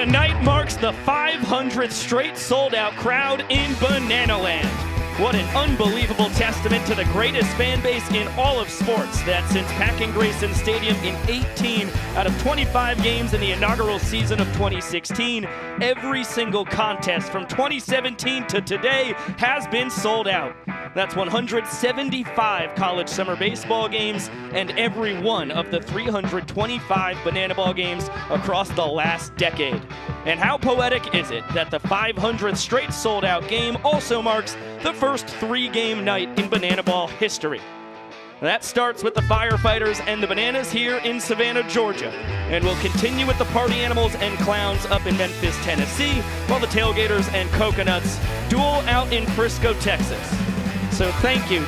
Tonight marks the 500th straight sold-out crowd in Bananaland. What an unbelievable testament to the greatest fan base in all of sports that since packing Grayson Stadium in 18 out of 25 games in the inaugural season of 2016, every single contest from 2017 to today has been sold out. That's 175 college summer baseball games and every one of the 325 Banana Ball games across the last decade. And how poetic is it that the 500th straight sold-out game also marks the first three-game night in Banana Ball history. That starts with the Firefighters and the Bananas here in Savannah, Georgia, and will continue with the Party Animals and Clowns up in Memphis, Tennessee, while the Tailgaters and Coconuts duel out in Frisco, Texas. So thank you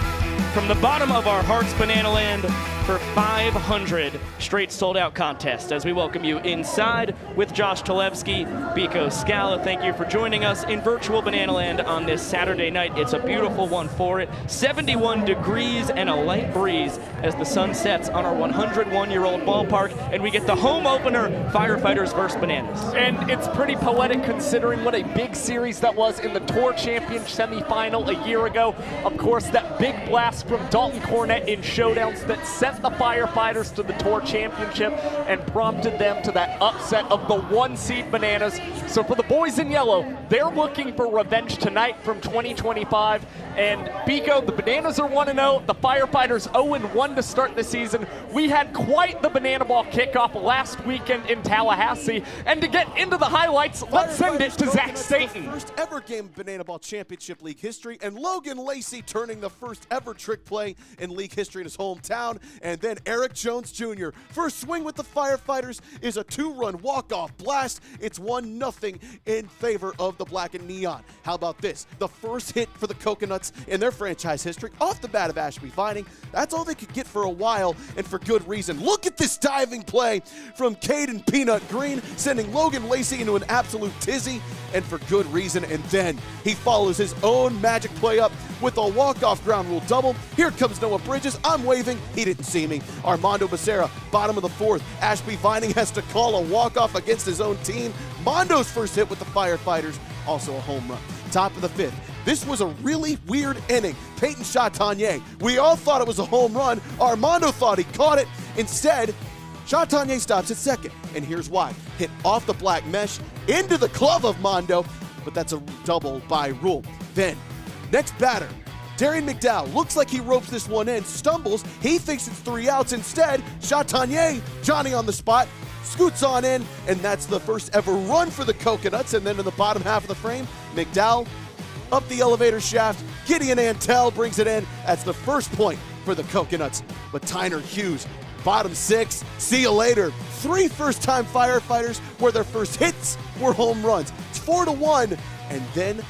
from the bottom of our hearts, Bananaland, for 500 straight sold-out contests as we welcome you inside with Josh Talevsky, Biko Scala. Thank you for joining us in virtual Bananaland on this Saturday night. It's a beautiful one for it. 71 degrees and a light breeze as the sun sets on our 101-year-old ballpark, and we get the home opener, Firefighters versus Bananas. And it's pretty poetic considering what a big series that was in the Tour Championship semifinal a year ago. Of course, that big blast from Dalton Cornett in showdowns that sent the Firefighters to the Tour Championship and prompted them to that upset of the one-seed Bananas. So for the boys in yellow, they're looking for revenge tonight from 2025. And Biko, the Bananas are 1-0, the Firefighters 0-1 to start the season. We had quite the Banana Ball kickoff last weekend in Tallahassee. And to get into the highlights, let's send it to Zach Staten. First ever game of Banana Ball Championship League history, and Logan Lacey turning the first ever trick play in league history in his hometown. And then Eric Jones Jr. First swing with the Firefighters is a two-run walk-off blast. It's 1-0 in favor of the Black and Neon. How about this? The first hit for the Coconuts in their franchise history off the bat of Ashby Vining. That's all they could get for a while, and for good reason. Look at this diving play from Caden Peanut Green, sending Logan Lacey into an absolute tizzy, and for good reason. And then he follows his own magic play up with a walk-off ground rule double. Here comes Noah Bridges. I'm waving. He didn't see me. Armando Becerra, bottom of the fourth. Ashby Vining has to call a walk-off against his own team. Mondo's first hit with the Firefighters, also a home run. Top of the fifth. This was a really weird inning. Peyton Chatagnier. We all thought it was a home run. Armando thought he caught it. Instead, Chatagnier stops at second. And here's why. Hit off the black mesh into the glove of Mondo, but that's a double by rule. Then, next batter, Darian McDowell looks like he ropes this one in, stumbles. He thinks it's 3 outs. Instead, Chatagnier, Johnny on the spot, scoots on in, and that's the first ever run for the Coconuts. And then in the bottom half of the frame, McDowell up the elevator shaft. Gideon Antel brings it in. That's the first point for the Coconuts. But Tyner Hughes, bottom six, see you later. 3 first-time Firefighters where their first hits were home runs. It's 4-1, and then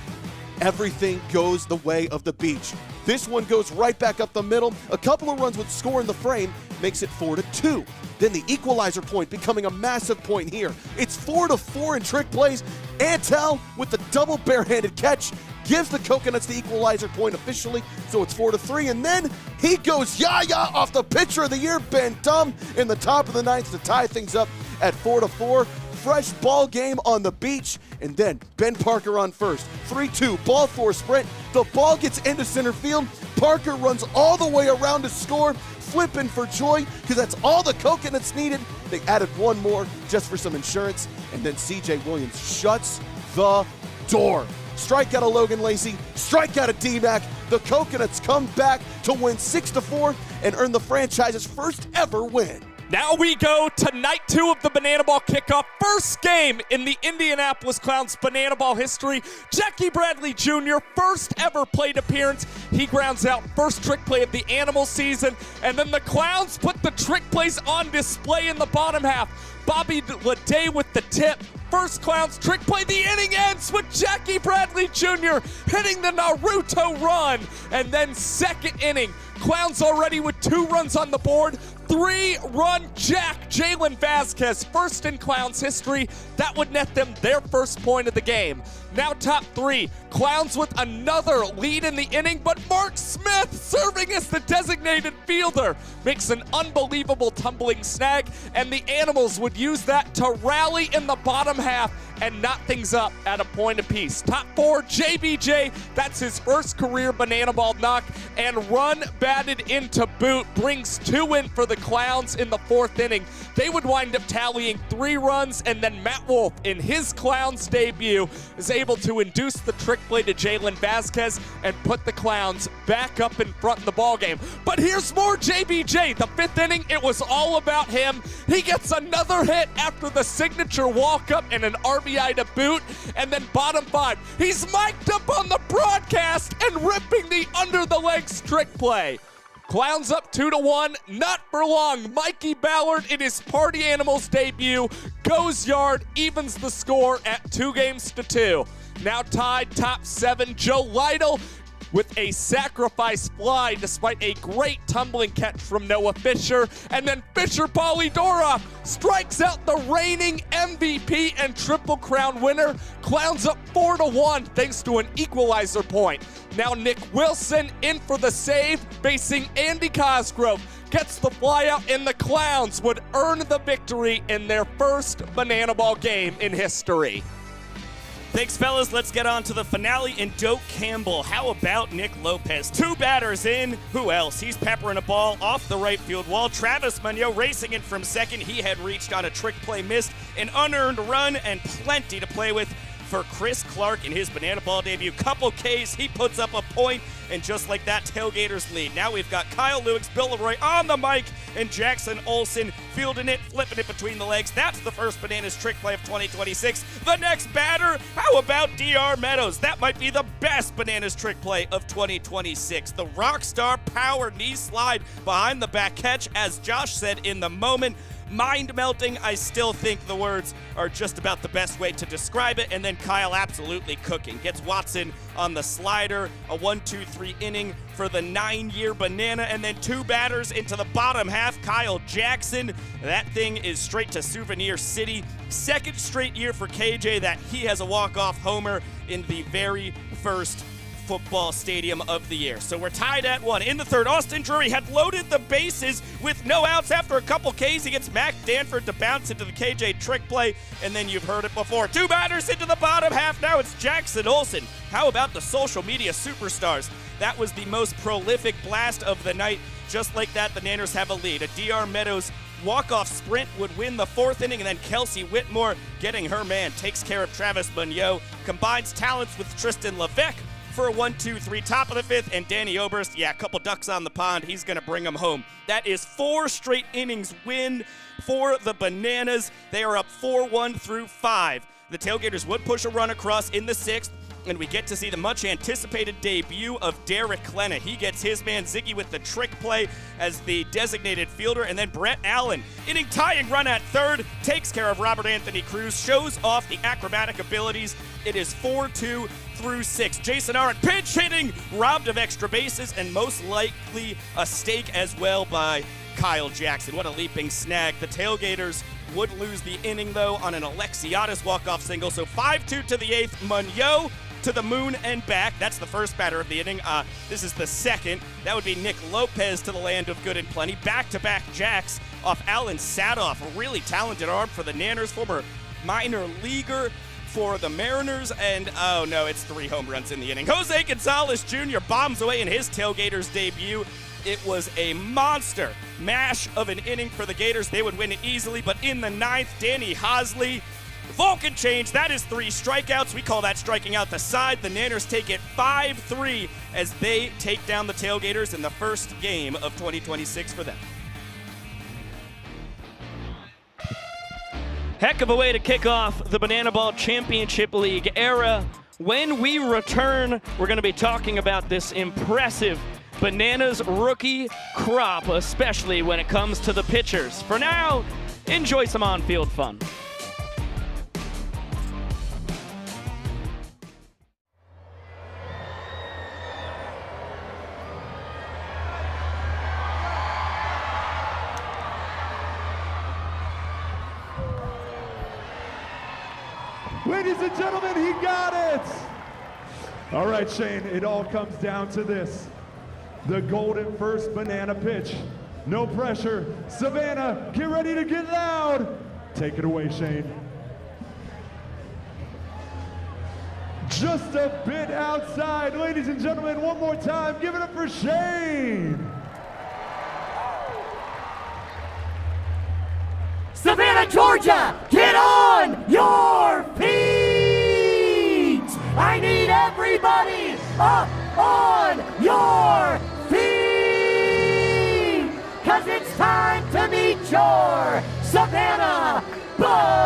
everything goes the way of the beach. This one goes right back up the middle. A couple of runs would score in the frame, makes it 4-2. Then the equalizer point becoming a massive point here. It's 4-4 in trick plays. Antel with the double barehanded catch gives the Coconuts the equalizer point officially, so it's 4-3. And then he goes yaya off the pitcher of the year, Ben Dum, in the top of the ninth to tie things up at 4-4. Fresh ball game on the beach, and then Ben Parker on first. 3-2, ball four sprint. The ball gets into center field. Parker runs all the way around to score, flipping for joy, because that's all the Coconuts needed. They added one more just for some insurance, and then CJ Williams shuts the door. Strikeout of Logan Lacey, strikeout of D-Mac. The Coconuts come back to win 6-4 and earn the franchise's first ever win. Now we go to night 2 of the Banana Ball kickoff. First game in the Indianapolis Clowns Banana Ball history. Jackie Bradley Jr., first ever plate appearance. He grounds out first trick play of the animal season. And then the Clowns put the trick plays on display in the bottom half. Bobby Leday with the tip. First Clowns trick play. The inning ends with Jackie Bradley Jr. hitting the Naruto run. And then second inning, Clowns already with 2 runs on the board. 3-run jack, Jalen Vasquez, first in Clowns history. That would net them their first point of the game. Now top 3. Clowns with another lead in the inning, but Mark Smith, serving as the designated fielder, makes an unbelievable tumbling snag, and the Animals would use that to rally in the bottom half and knot things up at a point apiece. Top 4, JBJ, that's his first career banana ball knock, and run batted into boot brings 2 in for the Clowns in the 4th inning. They would wind up tallying 3 runs, and then Matt Wolf, in his Clowns debut, is able to induce the trick play to Jalen Vasquez and put the Clowns back up in front in the ballgame. But here's more JBJ. The 5th inning, it was all about him. He gets another hit after the signature walk-up and an RBI to boot. And then bottom 5, he's mic'd up on the broadcast and ripping the under-the-legs trick play. Clowns up 2-1, not for long. Mikey Ballard in his Party Animals debut goes yard, evens the score at 2-2. Now tied top 7, Joe Lytle with a sacrifice fly despite a great tumbling catch from Noah Fisher. And then Fisher Polydora strikes out the reigning MVP and Triple Crown winner. Clowns up 4-1 thanks to an equalizer point. Now Nick Wilson in for the save, facing Andy Cosgrove. Gets the fly out, and the Clowns would earn the victory in their first banana ball game in history. Thanks, fellas. Let's get on to the finale in Doak Campbell. How about Nick Lopez? 2 batters in. Who else? He's peppering a ball off the right field wall. Travis Munoz racing in from second. He had reached on a trick play, missed an unearned run, and plenty to play with for Chris Clark in his banana ball debut. Couple Ks, he puts up a point, and just like that, Tailgaters lead. Now we've got Kyle Lewis, Bill Leroy on the mic, and Jackson Olsen fielding it, flipping it between the legs. That's the first Bananas trick play of 2026. The next batter, how about DR Meadows? That might be the best Bananas trick play of 2026. The Rockstar power knee slide behind the back catch, as Josh said in the moment. Mind-melting. I still think the words are just about the best way to describe it. And then Kyle absolutely cooking. Gets Watson on the slider. A 1-2-3 inning for the 9-year banana. And then 2 batters into the bottom half. Kyle Jackson. That thing is straight to Souvenir City. 2nd straight year for KJ that he has a walk-off homer in the very first football stadium of the year. So we're tied at 1. In the 3rd, Austin Drury had loaded the bases with no outs after a couple Ks. He gets Mac Danford to bounce into the KJ trick play, and then you've heard it before. 2 batters into the bottom half. Now it's Jackson Olsen. How about the social media superstars? That was the most prolific blast of the night. Just like that, the Nanners have a lead. A DR Meadows walk-off sprint would win the 4th inning, and then Kelsey Whitmore, getting her man, takes care of Travis Munoz, combines talents with Tristan Levesque for a 1-2-3, top of the 5th, and Danny Oberst, a couple ducks on the pond. He's going to bring them home. That is 4 straight innings win for the Bananas. They are up 4-1 through 5. The Tailgaters would push a run across in the 6th, and we get to see the much-anticipated debut of Derek Klena. He gets his man Ziggy with the trick play as the designated fielder, and then Brett Allen, inning-tying run at 3rd, takes care of Robert Anthony Cruz, shows off the acrobatic abilities. It is 4-2 through 6. Jason Arndt pinch hitting, robbed of extra bases, and most likely a stake as well by Kyle Jackson. What a leaping snag. The Tailgaters would lose the inning, though, on an Alexiadis walk-off single. So 5-2 to the 8th. Munoz to the moon and back. That's the first batter of the inning. This is the 2nd. That would be Nick Lopez to the land of good and plenty. Back-to-back jacks off Alan Sadoff. A really talented arm for the Nanners, former minor leaguer for the Mariners, and oh no, it's 3 home runs in the inning. Jose Gonzalez Jr. bombs away in his Tailgaters debut. It was a monster mash of an inning for the Gators. They would win it easily, but in the 9th, Danny Hosley, Vulcan change, that is 3 strikeouts. We call that striking out the side. The Nanners take it 5-3 as they take down the Tailgaters in the first game of 2026 for them. Heck of a way to kick off the Banana Ball Championship League era. When we return, we're going to be talking about this impressive Bananas rookie crop, especially when it comes to the pitchers. For now, enjoy some on-field fun. Ladies and gentlemen, he got it! All right, Shane, it all comes down to this. The golden first banana pitch. No pressure. Savannah, get ready to get loud. Take it away, Shane. Just a bit outside. Ladies and gentlemen, one more time, give it up for Shane. Savannah, Georgia, get on your feet! I need everybody up on your feet! 'Cause it's time to meet your Savannah Bananas!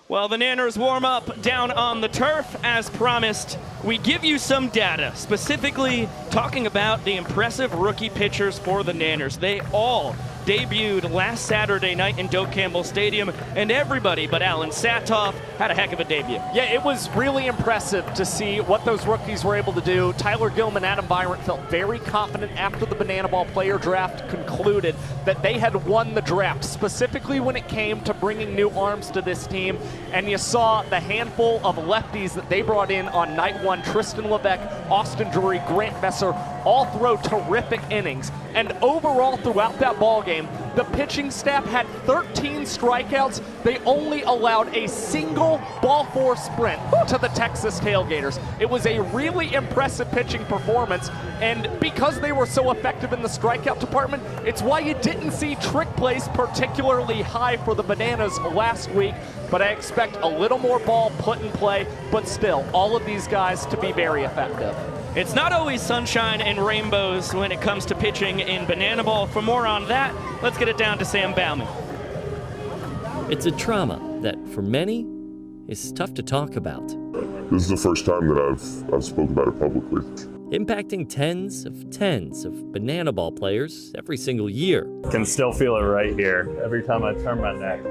Well, the Nanners warm up down on the turf. As promised, we give you some data, specifically talking about the impressive rookie pitchers for the Nanners. They all debuted last Saturday night in Doak Campbell Stadium, and everybody but Alan Satoff had a heck of a debut. Yeah, it was really impressive to see what those rookies were able to do. Tyler Gilman, Adam Byron felt very confident after the Banana Ball player draft concluded that they had won the draft, specifically when it came to bringing new arms to this team. And you saw the handful of lefties that they brought in on night one, Tristan Levesque, Austin Drury, Grant Messer, all throw terrific innings. And overall throughout that ball game, the pitching staff had 13 strikeouts. They only allowed a single ball four sprint to the Texas Tailgaters. It was a really impressive pitching performance, and because they were so effective in the strikeout department, it's why you didn't see trick plays particularly high for the Bananas last week. But I expect a little more ball put in play, but still, all of these guys to be very effective. It's not always sunshine and rainbows when it comes to pitching in Banana Ball. For more on that, let's get it down to Sam Bauman. It's a trauma that, for many, is tough to talk about. This is the first time that I've spoken about it publicly. Impacting tens of Banana Ball players every single year. Can still feel it right here every time I turn my neck.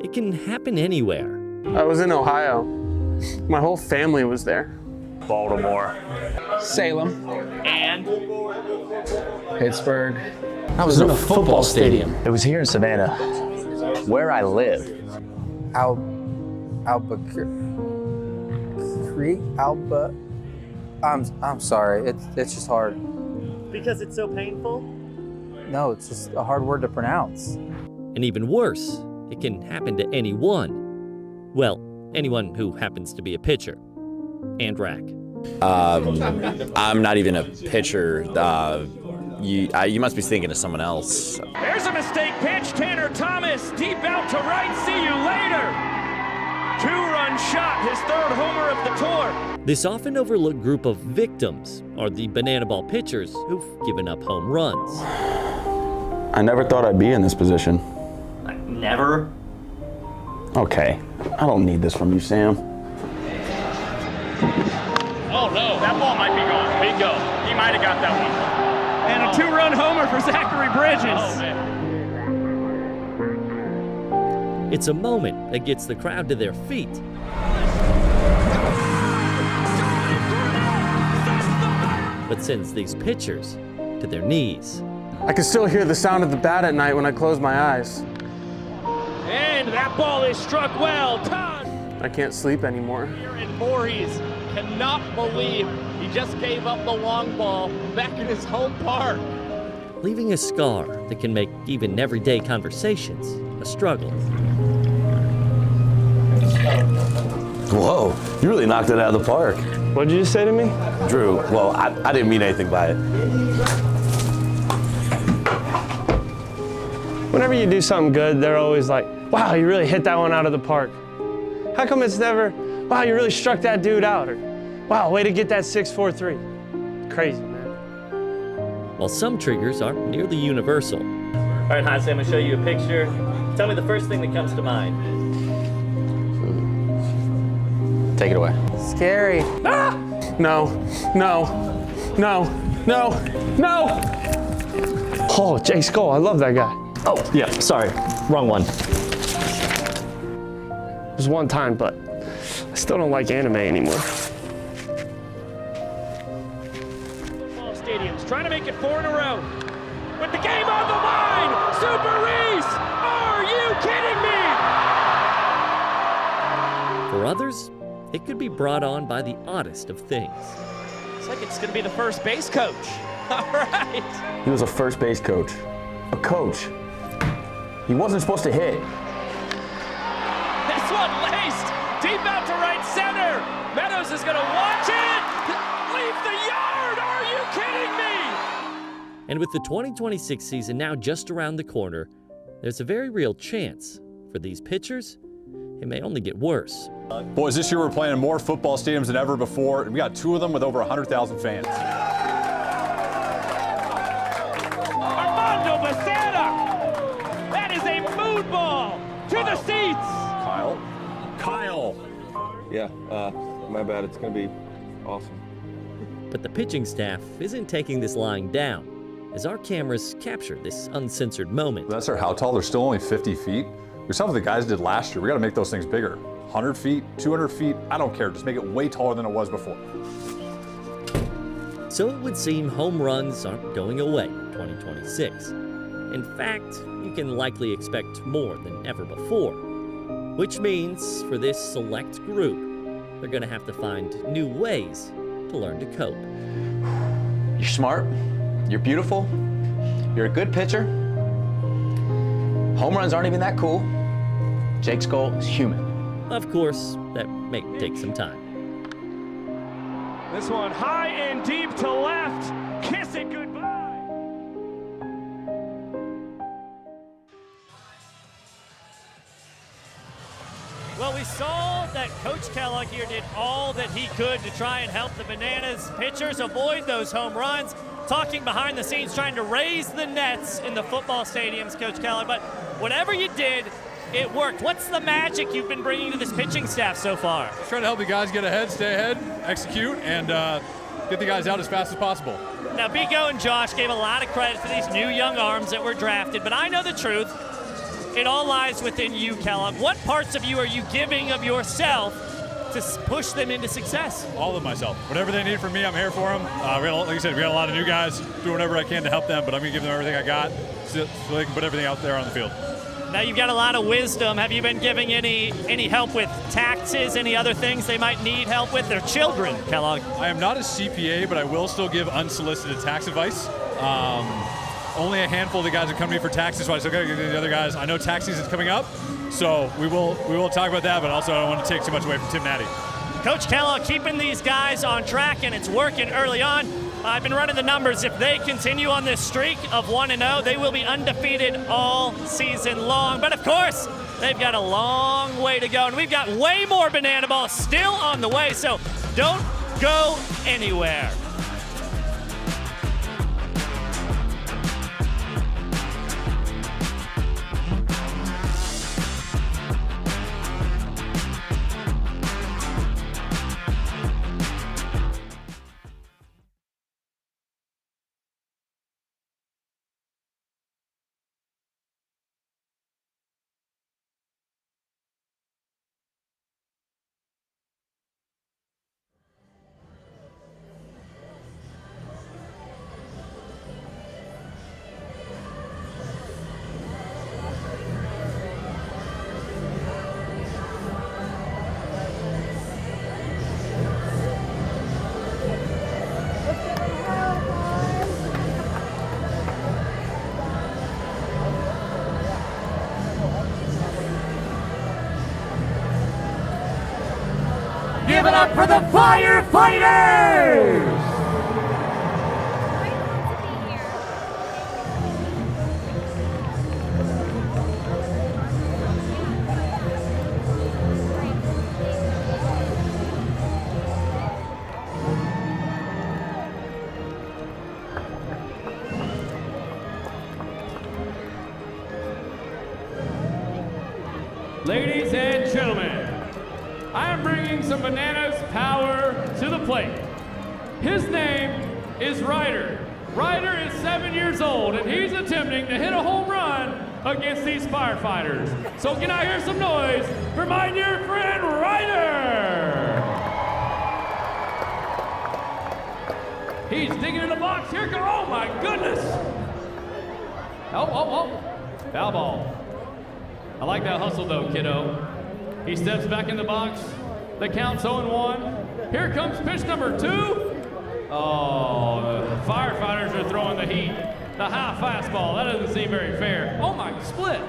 It can happen anywhere. I was in Ohio. My whole family was there. Baltimore. Salem. And Pittsburgh. I was in a football stadium. It was here in Savannah, where I live. I'm sorry, it's just hard. Because it's so painful? No, it's just a hard word to pronounce. And even worse, it can happen to anyone. Well, anyone who happens to be a pitcher. And Rack. I'm not even a pitcher. You must be thinking of someone else. there's a mistake pitch. Tanner Thomas deep out to right. See you later. Two-run shot, his third homer of the tour. This often overlooked group of victims are the Banana Ball pitchers who've given up home runs. I never thought I'd be in this position. Never? Okay, I don't need this from you, Sam. Oh no, that ball might be gone. Bingo. He might have got that one. And a two-run homer for Zachary Bridges. Oh, man. It's a moment that gets the crowd to their feet. But sends these pitchers to their knees. I can still hear the sound of the bat at night when I close my eyes. And that ball is struck well. Todd. I can't sleep anymore. And Voorhees cannot believe he just gave up the long ball back in his home park. Leaving a scar that can make even everyday conversations a struggle. Whoa, you really knocked it out of the park. What did you say to me? Drew, well, I didn't mean anything by it. Whenever you do something good, they're always like, wow, you really hit that one out of the park. How come it's never, wow, you really struck that dude out? Or, wow, way to get that 6-4-3. Crazy, man. While some triggers are nearly universal. All right, Hansi, I'm gonna show you a picture. Tell me the first thing that comes to mind. Take it away. Scary. Ah! No, no, no, no, no! Oh, Jay Skull, I love that guy. Oh, yeah, sorry, wrong one. It was one time, but I still don't like anime anymore. Football stadiums trying to make it 4 in a row. With the game on the line, Super Reese, are you kidding me? For others, it could be brought on by the oddest of things. It's like it's gonna be the first base coach. All right. He was a first base coach. A coach. He wasn't supposed to hit. This one laced deep out to right center. Meadows is gonna watch it. Leave the yard. Are you kidding me? And with the 2026 season now just around the corner, there's a very real chance for these pitchers, it may only get worse. Boys, this year we're playing in more football stadiums than ever before, and we got 2 of them with over 100,000 fans. Armando Becerra. That is a moon ball to the seats. Kyle. Yeah, my bad. It's going to be awesome. But the pitching staff isn't taking this lying down, as our cameras capture this uncensored moment. That's our how tall. They're still only 50 feet. We saw what the guys did last year. We got to make those things bigger. 100 feet, 200 feet, I don't care. Just make it way taller than it was before. So it would seem home runs aren't going away in 2026. In fact, you can likely expect more than ever before. Which means, for this select group, they're going to have to find new ways to learn to cope. You're smart. You're beautiful. You're a good pitcher. Home runs aren't even that cool. Jake Skull is human. Of course, that may take some time. This one high and deep to left. Kiss it goodbye. Well, we saw that Coach Kellogg here did all that he could to try and help the Bananas pitchers avoid those home runs. Talking behind the scenes, trying to raise the nets in the football stadiums, Coach Kellogg. But whatever you did, it worked. What's the magic you've been bringing to this pitching staff so far? Just trying to help the guys get ahead, stay ahead, execute, and get the guys out as fast as possible. Now, Bigo and Josh gave a lot of credit to these new young arms that were drafted, but I know the truth. It all lies within you, Kellogg. What parts of you are you giving of yourself to push them into success? All of myself. Whatever they need from me, I'm here for them. Like I said, we got a lot of new guys. Do whatever I can to help them, but I'm going to give them everything I got so they can put everything out there on the field. Now, you've got a lot of wisdom. Have you been giving any help with taxes, any other things they might need help with? Their children, Kellogg. I am not a CPA, but I will still give unsolicited tax advice. Only a handful of the guys that come to me for taxes, so I still got to give the other guys. I know tax season's coming up, so we will talk about that, but also I don't want to take too much away from Tim Natty. Coach Kellogg keeping these guys on track, and it's working early on. I've been running the numbers. If they continue on this streak of 1-0, they will be undefeated all season long. But of course, they've got a long way to go, and we've got way more banana balls still on the way, so don't go anywhere. Give it up for the Firefighters! Ladies and gentlemen, I am bringing some Bananas power to the plate. His name is Ryder. Ryder is 7 years old, and he's attempting to hit a home run against these firefighters. So can I hear some noise for my dear friend Ryder? He's digging in the box. Here goes, oh my goodness. Oh. Foul ball. I like that hustle though, kiddo. He steps back in the box. The count's 0-1. Here comes pitch number 2. Oh, the firefighters are throwing the heat. The high fastball, that doesn't seem very fair. Oh my, split.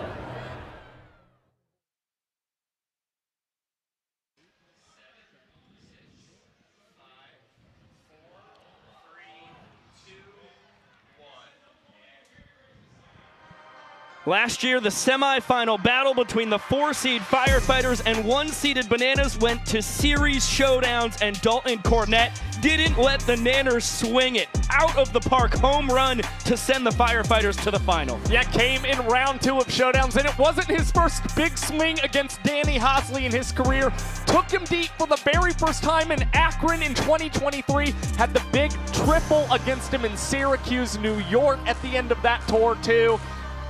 Last year, the semifinal battle between the 4-seed Firefighters and 1-seeded Bananas went to series showdowns, and Dalton Cornett didn't let the Nanners swing it. Out of the park home run to send the Firefighters to the final. Yeah, came in round 2 of showdowns, and it wasn't his first big swing against Danny Hosley in his career. Took him deep for the very first time in Akron in 2023. Had the big triple against him in Syracuse, New York at the end of that tour too.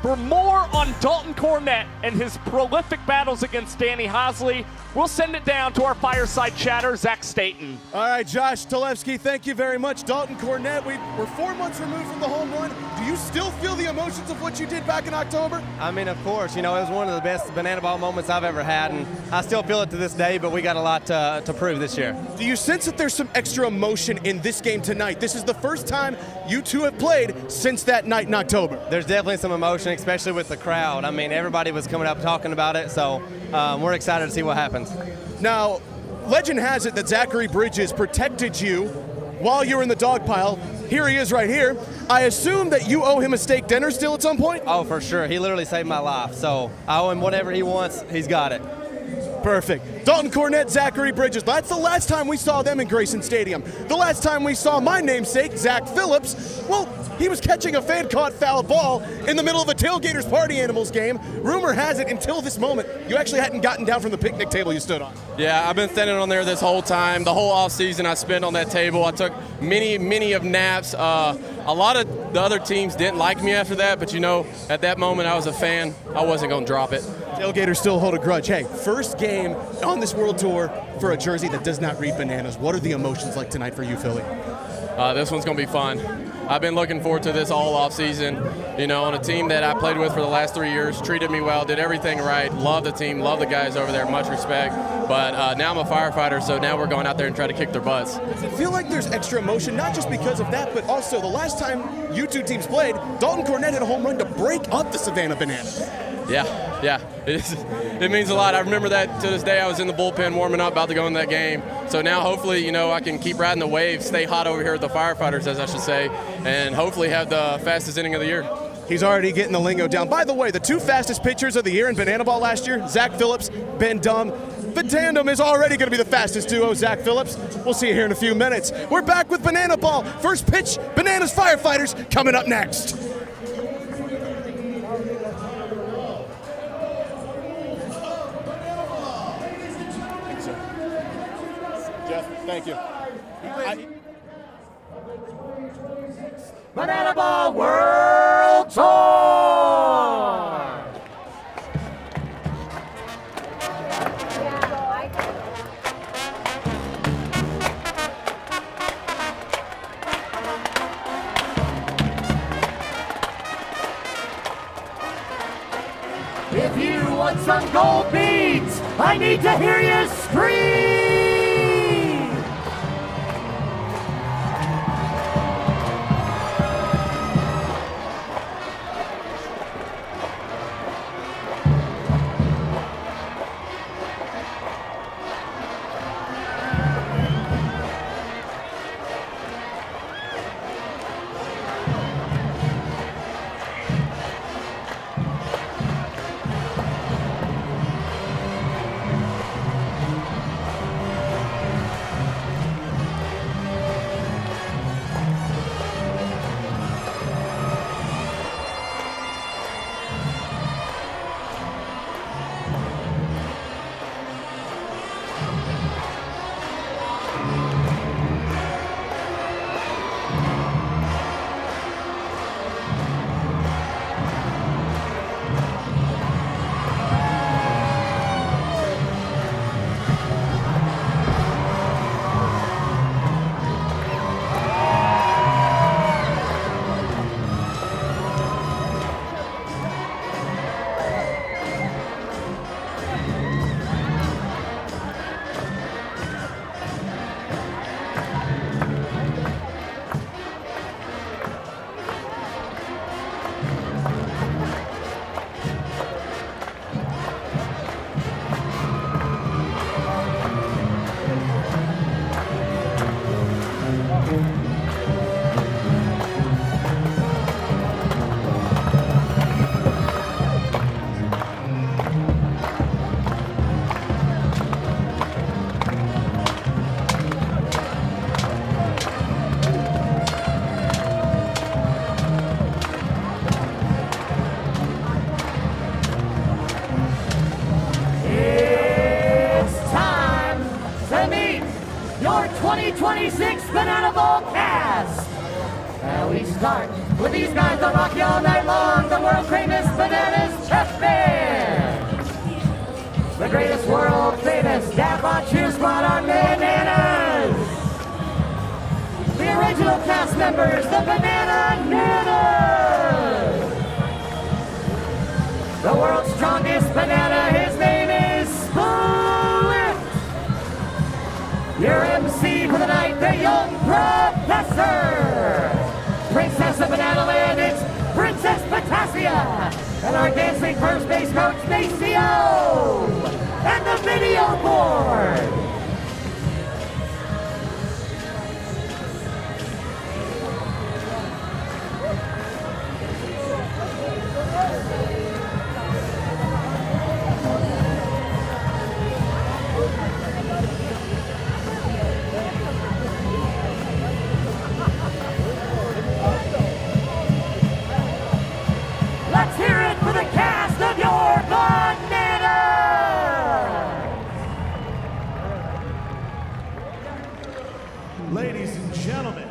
For more on Dalton Cornett and his prolific battles against Danny Hosley, we'll send it down to our fireside chatter, Zach Staten. All right, Josh Talevsky, thank you very much. Dalton Cornett, we're 4 months removed from the home run. Do you still feel the emotions of what you did back in October? I mean, of course. You know, it was one of the best banana ball moments I've ever had, and I still feel it to this day, but we got a lot to prove this year. Do you sense that there's some extra emotion in this game tonight? This is the first time you two have played since that night in October. There's definitely some emotion, especially with the crowd. I mean, everybody was coming up talking about it, so we're excited to see what happens. Now, legend has it that Zachary Bridges protected you while you were in the dog pile. Here he is right here. I assume that you owe him a steak dinner still at some point? Oh, for sure. He literally saved my life, so I owe him whatever he wants. He's got it. Perfect. Dalton Cornett, Zachary Bridges. That's the last time we saw them in Grayson Stadium. The last time we saw my namesake, Zach Phillips, well, he was catching a fan-caught foul ball in the middle of a Tailgaters Party Animals game. Rumor has it, until this moment, you actually hadn't gotten down from the picnic table you stood on. Yeah, I've been standing on there this whole time. The whole off-season I spent on that table. I took many of naps. A lot of the other teams didn't like me after that, but you know, at that moment I was a fan. I wasn't going to drop it. Tailgaters still hold a grudge. Hey, first game on this World Tour for a jersey that does not read bananas. What are the emotions like tonight for you, Philly? This one's going to be fun. I've been looking forward to this all off season, you know, on a team that I played with for the last 3 years, treated me well, did everything right, love the team, love the guys over there, much respect. But now I'm a firefighter, so now we're going out there and try to kick their butts. Does it feel like there's extra emotion, not just because of that, but also the last time you two teams played, Dalton Cornett had a home run to break up the Savannah Bananas? Yeah, it means a lot. I remember that to this day. I was in the bullpen warming up, about to go in that game. So now hopefully, you know, I can keep riding the wave, stay hot over here with the firefighters, as I should say, and hopefully have the fastest inning of the year. He's already getting the lingo down. By the way, the 2 fastest pitchers of the year in banana ball last year, Zach Phillips, Ben Dum. The tandem is already going to be the fastest duo, Zach Phillips. We'll see you here in a few minutes. We're back with banana ball. First pitch, Bananas Firefighters coming up next. Thank you. Banana Ball World Tour! If you want some gold beads, I need to hear you scream! your 2026 Banana Bowl cast. We start with these guys that rock you all night long, the world famous Bananas Chef Band. The greatest world famous Dad Bod Cheer Squad on Bananas. The original cast members, the Banana Nanas. The world's strongest banana, his name is Split. Your MC for the night, the young professor. Princess of Banana Land, it's Princess Potassia. And our dancing first base coach, Maceo. And the video board. Let's hear it for the cast of your Banana! Ladies and gentlemen.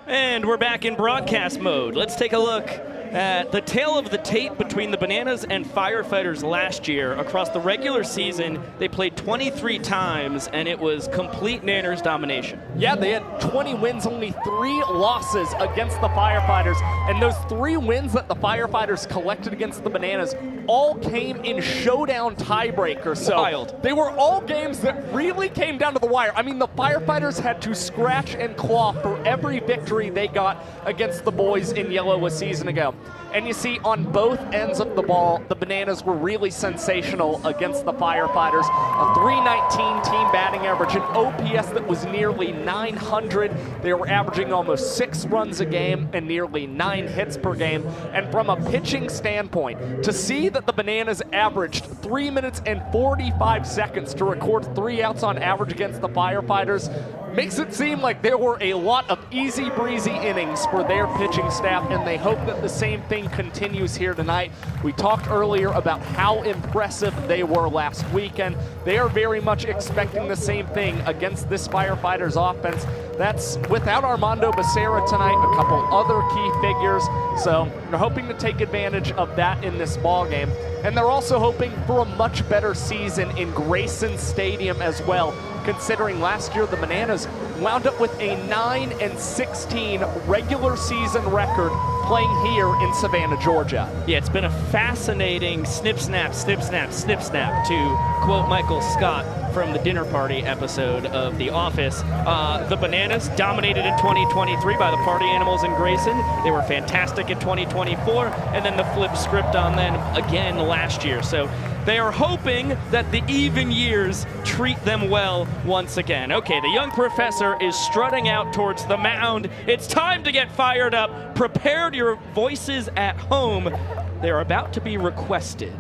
And we're back in broadcast mode. Let's take a look at the tale of the tape between the Bananas and Firefighters last year. Across the regular season, they played 23 times, and it was complete Nanners domination. Yeah, they had 20 wins, only 3 losses against the Firefighters. And those 3 wins that the Firefighters collected against the Bananas all came in showdown tiebreakers. So Wild. They were all games that really came down to the wire. I mean, the Firefighters had to scratch and claw for every victory they got against the boys in yellow a season ago. And you see, on both ends of the ball, the Bananas were really sensational against the Firefighters. A .319 team batting average, an OPS that was nearly 900. They were averaging almost 6 runs a game and nearly 9 hits per game. And from a pitching standpoint, to see that the Bananas averaged 3 minutes and 45 seconds to record 3 outs on average against the Firefighters makes it seem like there were a lot of easy breezy innings for their pitching staff, and they hope that the same thing continues here tonight. We talked earlier about how impressive they were last weekend. They are very much expecting the same thing against this Firefighters offense. That's without Armando Becerra tonight, a couple other key figures, so they're hoping to take advantage of that in this ball game. And they're also hoping for a much better season in Grayson Stadium as well, considering last year the Bananas wound up with a 9-16 regular season record playing here in Savannah, Georgia. Yeah, it's been a fascinating snip, snap, snip, snap, snip, snap, to quote Michael Scott from the dinner party episode of The Office. The Bananas dominated in 2023 by the Party Animals in Grayson. They were fantastic in 2024, and then the flip script on them again last year. So they are hoping that the even years treat them well once again. Okay, the young professor is strutting out towards the mound. It's time to get fired up. Prepare your voices at home. They're about to be requested.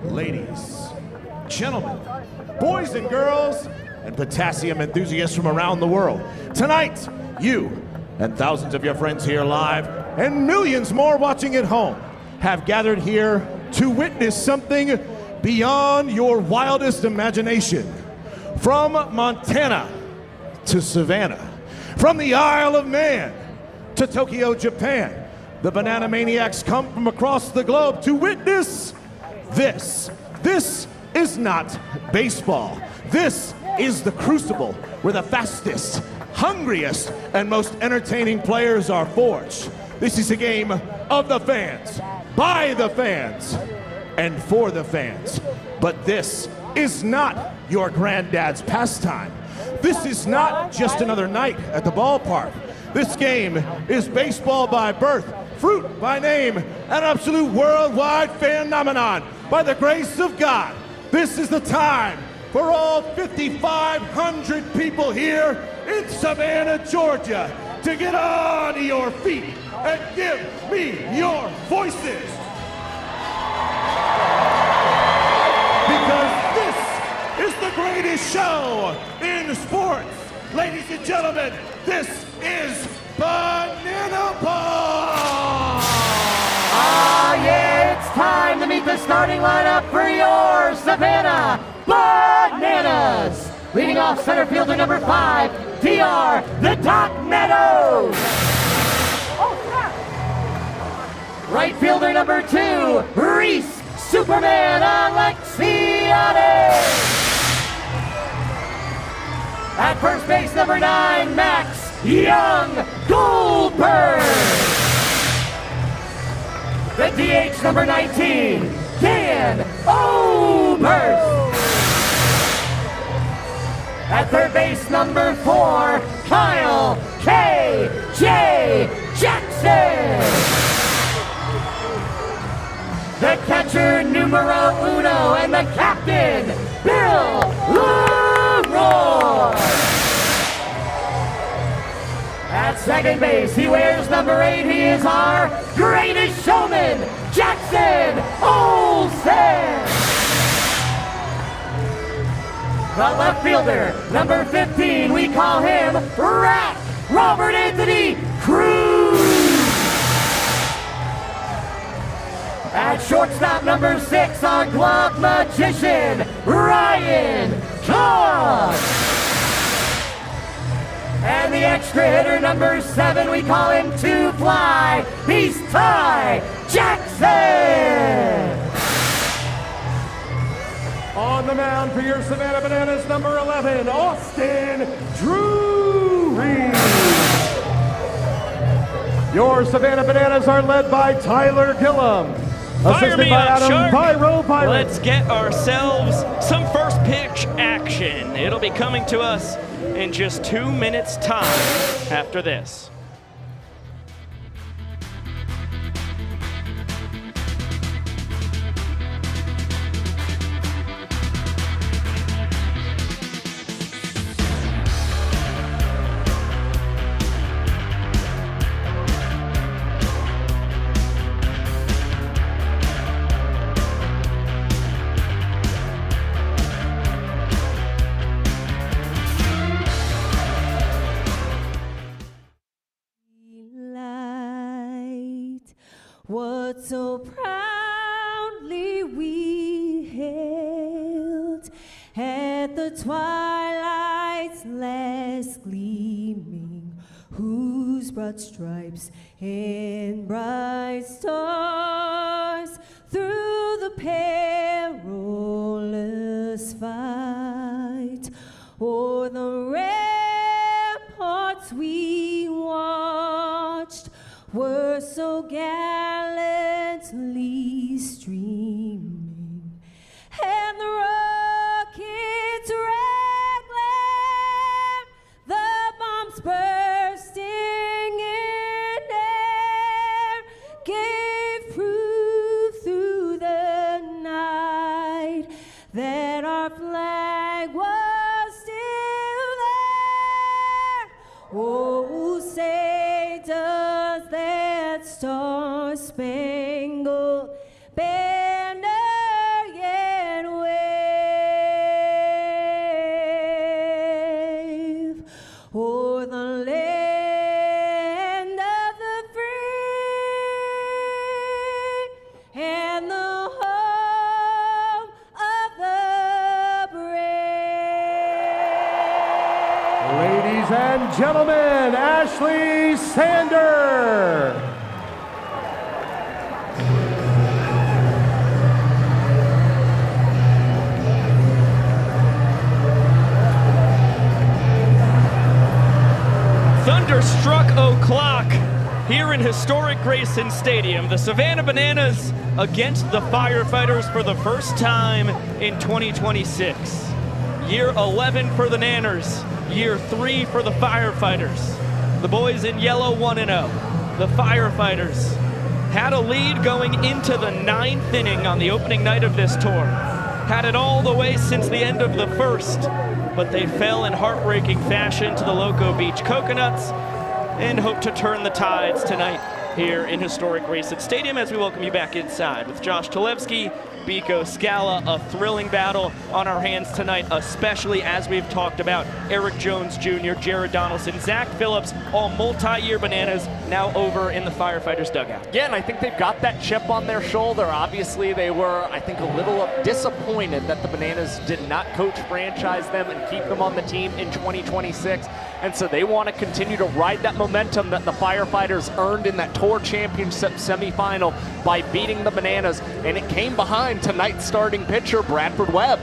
Ladies, gentlemen, boys and girls, and potassium enthusiasts from around the world. Tonight, you and thousands of your friends here live and millions more watching at home have gathered here to witness something beyond your wildest imagination. From Montana to Savannah, from the Isle of Man to Tokyo, Japan, the Banana Maniacs come from across the globe to witness this. This is not baseball. This is the crucible where the fastest, hungriest, and most entertaining players are forged. This is a game of the fans, by the fans, and for the fans. But this is not your granddad's pastime. This is not just another night at the ballpark. This game is baseball by birth, fruit by name, an absolute worldwide phenomenon by the grace of God. This is the time for all 5,500 people here in Savannah, Georgia, to get on your feet and give me your voices. Because this is the greatest show in sports. Ladies and gentlemen, this is Banana Ball! the starting lineup for your Savannah Bananas. Leading off center fielder number 5, DR the Doc Meadows. Right fielder number 2, Reese Superman Alexiade. At first base number 9, Max Young Goldberg. The DH number 19, Dan Oberst. At third base number 4, Kyle K.J. Jackson. The catcher numero uno and the captain, Bill Leroy. At second base, he wears number 8. He is our greatest showman, Jackson Olsen. The left fielder, number 15, we call him Rat, Robert Anthony Cruz. At shortstop, number 6, our glove magician, Ryan Cobb. And the extra hitter, number 7, we call him Two Fly, he's Ty Jackson. On the mound for your Savannah Bananas, number 11, Austin Drury. Your Savannah Bananas are led by Tyler Gillum. Fire me up, Shark. Pyro Pirate. Let's get ourselves some first pitch action. It'll be coming to us in just 2 minutes' time after this. What so proudly we hailed at the twilight's last gleaming, whose broad stripes and bright stars through the perilous fight o'er the ramparts we watched were so gallantly streaming, and the rockets' red glare, the bombs bursting in air, gave proof through the night that our flag was still there. Oh, say does that star-spangled banner yet wave o'er the land of the free and the home of the brave? Ladies and gentlemen, Ashley Sander. Thunderstruck o'clock here in historic Grayson Stadium. The Savannah Bananas against the Firefighters for the first time in 2026. Year 11 for the Nanners, year 3 for the Firefighters. The boys in yellow 1-0. The Firefighters had a lead going into the 9th inning on the opening night of this tour. Had it all the way since the end of the first, but they fell in heartbreaking fashion to the Loco Beach Coconuts and hope to turn the tides tonight. here in historic Racet Stadium as we welcome you back inside with Josh Talevsky, Biko Scala. A thrilling battle on our hands tonight, especially as we've talked about Eric Jones Jr., Jared Donaldson, Zach Phillips, all multi-year Bananas now over in the Firefighters dugout. Yeah, and I think they've got that chip on their shoulder. Obviously, they were, I think, a little disappointed that the Bananas did not coach franchise them and keep them on the team in 2026. And so they want to continue to ride that momentum that the Firefighters earned in that Tour Championship semifinal by beating the Bananas. And it came behind tonight's starting pitcher, Bradford Webb.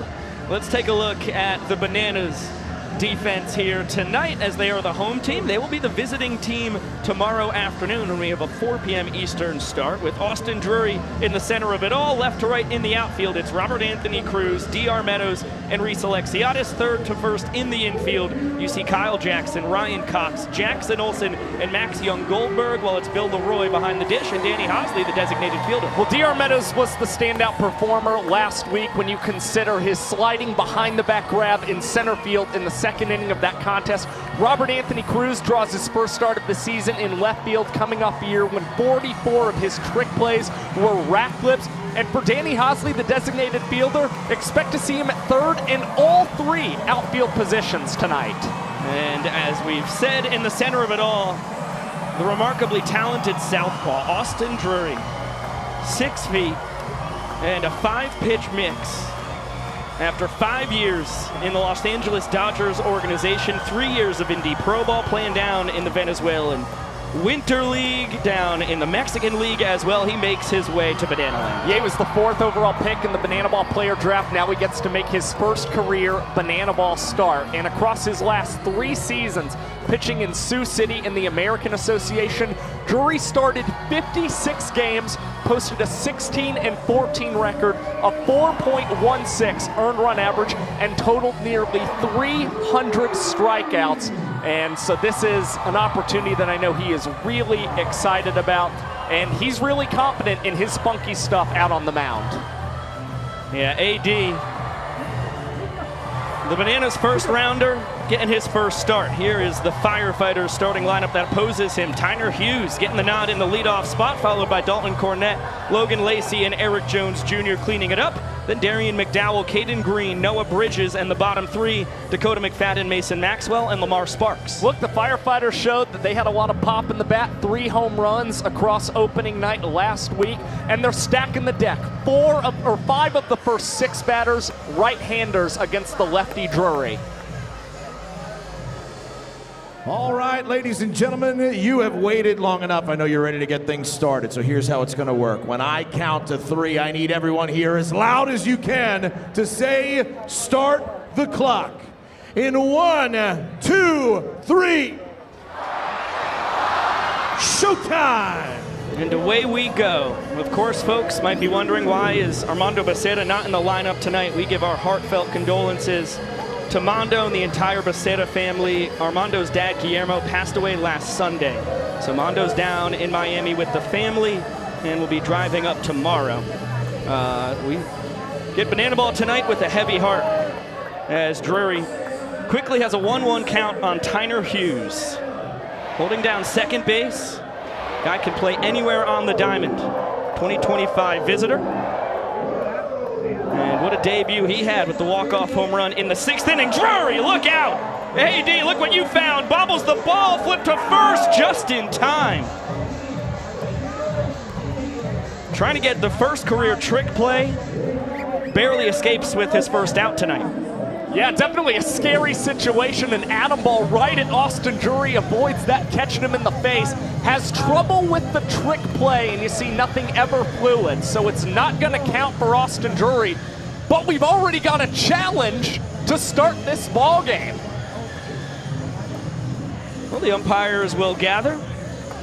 Let's take a look at the Bananas defense here tonight as they are the home team. They will be the visiting team tomorrow afternoon when we have a 4 p.m. Eastern start with Austin Drury in the center of it all. Left to right in the outfield, it's Robert Anthony Cruz, D.R. Meadows, and Reese Alexiadis. Third to first in the infield, you see Kyle Jackson, Ryan Cox, Jackson Olsen, and Max Young Goldberg, while it's Bill Leroy behind the dish and Danny Hosley, the designated fielder. Well, D.R. Meadows was the standout performer last week when you consider his sliding behind the back grab in center field in the second inning of that contest. Robert Anthony Cruz draws his first start of the season in left field, coming off a year when 44 of his trick plays were rack flips. And for Danny Hosley, the designated fielder, expect to see him at third in all 3 outfield positions tonight. And as we've said, in the center of it all, the remarkably talented southpaw, Austin Drury, 6 feet and a 5-pitch mix. After 5 years in the Los Angeles Dodgers organization, 3 years of Indy Pro Ball playing down in the Venezuelan Winter League, down in the Mexican League as well, he makes his way to Banana Land. Yeah, he was the 4th overall pick in the Banana Ball player draft. Now he gets to make his first career Banana Ball start. And across his last 3 seasons, pitching in Sioux City in the American Association, Drury started 56 games, posted a 16-14 record, a 4.16 earned run average, and totaled nearly 300 strikeouts. And so this is an opportunity that I know he is really excited about, and he's really confident in his funky stuff out on the mound. Yeah, AD, the Bananas first rounder, getting his first start. Here is the Firefighters starting lineup that opposes him. Tyner Hughes getting the nod in the leadoff spot, followed by Dalton Cornett, Logan Lacey, and Eric Jones Jr. cleaning it up. Then Darian McDowell, Caden Green, Noah Bridges, and the bottom 3, Dakota McFadden, Mason Maxwell, and Lamar Sparks. Look, the Firefighters showed that they had a lot of pop in the bat. 3 home runs across opening night last week, and they're stacking the deck. 5 of the first 6 batters, right-handers against the lefty Drury. All right, ladies and gentlemen, you have waited long enough. I know you're ready to get things started, so here's how it's going to work. When I count to 3, I need everyone here as loud as you can to say, start the clock. In 1, 2, 3. Showtime! And away we go. Of course, folks might be wondering, why is Armando Becerra not in the lineup tonight? We give our heartfelt condolences to Mondo and the entire Becerra family. Armando's dad, Guillermo, passed away last Sunday. So Mondo's down in Miami with the family and will be driving up tomorrow. We get Banana Ball tonight with a heavy heart as Drury quickly has a 1-1 count on Tyner Hughes. Holding down second base. Guy can play anywhere on the diamond. 2025 visitor. And what a debut he had with the walk-off home run in the 6th inning. Drury, look out! AD, look what you found. Bobbles the ball, flipped to first just in time. Trying to get the first career trick play. Barely escapes with his first out tonight. Yeah, definitely a scary situation. An atom ball right at Austin Drury, avoids that, catching him in the face. Has trouble with the trick play, and you see nothing ever fluid. So it's not going to count for Austin Drury. But we've already got a challenge to start this ball game. Well, the umpires will gather.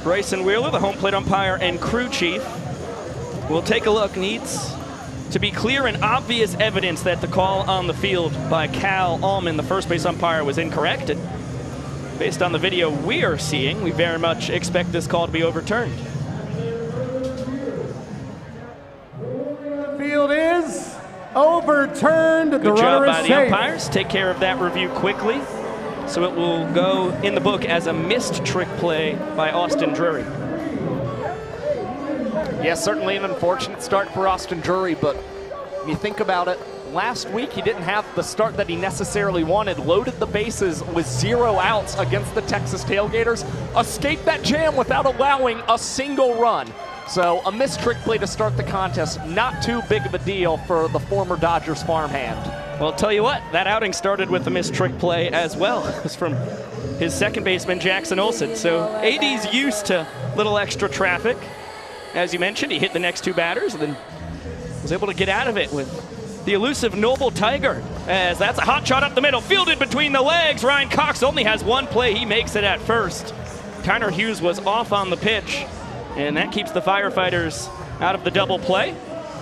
Bryson Wheeler, the home plate umpire and crew chief, will take a look. Needs to be clear and obvious evidence that the call on the field by Cal Allman, the first base umpire, was incorrect. And based on the video we are seeing, we very much expect this call to be overturned. Field is overturned. Good job by the umpires. Take care of that review quickly. So it will go in the book as a missed trick play by Austin Drury. Yeah, certainly an unfortunate start for Austin Drury, but when you think about it, last week he didn't have the start that he necessarily wanted. Loaded the bases with 0 outs against the Texas Tailgaters. Escaped that jam without allowing a single run. So a missed trick play to start the contest, not too big of a deal for the former Dodgers farmhand. Well, I'll tell you what, that outing started with a missed trick play as well. It was from his second baseman, Jackson Olsen. So AD's used to little extra traffic. As you mentioned, he hit the next 2 batters and then was able to get out of it with the elusive Noble Tiger, as that's a hot shot up the middle, fielded between the legs. Ryan Cox only has 1 play. He makes it at first. Tyner Hughes was off on the pitch, and that keeps the Firefighters out of the double play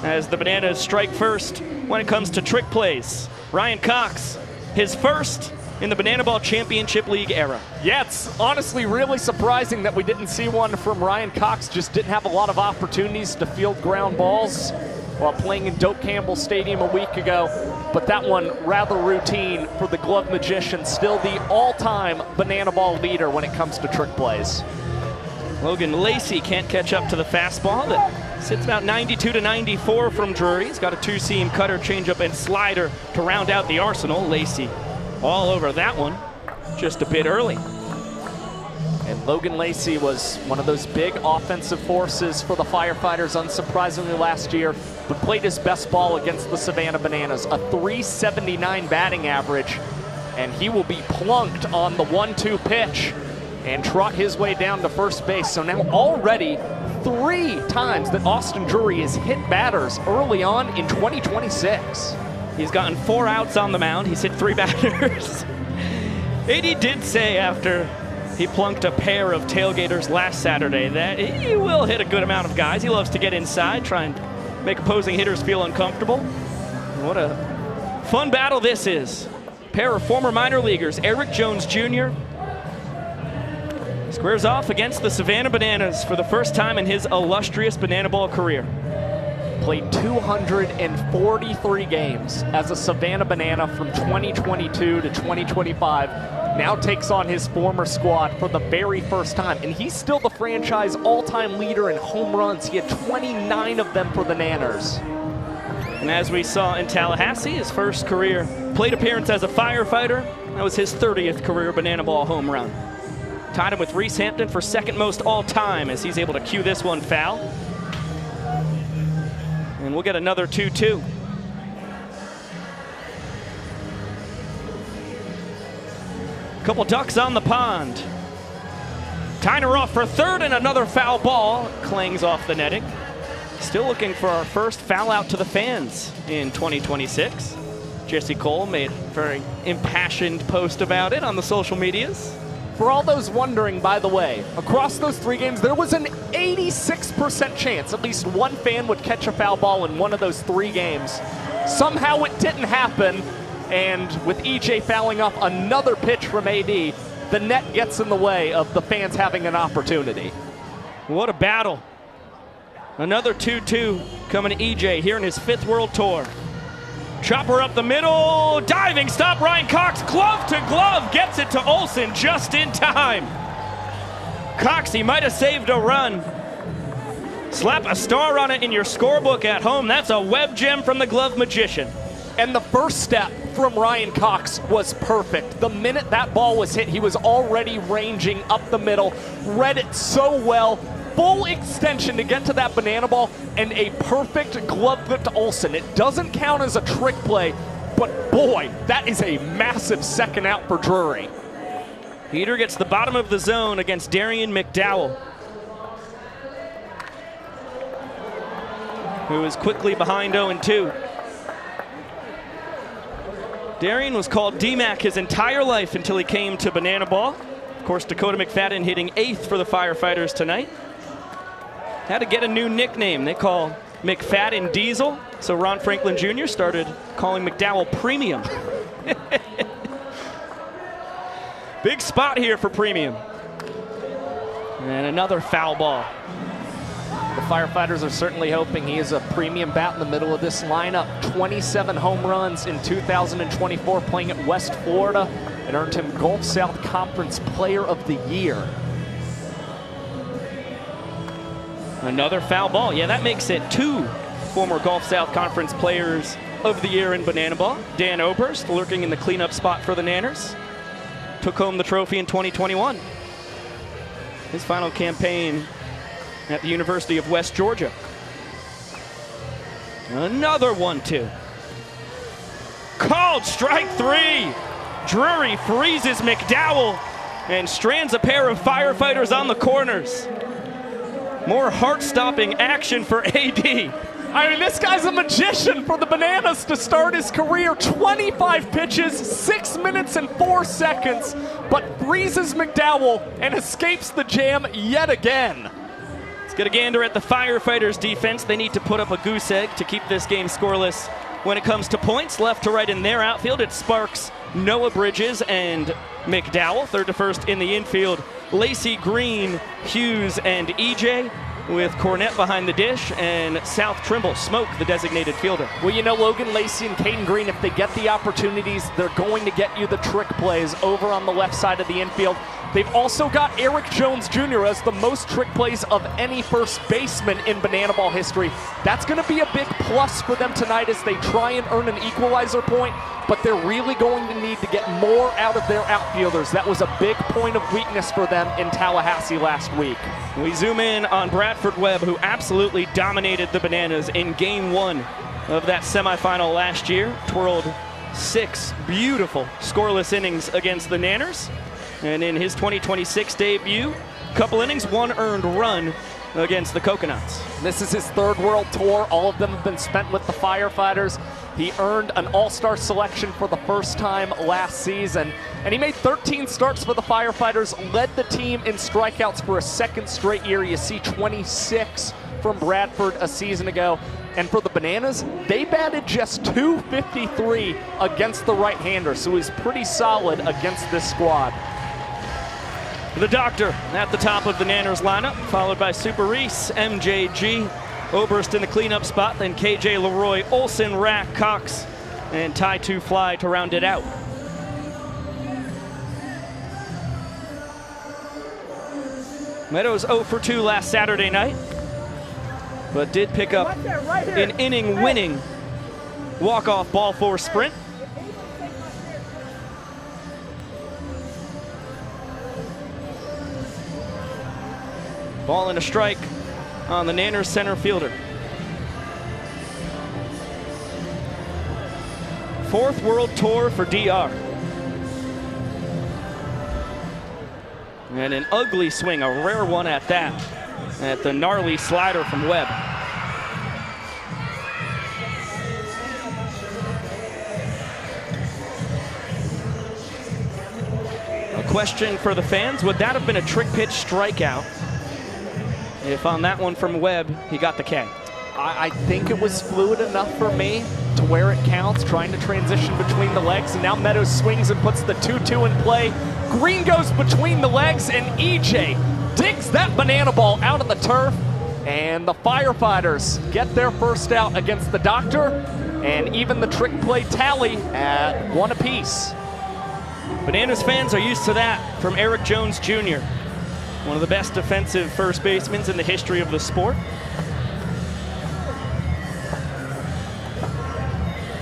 as the Bananas strike first when it comes to trick plays. Ryan Cox, his first in the Banana Ball Championship League era. Yeah, it's honestly really surprising that we didn't see one from Ryan Cox. Just didn't have a lot of opportunities to field ground balls while playing in Doak Campbell Stadium a week ago. But that one rather routine for the Glove Magician, still the all-time Banana Ball leader when it comes to trick plays. Logan Lacey can't catch up to the fastball that sits about 92 to 94 from Drury. He's got a 2-seam cutter, changeup, and slider to round out the arsenal. Lacey all over that one, just a bit early. And Logan Lacey was one of those big offensive forces for the Firefighters, unsurprisingly last year, but played his best ball against the Savannah Bananas, a .379 batting average, and he will be plunked on the 1-2 pitch and trot his way down to first base. So now already 3 times that Austin Drury has hit batters early on in 2026. He's gotten 4 outs on the mound. He's hit 3 batters. AD did say after he plunked a pair of tailgaters last Saturday that he will hit a good amount of guys. He loves to get inside, try and make opposing hitters feel uncomfortable. And what a fun battle this is. Pair of former minor leaguers, Eric Jones Jr. squares off against the Savannah Bananas for the first time in his illustrious Banana Ball career. Played 243 games as a Savannah Banana from 2022 to 2025. Now takes on his former squad for the very first time. And he's still the franchise all-time leader in home runs. He had 29 of them for the Nanners. And as we saw in Tallahassee, his first career plate appearance as a Firefighter, that was his 30th career Banana Ball home run. Tied him with Reese Hampton for second most all-time as he's able to cue this one foul. And we'll get another 2-2. Couple ducks on the pond. Tyner off for third and another foul ball. Clangs off the netting. Still looking for our first foul out to the fans in 2026. Jesse Cole made a very impassioned post about it on the social medias. For all those wondering, by the way, across those 3 games, there was an 86% chance at least one fan would catch a foul ball in one of those 3 games. Somehow it didn't happen, and with EJ fouling off another pitch from AD, the net gets in the way of the fans having an opportunity. What a battle. Another 2-2 coming to EJ here in his 5th World Tour. Chopper up the middle, diving stop, Ryan Cox, glove to glove, gets it to Olsen just in time. Cox, he might have saved a run. Slap a star on it in your scorebook at home. That's a web gem from the Glove Magician. And the first step from Ryan Cox was perfect. The minute that ball was hit, he was already ranging up the middle, read it so well, full extension to get to that banana ball, and a perfect glove flip to Olsen. It doesn't count as a trick play, but boy, that is a massive second out for Drury. Heater gets the bottom of the zone against Darian McDowell, who is quickly behind 0-2. Darian was called D-Mac his entire life until he came to Banana Ball. Of course, Dakota McFadden hitting 8th for the Firefighters tonight. Had to get a new nickname. They call McFadden Diesel, so Ron Franklin Jr. started calling McDowell Premium. Big spot here for Premium. And another foul ball. The Firefighters are certainly hoping he is a premium bat in the middle of this lineup. 27 home runs in 2024 playing at West Florida, and earned him Gulf South Conference Player of the Year. Another foul ball. Yeah, that makes it 2 former Gulf South Conference Players of the Year in Banana Ball. Dan Oberst lurking in the cleanup spot for the Nanners. Took home the trophy in 2021. His final campaign at the University of West Georgia. Another 1-2. Called strike 3. Drury freezes McDowell and strands a pair of Firefighters on the corners. More heart-stopping action for AD. I mean, this guy's a magician for the Bananas to start his career. 25 pitches, 6 minutes and 4 seconds, but freezes McDowell and escapes the jam yet again. Let's get a gander at the Firefighters defense. They need to put up a goose egg to keep this game scoreless. When it comes to points, left to right in their outfield, it Sparks, Noah Bridges, and McDowell. Third to first in the infield, Lacey Green, Hughes, and EJ, with Cornett behind the dish, and South Trimble, Smoke, the designated fielder. Well, you know, Logan Lacey and Caden Green, if they get the opportunities, they're going to get you the trick plays over on the left side of the infield. They've also got Eric Jones Jr. as the most trick plays of any first baseman in Banana Ball history. That's going to be a big plus for them tonight as they try and earn an equalizer point, but they're really going to need to get more out of their outfielders. That was a big point of weakness for them in Tallahassee last week. We zoom in on Bradford Webb, who absolutely dominated the Bananas in Game 1 of that semifinal last year. Twirled 6 beautiful scoreless innings against the Nanners. And in his 2026 debut, couple innings, 1 earned run against the Coconuts. This is his 3rd World Tour. All of them have been spent with the Firefighters. He earned an All-Star selection for the first time last season, and he made 13 starts for the Firefighters, led the team in strikeouts for a 2nd straight year. You see 26 from Bradford a season ago. And for the Bananas, they batted just .253 against the right-hander, so he's pretty solid against this squad. The Doctor at the top of the Nanners lineup, followed by Super Reese, MJG, Oberst in the cleanup spot, then KJ Leroy, Olson, Rack, Cox, and Ty 2 Fly to round it out. Meadows 0 for 2 last Saturday night, but did pick up an inning-winning walk-off ball 4 sprint. Ball and a strike on the Nanners center fielder. 4th World Tour for DR. And an ugly swing, a rare one at that, at the gnarly slider from Webb. A question for the fans, would that have been a trick pitch strikeout if on that one from Webb, he got the K? I think it was fluid enough for me to where it counts, trying to transition between the legs, and now Meadows swings and puts the 2-2 in play. Green goes between the legs, and EJ digs that banana ball out of the turf, and the Firefighters get their first out against the Doctor, and even the trick play tally at 1 apiece. Bananas fans are used to that from Eric Jones Jr., one of the best defensive first basemen in the history of the sport.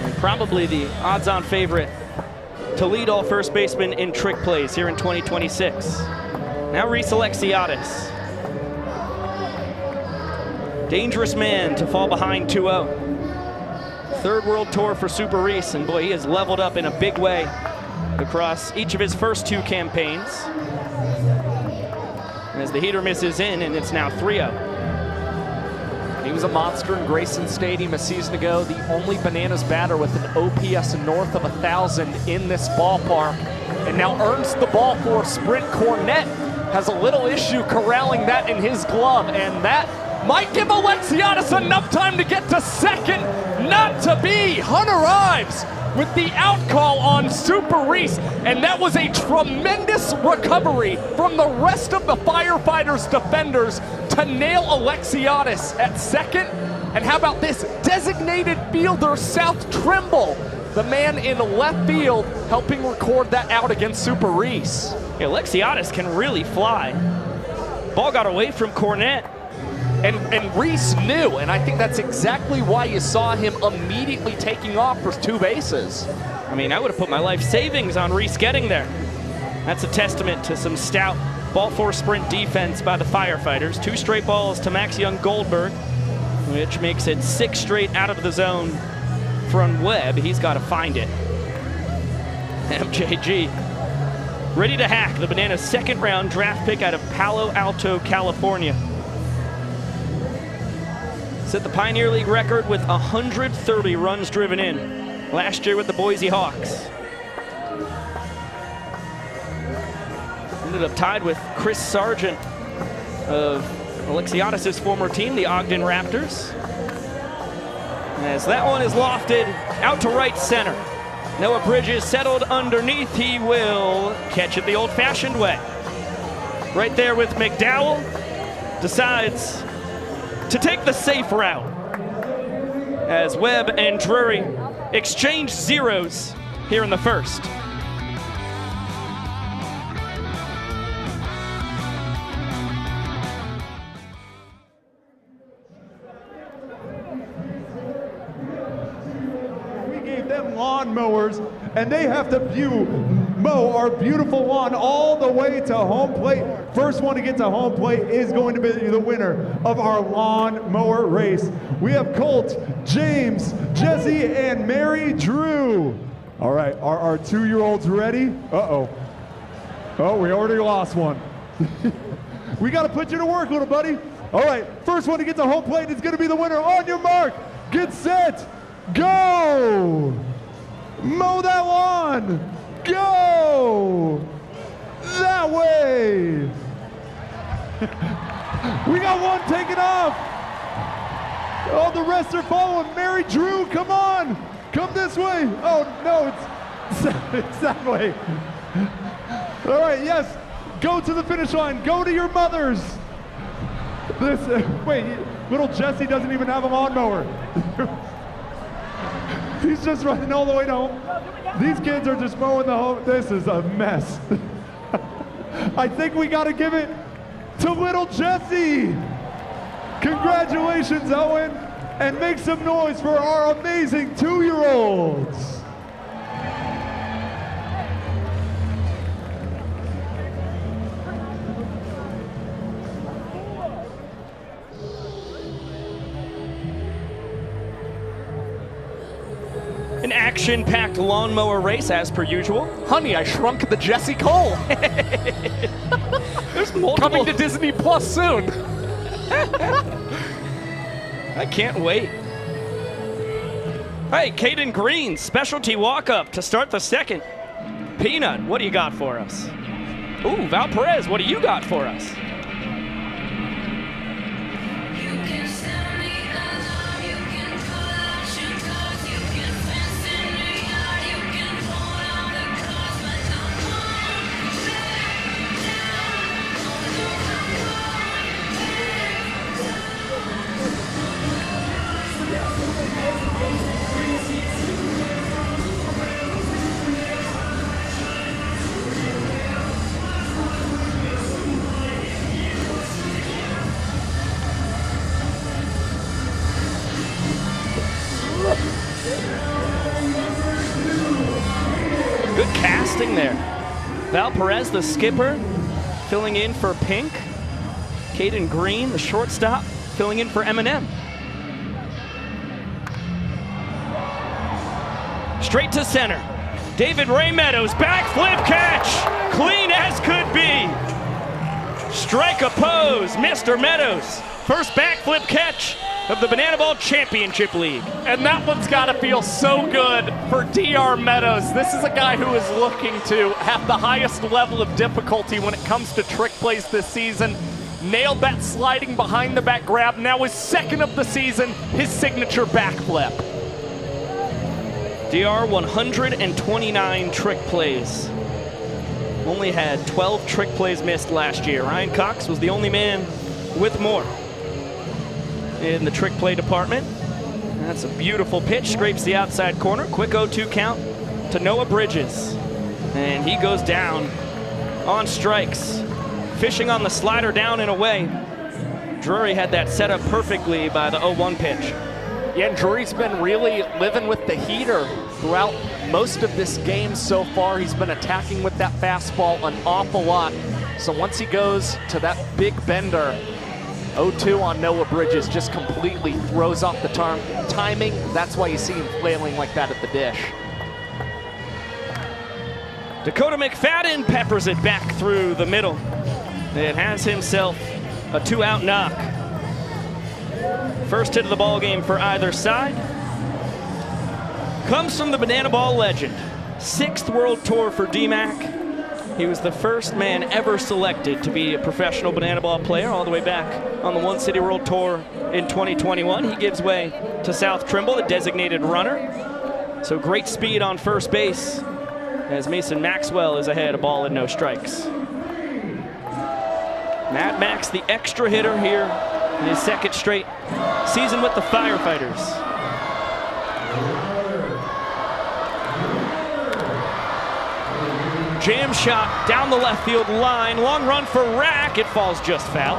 And probably the odds-on favorite to lead all first basemen in trick plays here in 2026. Now Reese Alexiadis. Dangerous man to fall behind 2-0. 3rd World Tour for Super Reese, and boy, he has leveled up in a big way across each of his first 2 campaigns. As the heater misses in, and it's now 3-0. He was a monster in Grayson Stadium a season ago, the only Bananas batter with an OPS north of 1,000 in this ballpark, and now earns the ball for a sprint. Cornett has a little issue corralling that in his glove, and that might give Alexiadis enough time to get to 2nd. Not to be. Hunter Ives with the out call on Super Reese, and that was a tremendous recovery from the rest of the Firefighters defenders to nail Alexiadis at 2nd. And how about this designated fielder, South Trimble, the man in left field, helping record that out against Super Reese. Yeah, Alexiadis can really fly. Ball got away from Cornett, And Reese knew, and I think that's exactly why you saw him immediately taking off for 2 bases. I mean, I would have put my life savings on Reese getting there. That's a testament to some stout ball 4 sprint defense by the Firefighters. 2 straight balls to Max Young Goldberg, which makes it 6 straight out of the zone from Webb. He's got to find it. MJG ready to hack the Bananas' 2nd round draft pick out of Palo Alto, California. Set the Pioneer League record with 130 runs driven in last year with the Boise Hawks. Ended up tied with Chris Sargent of Alexiadis' former team, the Ogden Raptors. As that one is lofted out to right center. Noah Bridges settled underneath. He will catch it the old-fashioned way. Right there with McDowell. Decides to take the safe route. As Webb and Drury exchange zeros here in the first. Lawnmowers, and they have to mow our beautiful lawn all the way to home plate. First one to get to home plate is going to be the winner of our lawnmower race. We have Colt, James, Jesse, and Mary Drew. All right, are our 2-year-olds ready? Uh-oh. Oh, we already lost one. We got to put you to work, little buddy. All right, first one to get to home plate is going to be the winner. On your mark, get set, go! Mow that lawn! Go! That way! We got one taken off! Oh, the rest are following. Mary Drew, come on! Come this way! Oh, no, it's that way. All right, yes, go to the finish line. Go to your mothers. Wait, little Jesse doesn't even have a lawnmower. He's just running all the way to home. These kids are just mowing the home. This is a mess. I think we got to give it to little Jesse. Congratulations, Owen. And make some noise for our amazing 2-year-olds. An action-packed lawnmower race as per usual. Honey, I Shrunk the Jesse Cole. There's multiple. Coming to Disney Plus soon. I can't wait. Hey, Caden Green, specialty walk-up to start the second. Peanut, what do you got for us? Ooh, Val Perez, what do you got for us? Good casting there. Val Perez, the skipper, filling in for Pink. Caden Green, the shortstop, filling in for Eminem. Straight to center. David Ray Meadows, backflip catch. Clean as could be. Strike a pose, Mr. Meadows. First backflip catch of the Banana Ball Championship League. And that one's got to feel so good for DR Meadows. This is a guy who is looking to have the highest level of difficulty when it comes to trick plays this season. Nailed that sliding behind the back grab. Now his second of the season, his signature backflip. DR 129 trick plays. Only had 12 trick plays missed last year. Ryan Cox was the only man with more in the trick play department. That's a beautiful pitch, scrapes the outside corner. Quick 0-2 count to Noah Bridges. And he goes down on strikes. Fishing on the slider down and away. Drury had that set up perfectly by the 0-1 pitch. Yeah, and Drury's been really living with the heater throughout most of this game so far. He's been attacking with that fastball an awful lot. So once he goes to that big bender, 0-2 on Noah Bridges just completely throws off the timing. That's why you see him flailing like that at the dish. Dakota McFadden peppers it back through the middle. It has himself a 2-out knock. First hit of the ball game for either side comes from the Banana Ball legend. 6th World Tour for D-Mac. He was the first man ever selected to be a professional Banana Ball player all the way back on the One City World Tour in 2021. He gives way to South Trimble, the designated runner. So great speed on first base as Mason Maxwell is ahead, a ball and no strikes. Matt Max, the extra hitter here in his 2nd straight season with the Firefighters. Jam shot down the left field line. Long run for Rack. It falls just foul.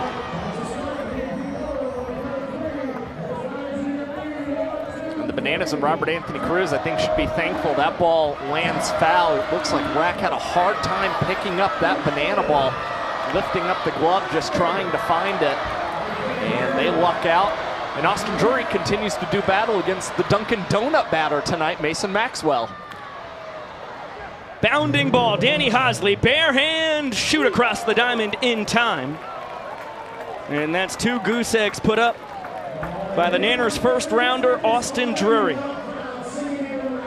And the Bananas and Robert Anthony Cruz, I think, should be thankful that ball lands foul. It looks like Rack had a hard time picking up that banana ball, lifting up the glove, just trying to find it. And they luck out. And Austin Drury continues to do battle against the Dunkin' Donut batter tonight, Mason Maxwell. Bounding ball, Danny Hosley, bare hand, shoot across the diamond in time. And that's 2 goose eggs put up by the Nanners' first rounder, Austin Drury.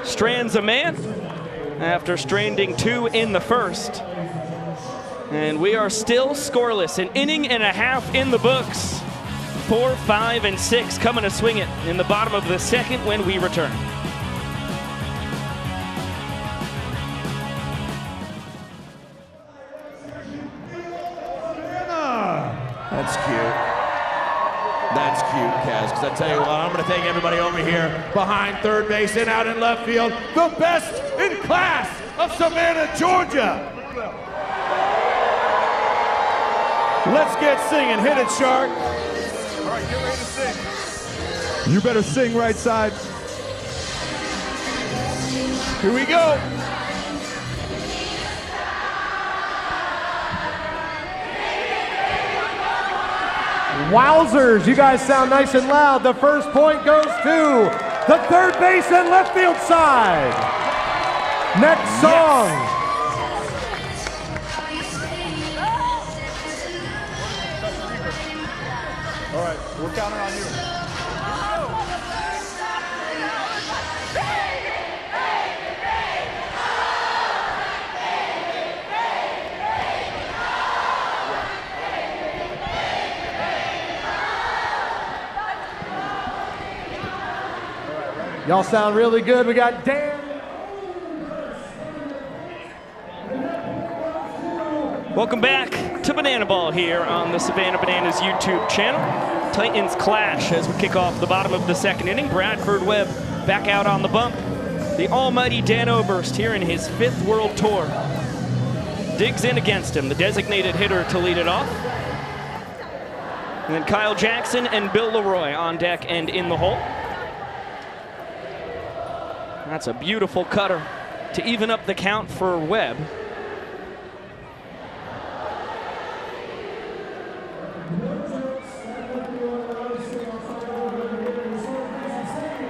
Strands a man after stranding 2 in the first. And we are still scoreless, an inning and a half in the books. 4, 5, and 6 coming to swing it in the bottom of the 2nd when we return. That's cute. That's cute, Kaz, because I tell you what, I'm going to take everybody over here behind third base and out in left field. The best in class of Savannah, Georgia. Let's get singing. Hit it, Shark. All right, get ready to sing. You better sing, right side. Here we go. Wowzers, you guys sound nice and loud. The first point goes to the third base and left field side. Next song. All right, we're counting on you. Y'all sound really good. We got Dan. Welcome back to Banana Ball here on the Savannah Bananas YouTube channel. Titans clash as we kick off the bottom of the 2nd inning. Bradford Webb back out on the bump. The almighty Dan Oberst here in his 5th World Tour digs in against him, the designated hitter to lead it off. And then Kyle Jackson and Bill Leroy on deck and in the hole. That's a beautiful cutter to even up the count for Webb.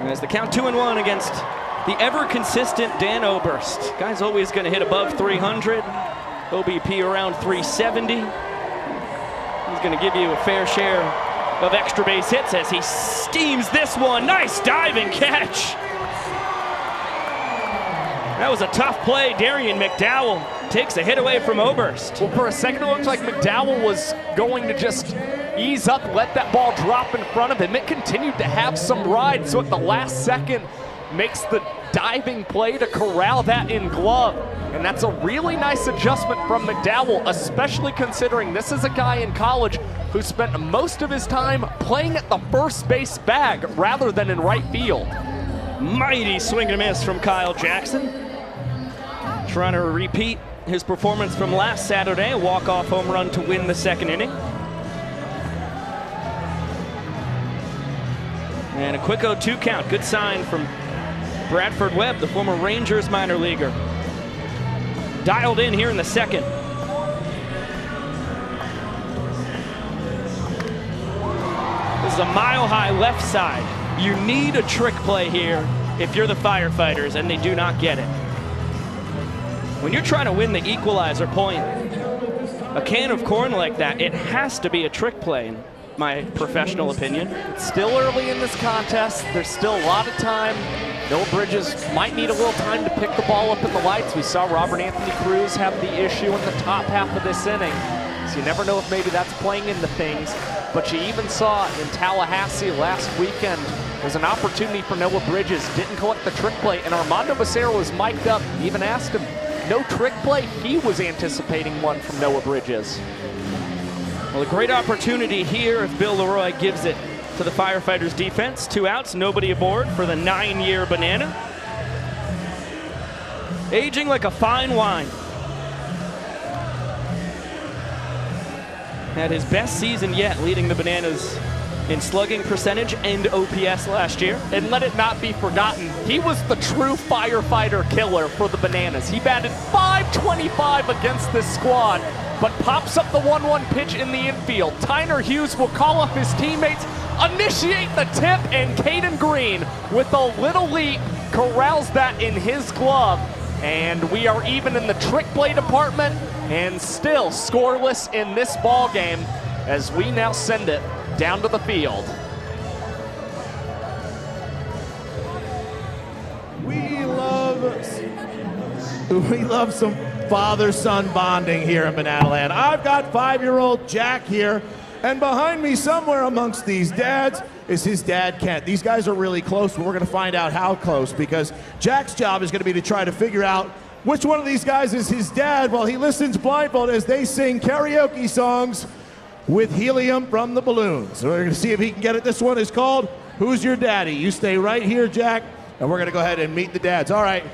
As the count 2-1 against the ever-consistent Dan Oberst. Guy's always going to hit above 300, OBP around 370. He's going to give you a fair share of extra base hits as he steams this one. Nice diving catch. That was a tough play. Darian McDowell takes a hit away from Oberst. Well, for a second, it looked like McDowell was going to just ease up, let that ball drop in front of him. It continued to have some ride, so at the last second, makes the diving play to corral that in glove. And that's a really nice adjustment from McDowell, especially considering this is a guy in college who spent most of his time playing at the first base bag rather than in right field. Mighty swing and a miss from Kyle Jackson. Trying to repeat his performance from last Saturday, a walk-off home run to win the 2nd inning. And a quick 0-2 count. Good sign from Bradford Webb, the former Rangers minor leaguer. Dialed in here in the second. This is a mile-high left side. You need a trick play here if you're the Firefighters, and they do not get it. When you're trying to win the Equalizer Point, a can of corn like that, it has to be a trick play, in my professional opinion. It's still early in this contest. There's still a lot of time. Noah Bridges might need a little time to pick the ball up in the lights. We saw Robert Anthony Cruz have the issue in the top half of this inning. So you never know if maybe that's playing into things. But you even saw in Tallahassee last weekend, there's an opportunity for Noah Bridges. Didn't collect the trick play, and Armando Becerra was mic'd up. He even asked him, no trick play? He was anticipating one from Noah Bridges. Well, a great opportunity here if Bill Leroy gives it to the Firefighters defense. 2 outs, nobody aboard for the 9-year Banana. Aging like a fine wine. Had his best season yet, leading the Bananas in slugging percentage and OPS last year. And let it not be forgotten, he was the true firefighter killer for the Bananas. He batted .525 against this squad, but pops up the 1-1 pitch in the infield. Tyner Hughes will call up his teammates, initiate the tip, and Caden Green, with a little leap, corrals that in his glove. And we are even in the trick play department, and still scoreless in this ball game as we now send it down to the field. We love some father-son bonding here in Banana Land. I've got 5-year-old Jack here, and behind me somewhere amongst these dads is his dad, Kent. These guys are really close, but we're going to find out how close, because Jack's job is going to be to try to figure out which one of these guys is his dad while he listens blindfolded as they sing karaoke songs with helium from the balloons. So we're going to see if he can get it. This one is called Who's Your Daddy? You stay right here, Jack, and we're going to go ahead and meet the dads. All right,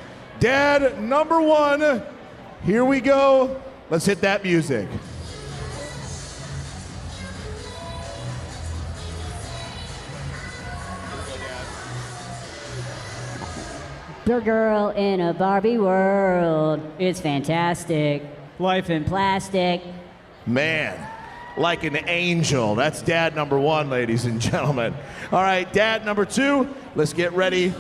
dad number 1, here we go. Let's hit that music. Your girl in a Barbie world. It's fantastic. Life in plastic. Man, like an angel. That's dad number 1, ladies and gentlemen. All right, dad number 2, let's get ready.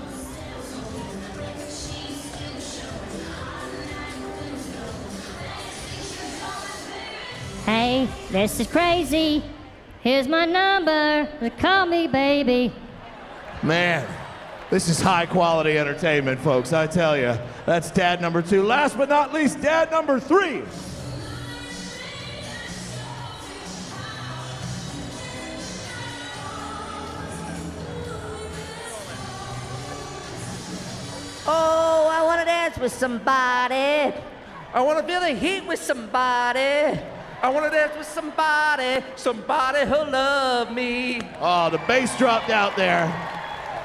Hey, this is crazy. Here's my number. Call me baby. Man, this is high quality entertainment, folks, I tell you. That's dad number 2. Last but not least, dad number 3. Oh, I want to dance with somebody. I want to feel the heat with somebody. I want to dance with somebody, somebody who'll love me. Oh, the bass dropped out there.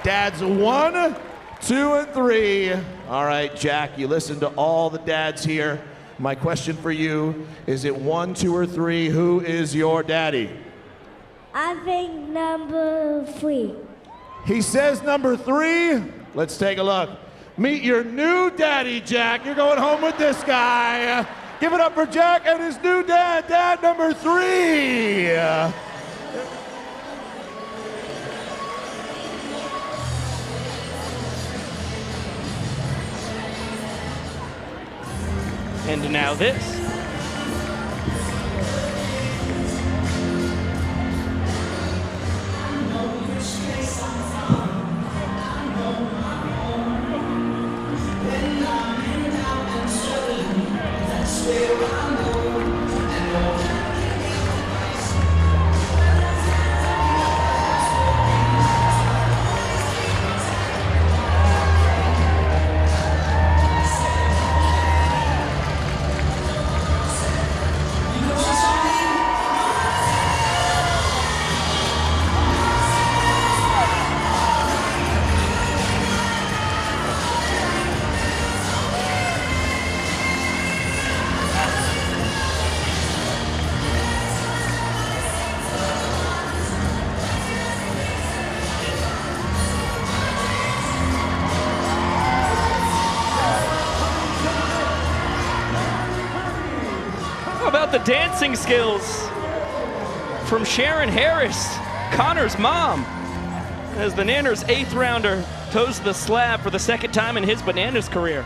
Dads 1, 2, and 3. All right, Jack, you listen to all the dads here. My question for you, is it 1, 2, or 3? Who is your daddy? I think number 3. He says number 3. Let's take a look. Meet your new daddy, Jack. You're going home with this guy. Give it up for Jack and his new dad, dad number 3. And now this. the dancing skills from Sharon Harris, Connor's mom, as the Nanners' 8th rounder toes the slab for the 2nd time in his Bananas career.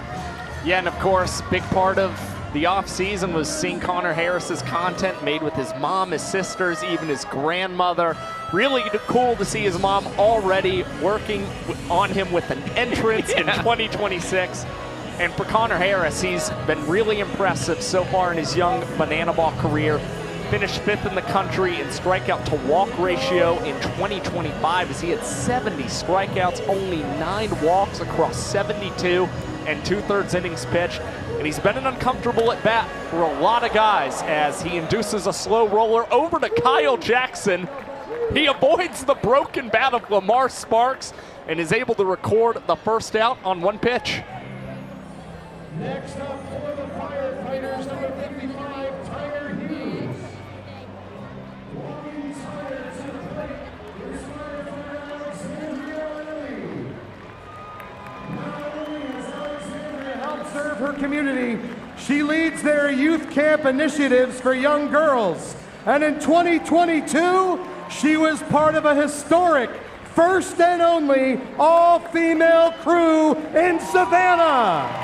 Yeah, and of course, big part of the off-season was seeing Connor Harris's content made with his mom, his sisters, even his grandmother. Really cool to see his mom already working on him with an entrance in 2026. And for Connor Harris, he's been really impressive so far in his young Banana Ball career. Finished 5th in the country in strikeout to walk ratio in 2025 as he had 70 strikeouts, only 9 walks across 72 and 2/3 innings pitched. And he's been an uncomfortable at bat for a lot of guys as he induces a slow roller over to Kyle Jackson. He avoids the broken bat of Lamar Sparks and is able to record the first out on 1 pitch. Next up for the Firefighters, number 55, Tyler Hughes. Walking Tyler to the plate is firefighter Alexandria Early. Not only has Alexandria helped serve her community, she leads their youth camp initiatives for young girls. And in 2022, she was part of a historic first and only all-female crew in Savannah.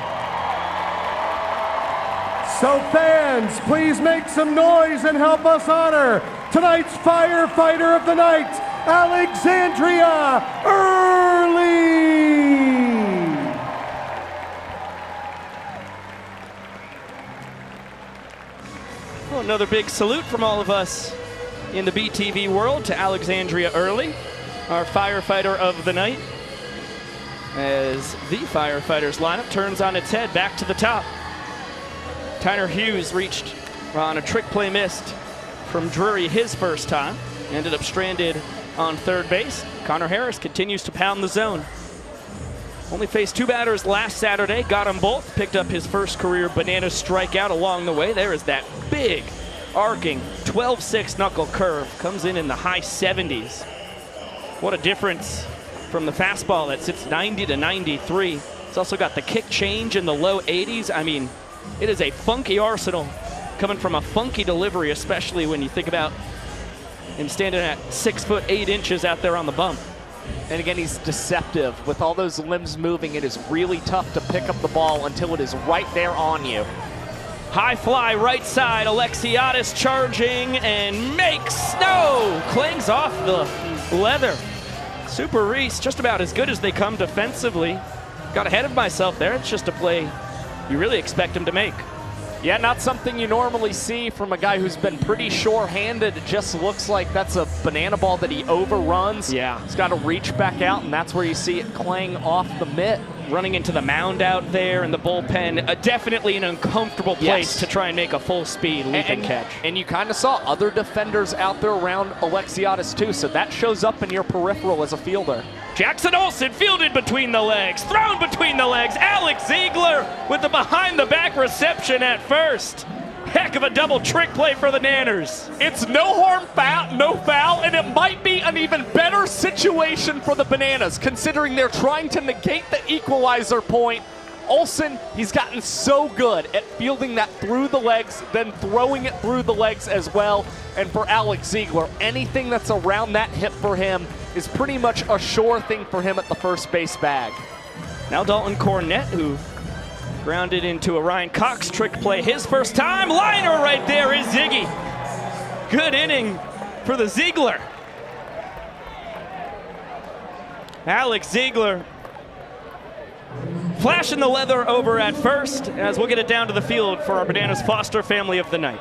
So fans, please make some noise and help us honor tonight's firefighter of the night, Alexandria Early. Well, another big salute from all of us in the BTV world to Alexandria Early, our firefighter of the night, as the Firefighters lineup turns on its head back to the top. Tyler Hughes reached on a trick play missed from Drury his first time. Ended up stranded on 3rd base. Connor Harris continues to pound the zone. Only faced 2 batters last Saturday, got them both, picked up his first career banana strikeout along the way. There is that big, arcing 12-6 knuckle curve. Comes in the high 70s. What a difference from the fastball that sits 90 to 93. It's also got the kick change in the low 80s. I mean, it is a funky arsenal coming from a funky delivery, especially when you think about him standing at 6'8" out there on the bump. And again, he's deceptive. With all those limbs moving, it is really tough to pick up the ball until it is right there on you. High fly right side, Alexiadis charging and makes no! Clings off the leather. Super Reese, just about as good as they come defensively. Got ahead of myself there. It's just a play you really expect him to make. Yeah, not something you normally see from a guy who's been pretty sure-handed. It just looks like that's a banana ball that he overruns. Yeah. He's got to reach back out, and that's where you see it clang off the mitt. Running into the mound out there in the bullpen. Definitely an uncomfortable place to try and make a full-speed leap and catch. And you kind of saw other defenders out there around Alexiadis too, so that shows up in your peripheral as a fielder. Jackson Olsen fielded between the legs, thrown between the legs. Alex Ziegler with the behind-the-back reception at first. Heck of a double trick play for the Nanners. It's no harm, no foul, and it might be an even better situation for the Bananas, considering they're trying to negate the equalizer point. Olsen, he's gotten so good at fielding that through the legs, then throwing it through the legs as well. And for Alex Ziegler, anything that's around that hip for him is pretty much a sure thing for him at the first base bag. Now Dalton Cornett, who grounded into a Ryan Cox trick play his first time. Liner right there is Ziggy. Good inning for the Ziegler. Alex Ziegler flashing the leather over at first as we'll get it down to the field for our Bananas Foster family of the night.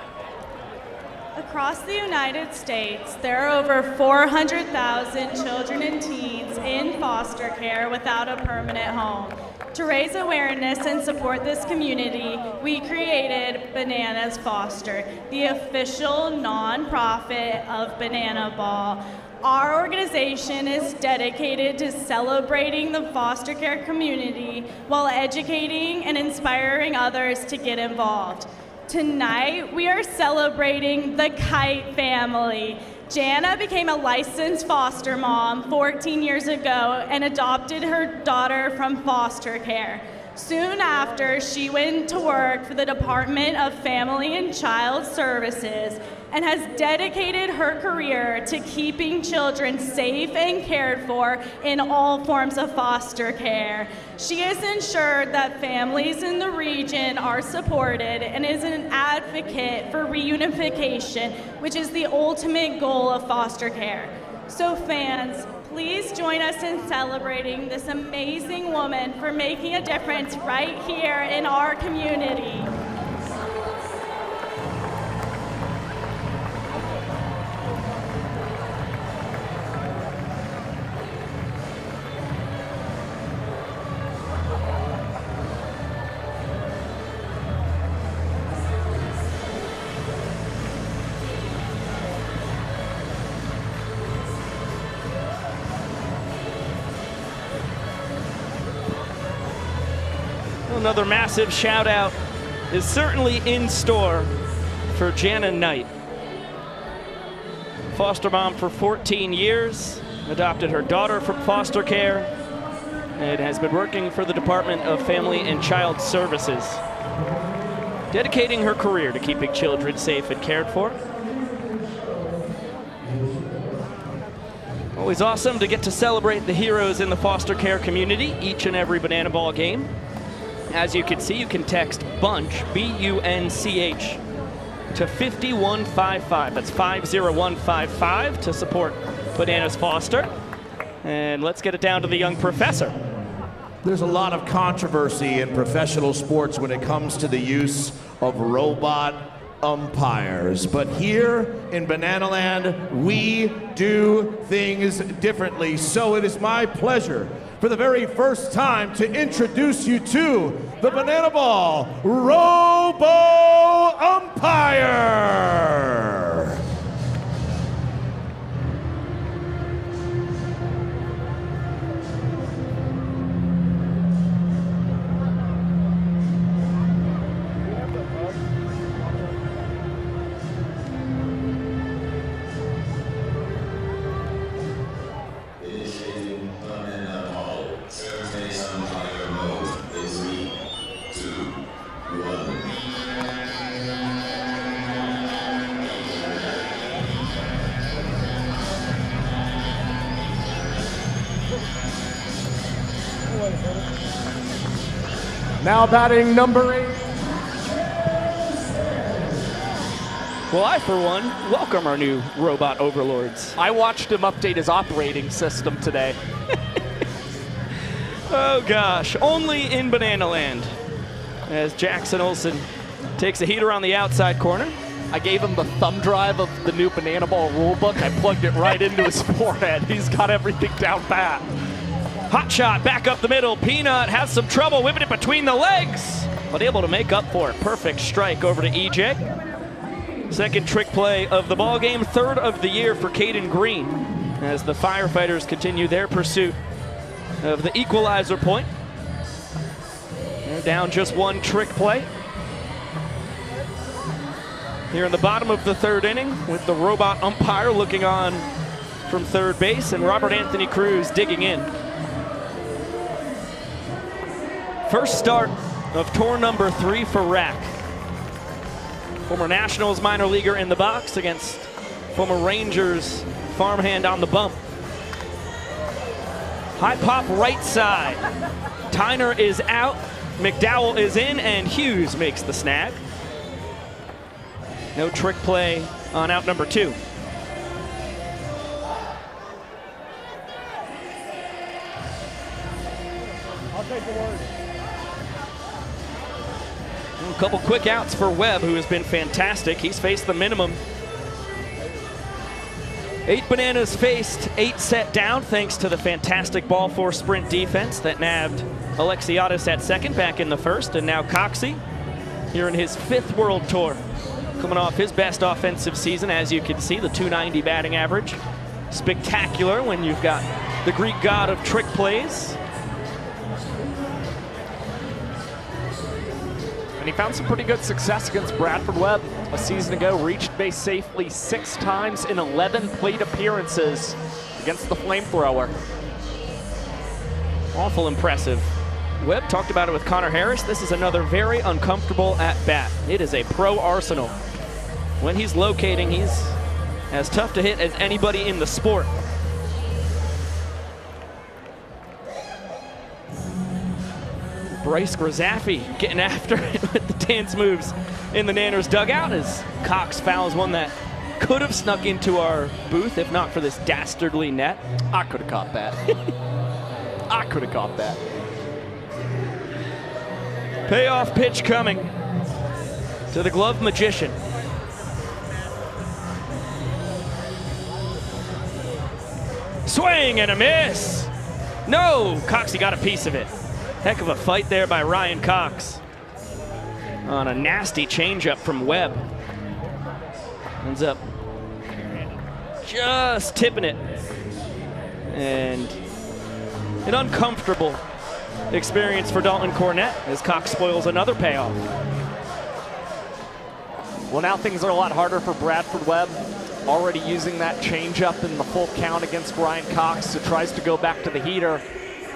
Across the United States, there are over 400,000 children and teens in foster care without a permanent home. To raise awareness and support this community, we created Bananas Foster, the official nonprofit of Banana Ball. Our organization is dedicated to celebrating the foster care community while educating and inspiring others to get involved. Tonight, we are celebrating the Kite family. Jana became a licensed foster mom 14 years ago and adopted her daughter from foster care. Soon after, she went to work for the Department of Family and Child Services and has dedicated her career to keeping children safe and cared for in all forms of foster care. She has ensured that families in the region are supported and is an advocate for reunification, which is the ultimate goal of foster care. So fans, please join us in celebrating this amazing woman for making a difference right here in our community. Another massive shout out is certainly in store for Jana Knight. Foster mom for 14 years, adopted her daughter from foster care, and has been working for the Department of Family and Child Services, dedicating her career to keeping children safe and cared for. Always awesome to get to celebrate the heroes in the foster care community each and every Banana Ball game. As you can see, you can text BUNCH, B-U-N-C-H, to 50155. That's 50155 to support Bananas Foster. And let's get it down to the young professor. There's a lot of controversy in professional sports when it comes to the use of robot umpires. But here in Bananaland, we do things differently. So it is my pleasure for the very first time to introduce you to the Banana Ball Robo-Umpire. Now batting number 8. Well, I, for one, welcome our new robot overlords. I watched him update his operating system today. Oh gosh, only in Bananaland, as Jackson Olsen takes a heater on the outside corner. I gave him the thumb drive of the new Banana Ball rulebook. I plugged it right into his forehead. He's got everything down pat. Hot shot back up the middle. Peanut has some trouble whipping it between the legs, but able to make up for it. Perfect strike over to EJ. Second trick play of the ball game, third of the year for Caden Green, as the Firefighters continue their pursuit of the Equalizer Point. They're down just one trick play here in the bottom of the third inning, with the robot umpire looking on from third base and Robert Anthony Cruz digging in. First start of tour number 3 for Rack. Former Nationals minor leaguer in the box against former Rangers farmhand on the bump. High pop right side. Tyner is out, McDowell is in, and Hughes makes the snag. No trick play on out number 2. I'll take the word. A couple quick outs for Webb, who has been fantastic. He's faced the minimum. 8 Bananas faced, 8 set down, thanks to the fantastic ball 4 sprint defense that nabbed Alexiadis at second back in the first, and now Coxey here in his 5th World Tour, coming off his best offensive season. As you can see, the .290 batting average. Spectacular when you've got the Greek god of trick plays. And he found some pretty good success against Bradford Webb a season ago. Reached base safely 6 times in 11 plate appearances against the Flamethrower. Awful impressive. Webb talked about it with Connor Harris. This is another very uncomfortable at-bat. It is a pro arsenal. When he's locating, he's as tough to hit as anybody in the sport. Bryce Grazaffi getting after it with the dance moves in the Nanners dugout as Cox fouls one that could have snuck into our booth if not for this dastardly net. I could have caught that. I could have caught that. Payoff pitch coming to the glove magician. Swing and a miss. No, Coxie got a piece of it. Heck of a fight there by Ryan Cox on a nasty changeup from Webb. Ends up just tipping it. And an uncomfortable experience for Dalton Cornett as Cox spoils another payoff. Well, now things are a lot harder for Bradford Webb. Already using that changeup in the full count against Ryan Cox, who tries to go back to the heater.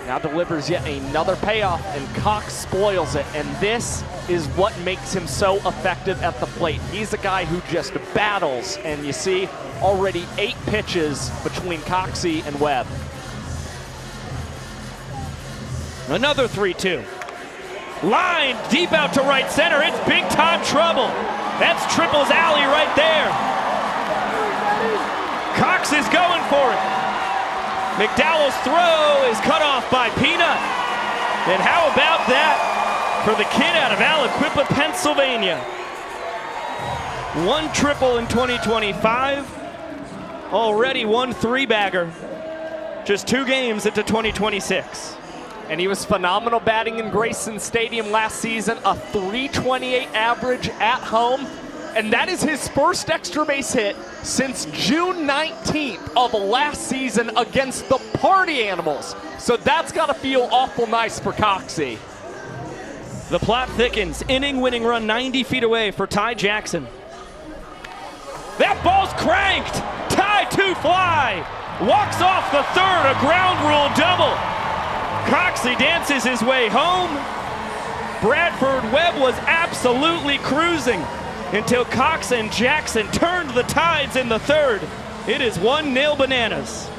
Now delivers yet another payoff, and Cox spoils it. And this is what makes him so effective at the plate. He's a guy who just battles, and you see already 8 pitches between Coxie and Webb. Another 3-2. Line deep out to right center. It's big time trouble. That's Triple's alley right there. Cox is going for it. McDowell's throw is cut off by Peanut. And how about that for the kid out of Aliquippa, Pennsylvania? 1 triple in 2025. Already 1 3-bagger. Just 2 games into 2026. And he was phenomenal batting in Grayson Stadium last season, a .328 average at home. And that is his first extra base hit since June 19th of last season against the Party Animals. So that's got to feel awful nice for Coxie. The plot thickens. Inning-winning run 90 feet away for Ty Jackson. That ball's cranked. Ty to fly. Walks off the third, a ground rule double. Coxie dances his way home. Bradford Webb was absolutely cruising until Cox and Jackson turned the tides in the third. It is 1-0 Bananas.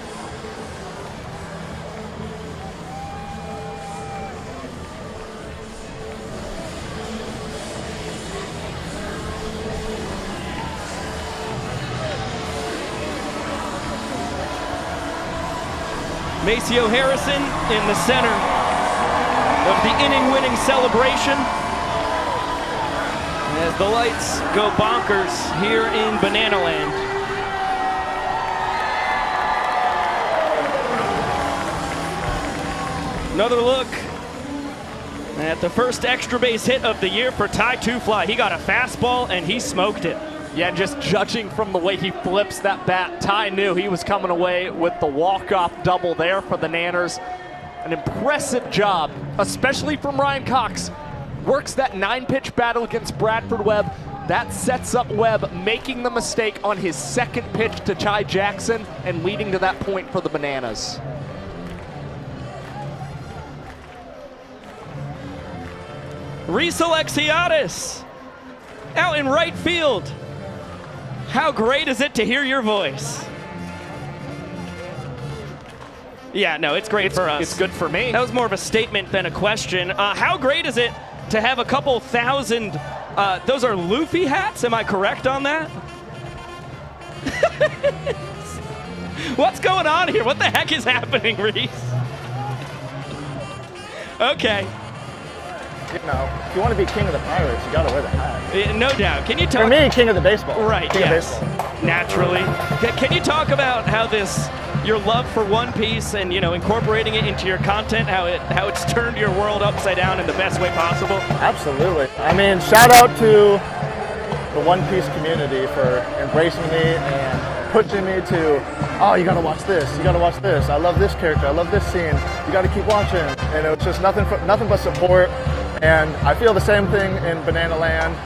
Maceo Harrison in the center of the inning-winning celebration as the lights go bonkers here in Banana Land. Another look at the first extra base hit of the year for Ty Two-Fly. He got a fastball and he smoked it. Yeah, just judging from the way he flips that bat, Ty knew he was coming away with the walk-off double there for the Nanners. An impressive job, especially from Ryan Cox. Works that 9-pitch battle against Bradford Webb. That sets up Webb making the mistake on his second pitch to Ty Jackson and leading to that point for the Bananas. Reese Alexiadis out in right field. How great is it to hear your voice? Yeah, no, it's great for us. It's good for me. That was more of a statement than a question. How great is it to have a couple thousand, those are Luffy hats, am I correct on that? What's going on here? What the heck is happening, Reese? Okay. You know, if you want to be king of the Pirates, you got to wear the hat. No doubt. Can you talk? For me, king of the baseball. Right, king yes. of baseball. Naturally. Can you talk about how your love for One Piece and, you know, incorporating it into your content, how it's turned your world upside down in the best way possible? Absolutely. I mean, shout out to the One Piece community for embracing me and pushing me to, oh, you gotta watch this, you gotta watch this. I love this character, I love this scene. You gotta keep watching. And it was just nothing but support. And I feel the same thing in Banana Land,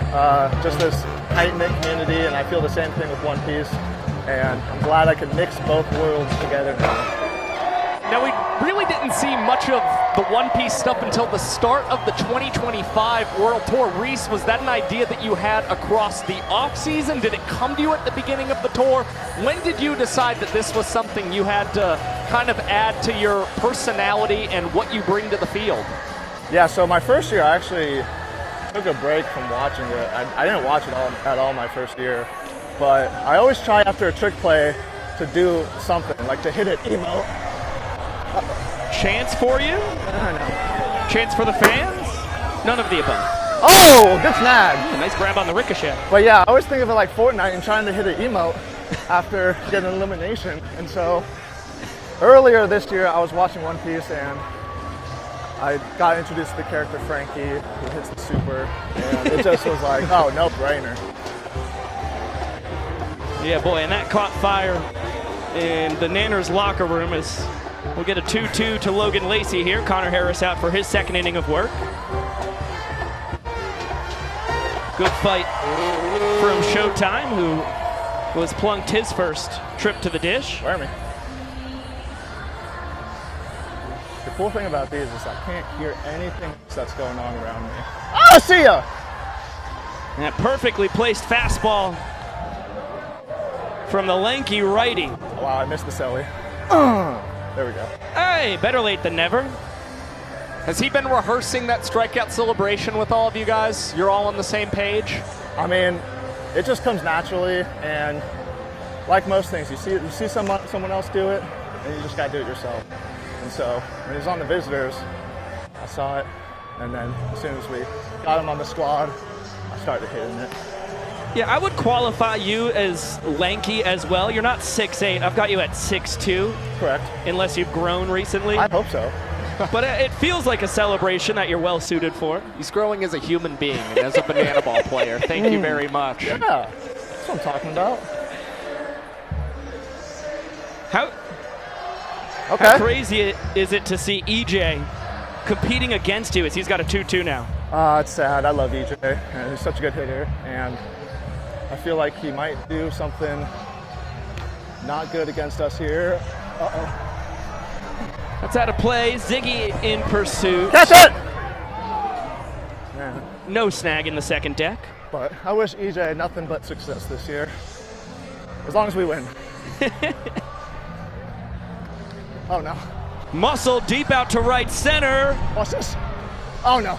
just this tight-knit community, and I feel the same thing with One Piece. And I'm glad I could mix both worlds together now. Now really didn't see much of the One Piece stuff until the start of the 2025 World Tour. Reese, was that an idea that you had across the off-season? Did it come to you at the beginning of the tour? When did you decide that this was something you had to kind of add to your personality and what you bring to the field? Yeah, so my first year I actually took a break from watching it. I didn't watch it at all my first year, but I always try after a trick play to do something, like to hit an emote. Chance for you? No. Chance for the fans? None of the above. Oh, good snag. Nice grab on the ricochet. But yeah, I always think of it like Fortnite and trying to hit an emote after getting an elimination. And so earlier this year, I was watching One Piece and I got introduced to the character Frankie, who hits the super, and it just was like, oh, no brainer. Yeah, boy, and that caught fire in the Nanners locker room as we'll get a 2-2 to Logan Lacey here. Connor Harris out for his second inning of work. Good fight from Showtime, who was plunked his first trip to the dish. Where me? The cool thing about these is I can't hear anything that's going on around me. Oh, see ya! And a perfectly placed fastball from the lanky righty. Wow, I missed the celly. There we go. Hey, better late than never. Has he been rehearsing that strikeout celebration with all of you guys? You're all on the same page? I mean, it just comes naturally, and like most things, you see someone else do it, and you just gotta do it yourself. And so when he was on the visitors, I saw it, and then as soon as we got him on the squad, I started hitting it. Yeah, I would qualify you as lanky as well. You're not 6'8". I've got you at 6'2". Correct. Unless you've grown recently. I hope so. But it feels like a celebration that you're well suited for. He's growing as a human being and as a banana ball player. Thank you very much. Yeah, that's what I'm talking about. How crazy is it to see EJ competing against you as he's got a 2-2 now? It's sad. I love EJ, and he's such a good hitter, and I feel like he might do something not good against us here. Uh-oh. That's out of play. Ziggy in pursuit. Catch it! Man. No snag in the second deck. But I wish EJ had nothing but success this year. As long as we win. Oh no. Muscle deep out to right center. What's this? Oh no.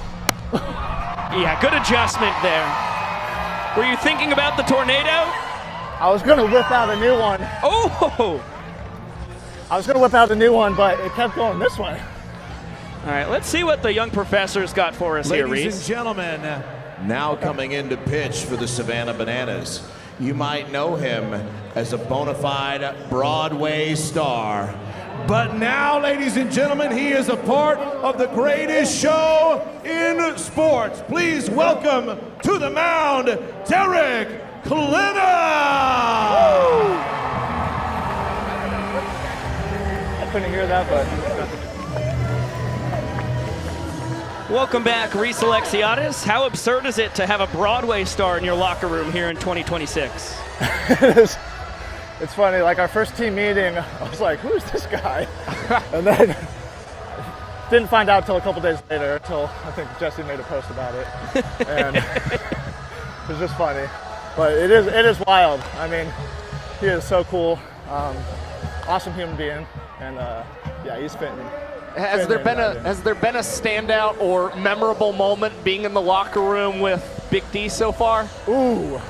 Yeah, good adjustment there. Were you thinking about the tornado? I was gonna whip out a new one. Oh! I was gonna whip out a new one, but it kept going this way. All right, let's see what the young professor's got for us here, Reese. Ladies and gentlemen, now coming in to pitch for the Savannah Bananas. You might know him as a bona fide Broadway star. But now, ladies and gentlemen, he is a part of the greatest show in sports. Please welcome to the mound, Derek Climax! I couldn't hear that, but... Welcome back, Reese Alexiadis. How absurd is it to have a Broadway star in your locker room here in 2026? It's funny, like our first team meeting, I was like, who's this guy? And then didn't find out until a couple days later, until I think Jesse made a post about it. And it was just funny. But it is wild. I mean, he is so cool. Awesome human being. And yeah, he's fitting. Has there been a standout or memorable moment being in the locker room with Big D so far? Ooh.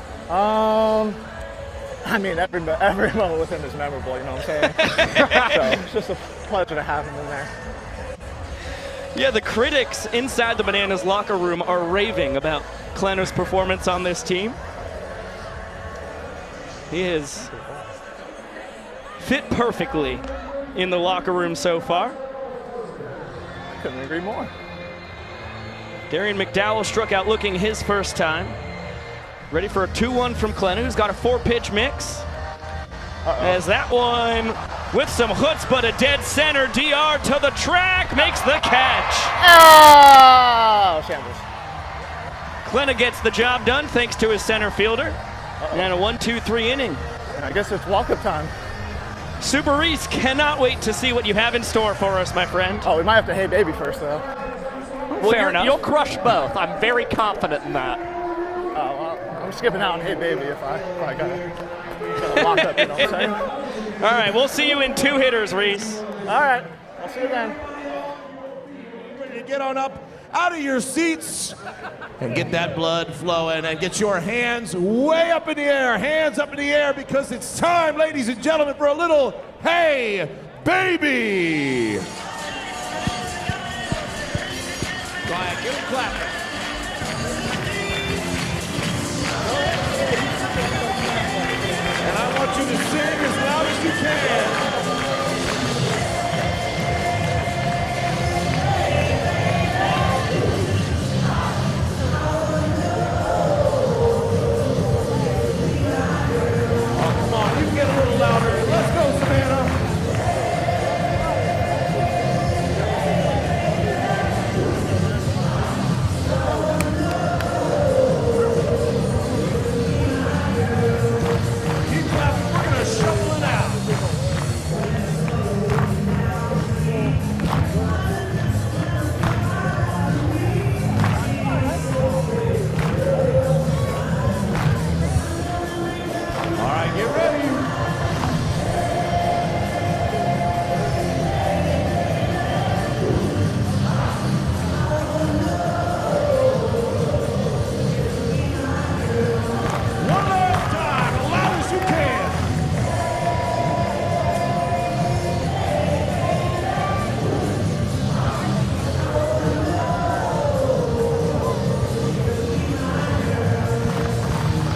I mean, every moment with him is memorable, you know what I'm saying? So it's just a pleasure to have him in there. Yeah, the critics inside the Bananas locker room are raving about Klenner's performance on this team. He is fit perfectly in the locker room so far. Couldn't agree more. Darian McDowell struck out looking his first time. Ready for a 2-1 from Klenner, who's got a 4-pitch mix. As that one with some hooks, but a dead center. DR to the track, makes the catch. Oh, shambles. Klenner gets the job done thanks to his center fielder. And a 1-2-3 inning. I guess it's walk-up time. Super Reese cannot wait to see what you have in store for us, my friend. Oh, we might have to Hey Baby first, though. Well, Fair enough. You'll crush both. I'm very confident in that. Well, I'm skipping out on Hey Baby if I gotta lock up, you know what I'm saying? All right, we'll see you in 2 hitters, Reese. All right, I'll see you then. Ready to get on up out of your seats and get that blood flowing and get your hands way up in the air. Hands up in the air because it's time, ladies and gentlemen, for a little Hey Baby. Go ahead, give him clapping. And I want you to sing as loud as you can. Oh, come on, you can get a little louder. Let's go, Savannah.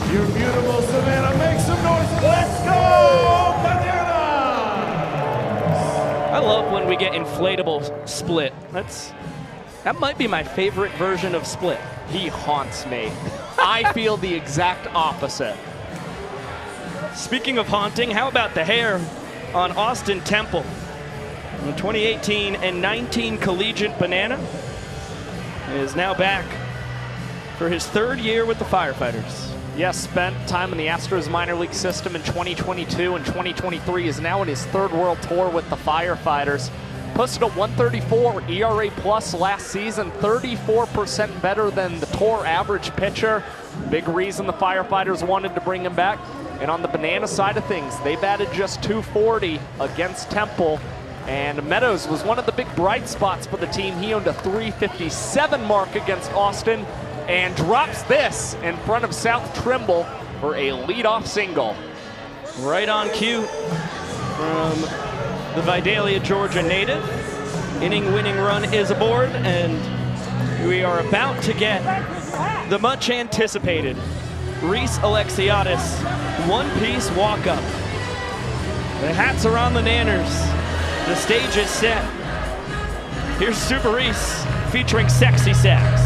You're beautiful, Savannah. Make some noise. Let's go, Bananas! I love when we get inflatable Split. That might be my favorite version of Split. He haunts me. I feel the exact opposite. Speaking of haunting, how about the hair on Austin Temple? The 2018 and 19 collegiate Banana is now back for his 3rd year with the Firefighters. Yes, spent time in the Astros minor league system in 2022 and 2023, is now in his 3rd World Tour with the Firefighters. Posted a 134 ERA plus last season, 34% better than the Tour average pitcher. Big reason the Firefighters wanted to bring him back. And on the Banana side of things, they batted just .240 against Temple. And Meadows was one of the big bright spots for the team. He owned a .357 mark against Austin, and drops this in front of South Trimble for a leadoff single. Right on cue from the Vidalia, Georgia native. Inning-winning run is aboard, and we are about to get the much-anticipated Reese Alexiadis one-piece walk-up. The hats are on the Nanners. The stage is set. Here's Super Reese featuring Sexy Sax.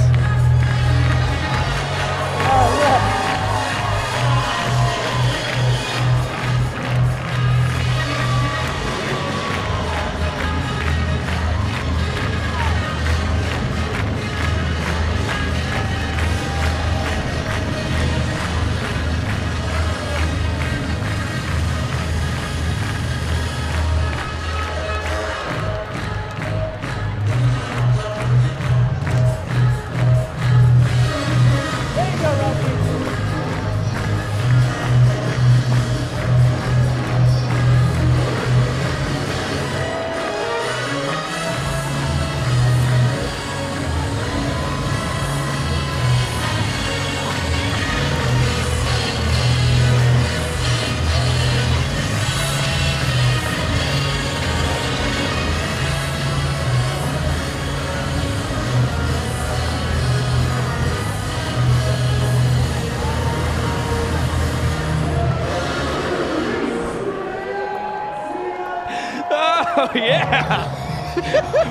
Oh, yeah.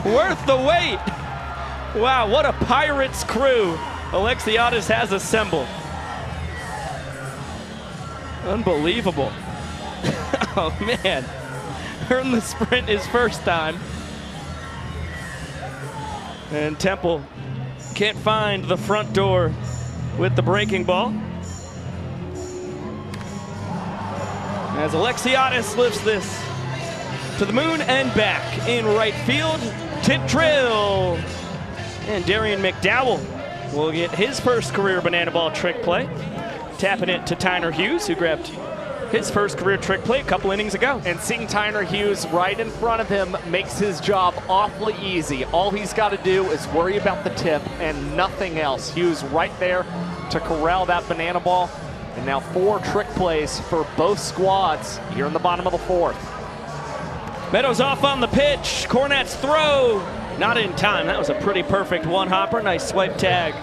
Worth the wait. Wow, what a Pirates crew Alexiadis has assembled. Unbelievable. Oh, man. Earned the sprint his first time. And Temple can't find the front door with the breaking ball. As Alexiadis lifts this to the moon and back. In right field, tip drill. And Darian McDowell will get his first career banana ball trick play. Tapping it to Tyner Hughes, who grabbed his first career trick play a couple innings ago. And seeing Tyner Hughes right in front of him makes his job awfully easy. All he's got to do is worry about the tip and nothing else. Hughes right there to corral that banana ball. And now 4 trick plays for both squads here in the bottom of the 4th. Meadows off on the pitch. Cornette's throw. Not in time. That was a pretty perfect one-hopper. Nice swipe tag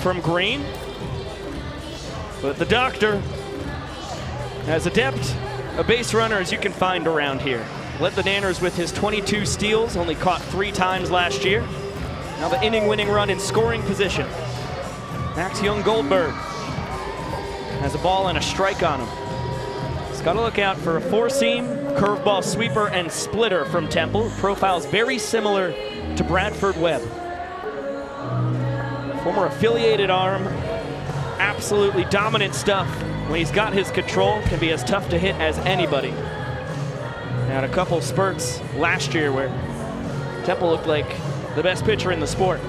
from Green. But the doctor, as adept a base runner as you can find around here. Led the Nanners with his 22 steals, only caught 3 times last year. Now the inning-winning run in scoring position. Max Young-Goldberg has a ball and a strike on him. He's got to look out for a 4-seam, curveball, sweeper, and splitter from Temple. Profiles very similar to Bradford Webb. Former affiliated arm, absolutely dominant stuff. When he's got his control, can be as tough to hit as anybody. Had a couple spurts last year where Temple looked like the best pitcher in the sport.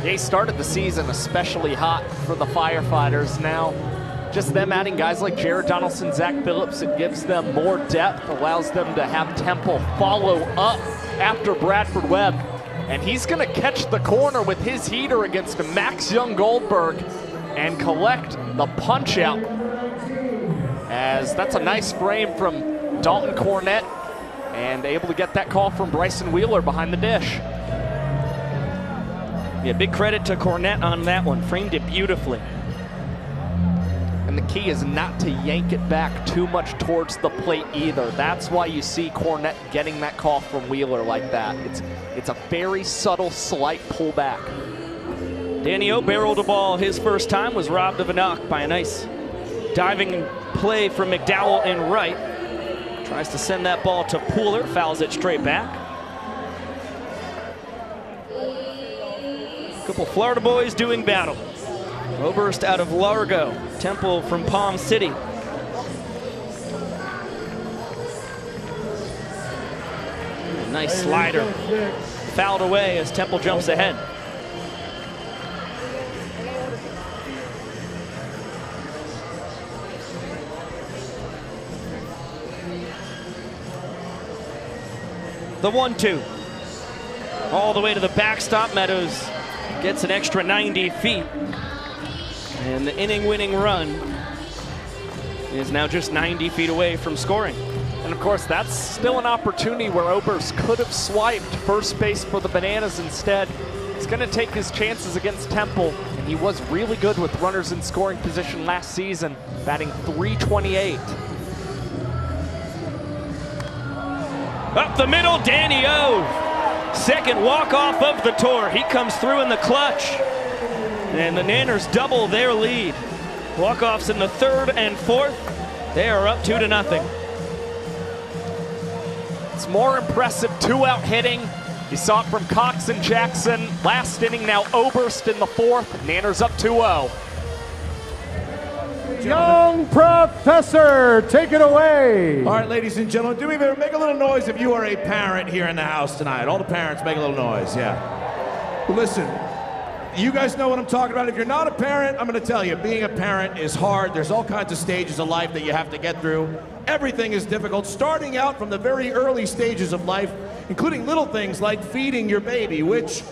They started the season especially hot for the Firefighters. Now, just them adding guys like Jared Donaldson, Zach Phillips, it gives them more depth, allows them to have Temple follow up after Bradford Webb. And he's gonna catch the corner with his heater against Max Young-Goldberg and collect the punch out. As that's a nice frame from Dalton Cornette and able to get that call from Bryson Wheeler behind the dish. Yeah, big credit to Cornette on that one. Framed it beautifully. And the key is not to yank it back too much towards the plate either. That's why you see Cornette getting that call from Wheeler like that. It's a very subtle, slight pullback. Danny O barreled a ball his first time, was robbed of a knock by a nice diving play from McDowell in right. Tries to send that ball to Pooler, fouls it straight back. Couple Florida boys doing battle. Oberst out of Largo, Temple from Palm City. Nice slider. Fouled away as Temple jumps ahead. The 1-2. All the way to the backstop. Meadows gets an extra 90 feet. And the inning-winning run is now just 90 feet away from scoring. And of course, that's still an opportunity where Oberst could have swiped first base for the Bananas instead. He's going to take his chances against Temple, and he was really good with runners in scoring position last season, batting .328. Up the middle, Danny O. Second walk-off of the tour. He comes through in the clutch. And the Nanners double their lead. Walk-offs in the 3rd and 4th. They are up 2-0. It's more impressive 2-out hitting. You saw it from Cox and Jackson. Last inning, now Oberst in the 4th. Nanners up 2-0. Young Professor, take it away. All right, ladies and gentlemen, do me a favor, make a little noise if you are a parent here in the house tonight. All the parents, make a little noise, yeah. Listen, you guys know what I'm talking about. If you're not a parent, I'm going to tell you, being a parent is hard. There's all kinds of stages of life that you have to get through. Everything is difficult, starting out from the very early stages of life, including little things like feeding your baby, which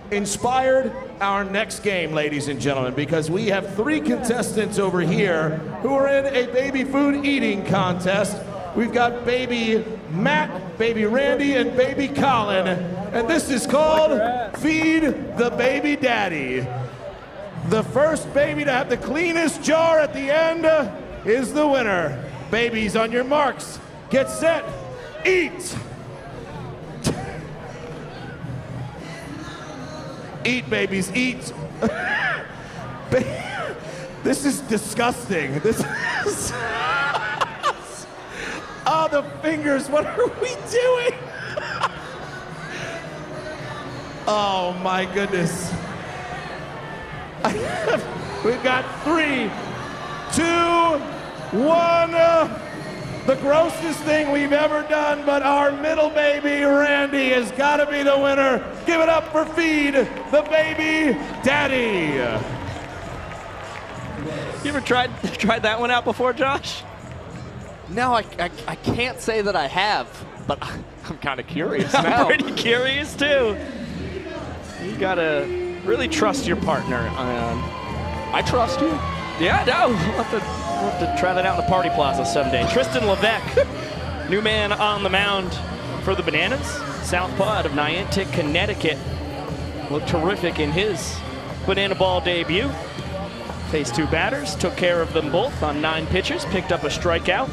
inspired our next game, ladies and gentlemen, because we have 3 contestants over here who are in a baby food eating contest. We've got baby Matt, baby Randy, and baby Colin, and this is called Feed the Baby Daddy. The first baby to have the cleanest jar at the end is the winner. Babies, on your marks, get set, eat! Eat, babies, eat. This is disgusting. This is... Oh, the fingers, what are we doing? Oh my goodness. We've got 3, 2, 1. the grossest thing we've ever done, but our middle baby, Randy, has got to be the winner. Give it up for Feed the Baby Daddy. You ever tried that one out before, Josh? No, I can't say that I have, but I'm kind of curious now. I'm pretty curious too. You gotta really trust your partner. I trust you. Yeah, no. We'll have to try that out in the party plaza someday. Tristan Levesque, new man on the mound for the Bananas. Southpaw out of Niantic, Connecticut. Looked terrific in his banana ball debut. Faced 2 batters, took care of them both on 9 pitches, picked up a strikeout,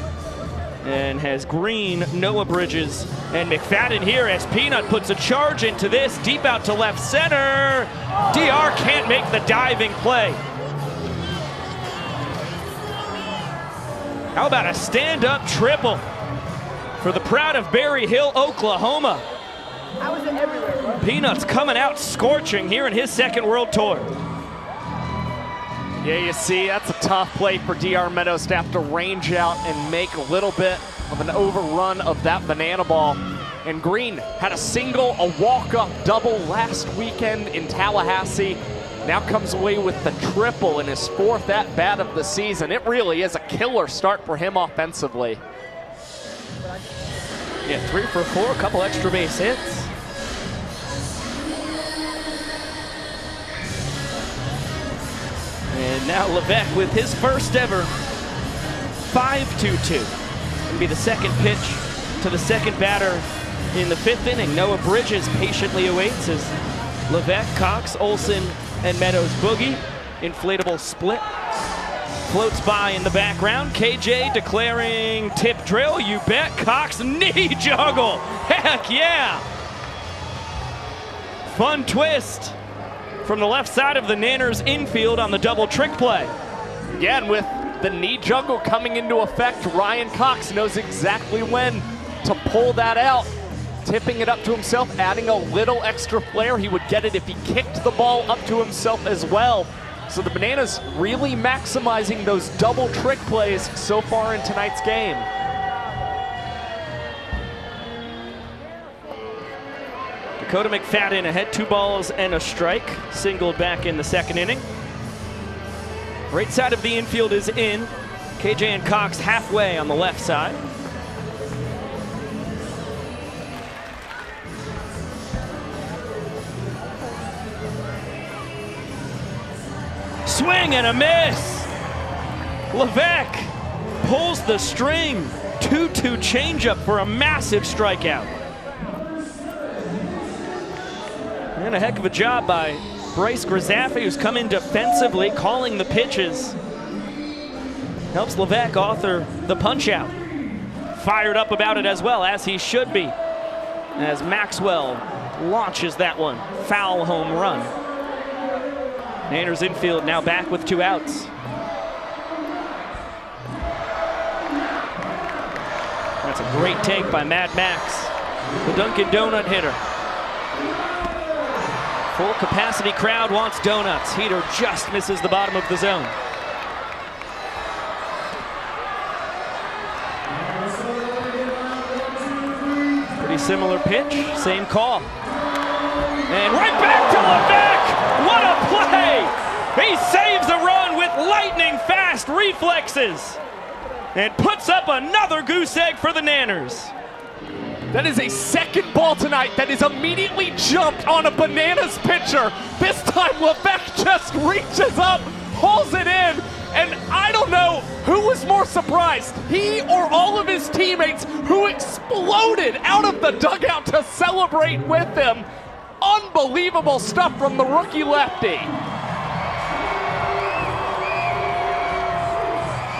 and has Green, Noah Bridges, and McFadden here as Peanut puts a charge into this, deep out to left center. DR can't make the diving play. How about a stand-up triple for the Proud of Berry Hill, Oklahoma. I was everywhere, bro. Peanut's coming out scorching here in his second World Tour. Yeah, you see, that's a tough play for DR Meadows to have to range out and make a little bit of an overrun of that banana ball. And Green had a single, a walk-up double last weekend in Tallahassee. Now comes away with the triple in his 4th at-bat of the season. It really is a killer start for him offensively. Yeah, 3 for 4, a couple extra base hits. And now Levesque with his first ever 5-2-2. Gonna be the second pitch to the second batter in the 5th inning. Noah Bridges patiently awaits as Levesque, Cox, Olsen, and Meadows boogie. Inflatable split floats by in the background. KJ declaring tip drill, you bet. Cox knee juggle, heck yeah. Fun twist from the left side of the Nanners infield on the double trick play. Yeah, and with the knee juggle coming into effect, Ryan Cox knows exactly when to pull that out. Tipping it up to himself, adding a little extra flair. He would get it if he kicked the ball up to himself as well. So the Bananas really maximizing those double trick plays so far in tonight's game. Dakota McFadden ahead, 2 balls and a strike. Singled back in the 2nd inning. Right side of the infield is in. KJ and Cox halfway on the left side. Swing and a miss. Levesque pulls the string. 2-2 changeup for a massive strikeout. And a heck of a job by Bryce Grisaffi, who's come in defensively, calling the pitches. Helps Levesque author the punch out. Fired up about it as well, as he should be, as Maxwell launches that one. Foul home run. Nanners infield now back with 2 outs. That's a great take by Mad Max, the Dunkin' Donut hitter. Full capacity crowd wants donuts. Heater just misses the bottom of the zone. Pretty similar pitch, same call. And right back to Levesque! What a play! He saves a run with lightning fast reflexes and puts up another goose egg for the Nanners. That is a 2nd ball tonight that is immediately jumped on a Bananas pitcher. This time Levesque just reaches up, pulls it in, and I don't know who was more surprised, he or all of his teammates who exploded out of the dugout to celebrate with him. Unbelievable stuff from the rookie lefty.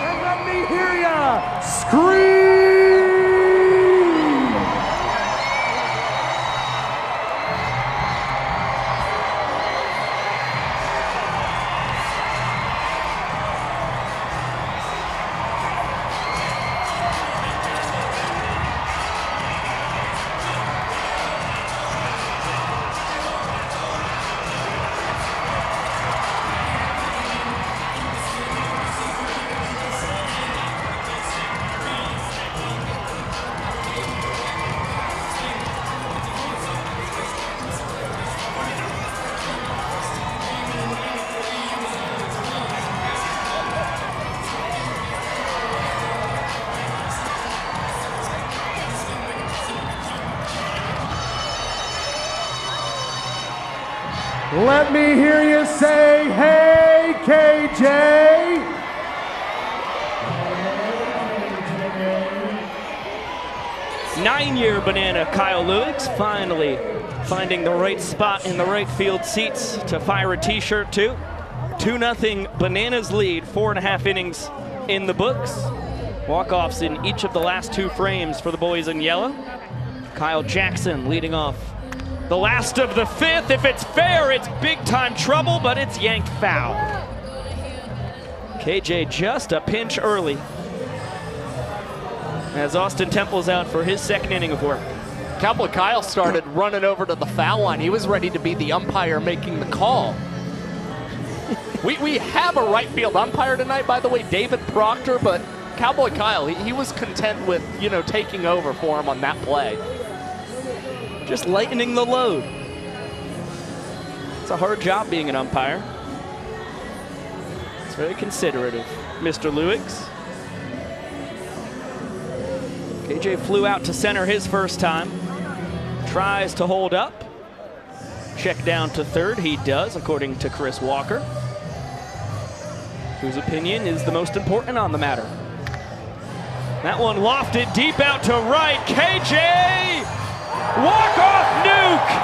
And let me hear ya scream! Let me hear you say, hey, KJ. 9-year banana Kyle Lewis finally finding the right spot in the right field seats to fire a t-shirt too. 2-0 Bananas lead, 4.5 innings in the books. Walk-offs in each of the last 2 frames for the boys in yellow. Kyle Jackson leading off the last of the 5th. If it's fair, it's big-time trouble, but it's yanked foul. KJ just a pinch early as Austin Temple's out for his 2nd inning of work. Cowboy Kyle started running over to the foul line. He was ready to be the umpire making the call. we have a right field umpire tonight, by the way, David Proctor, but Cowboy Kyle, he was content with, taking over for him on that play. Just lightening the load. It's a hard job being an umpire. It's very considerate of Mr. Lewis. KJ flew out to center his first time. Tries to hold up. Check down to third. He does, according to Chris Walker, whose opinion is the most important on the matter. That one lofted deep out to right. KJ! Walk-off nuke!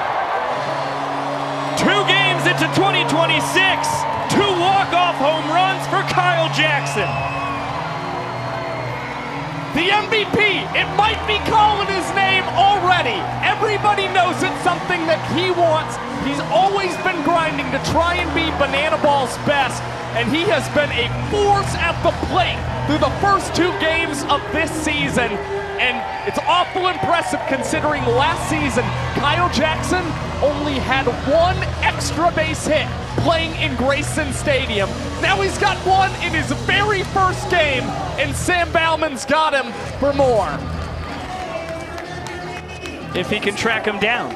2 games into 2026. 2 walk-off home runs for Kyle Jackson. The MVP, it might be calling his name already. Everybody knows it's something that he wants. He's always been grinding to try and be Banana Ball's best, and he has been a force at the plate through the first 2 games of this season. And it's awful impressive considering last season, Kyle Jackson only had 1 extra base hit playing in Grayson Stadium. Now he's got 1 in his very first game, and Sam Bauman's got him for more. If he can track him down.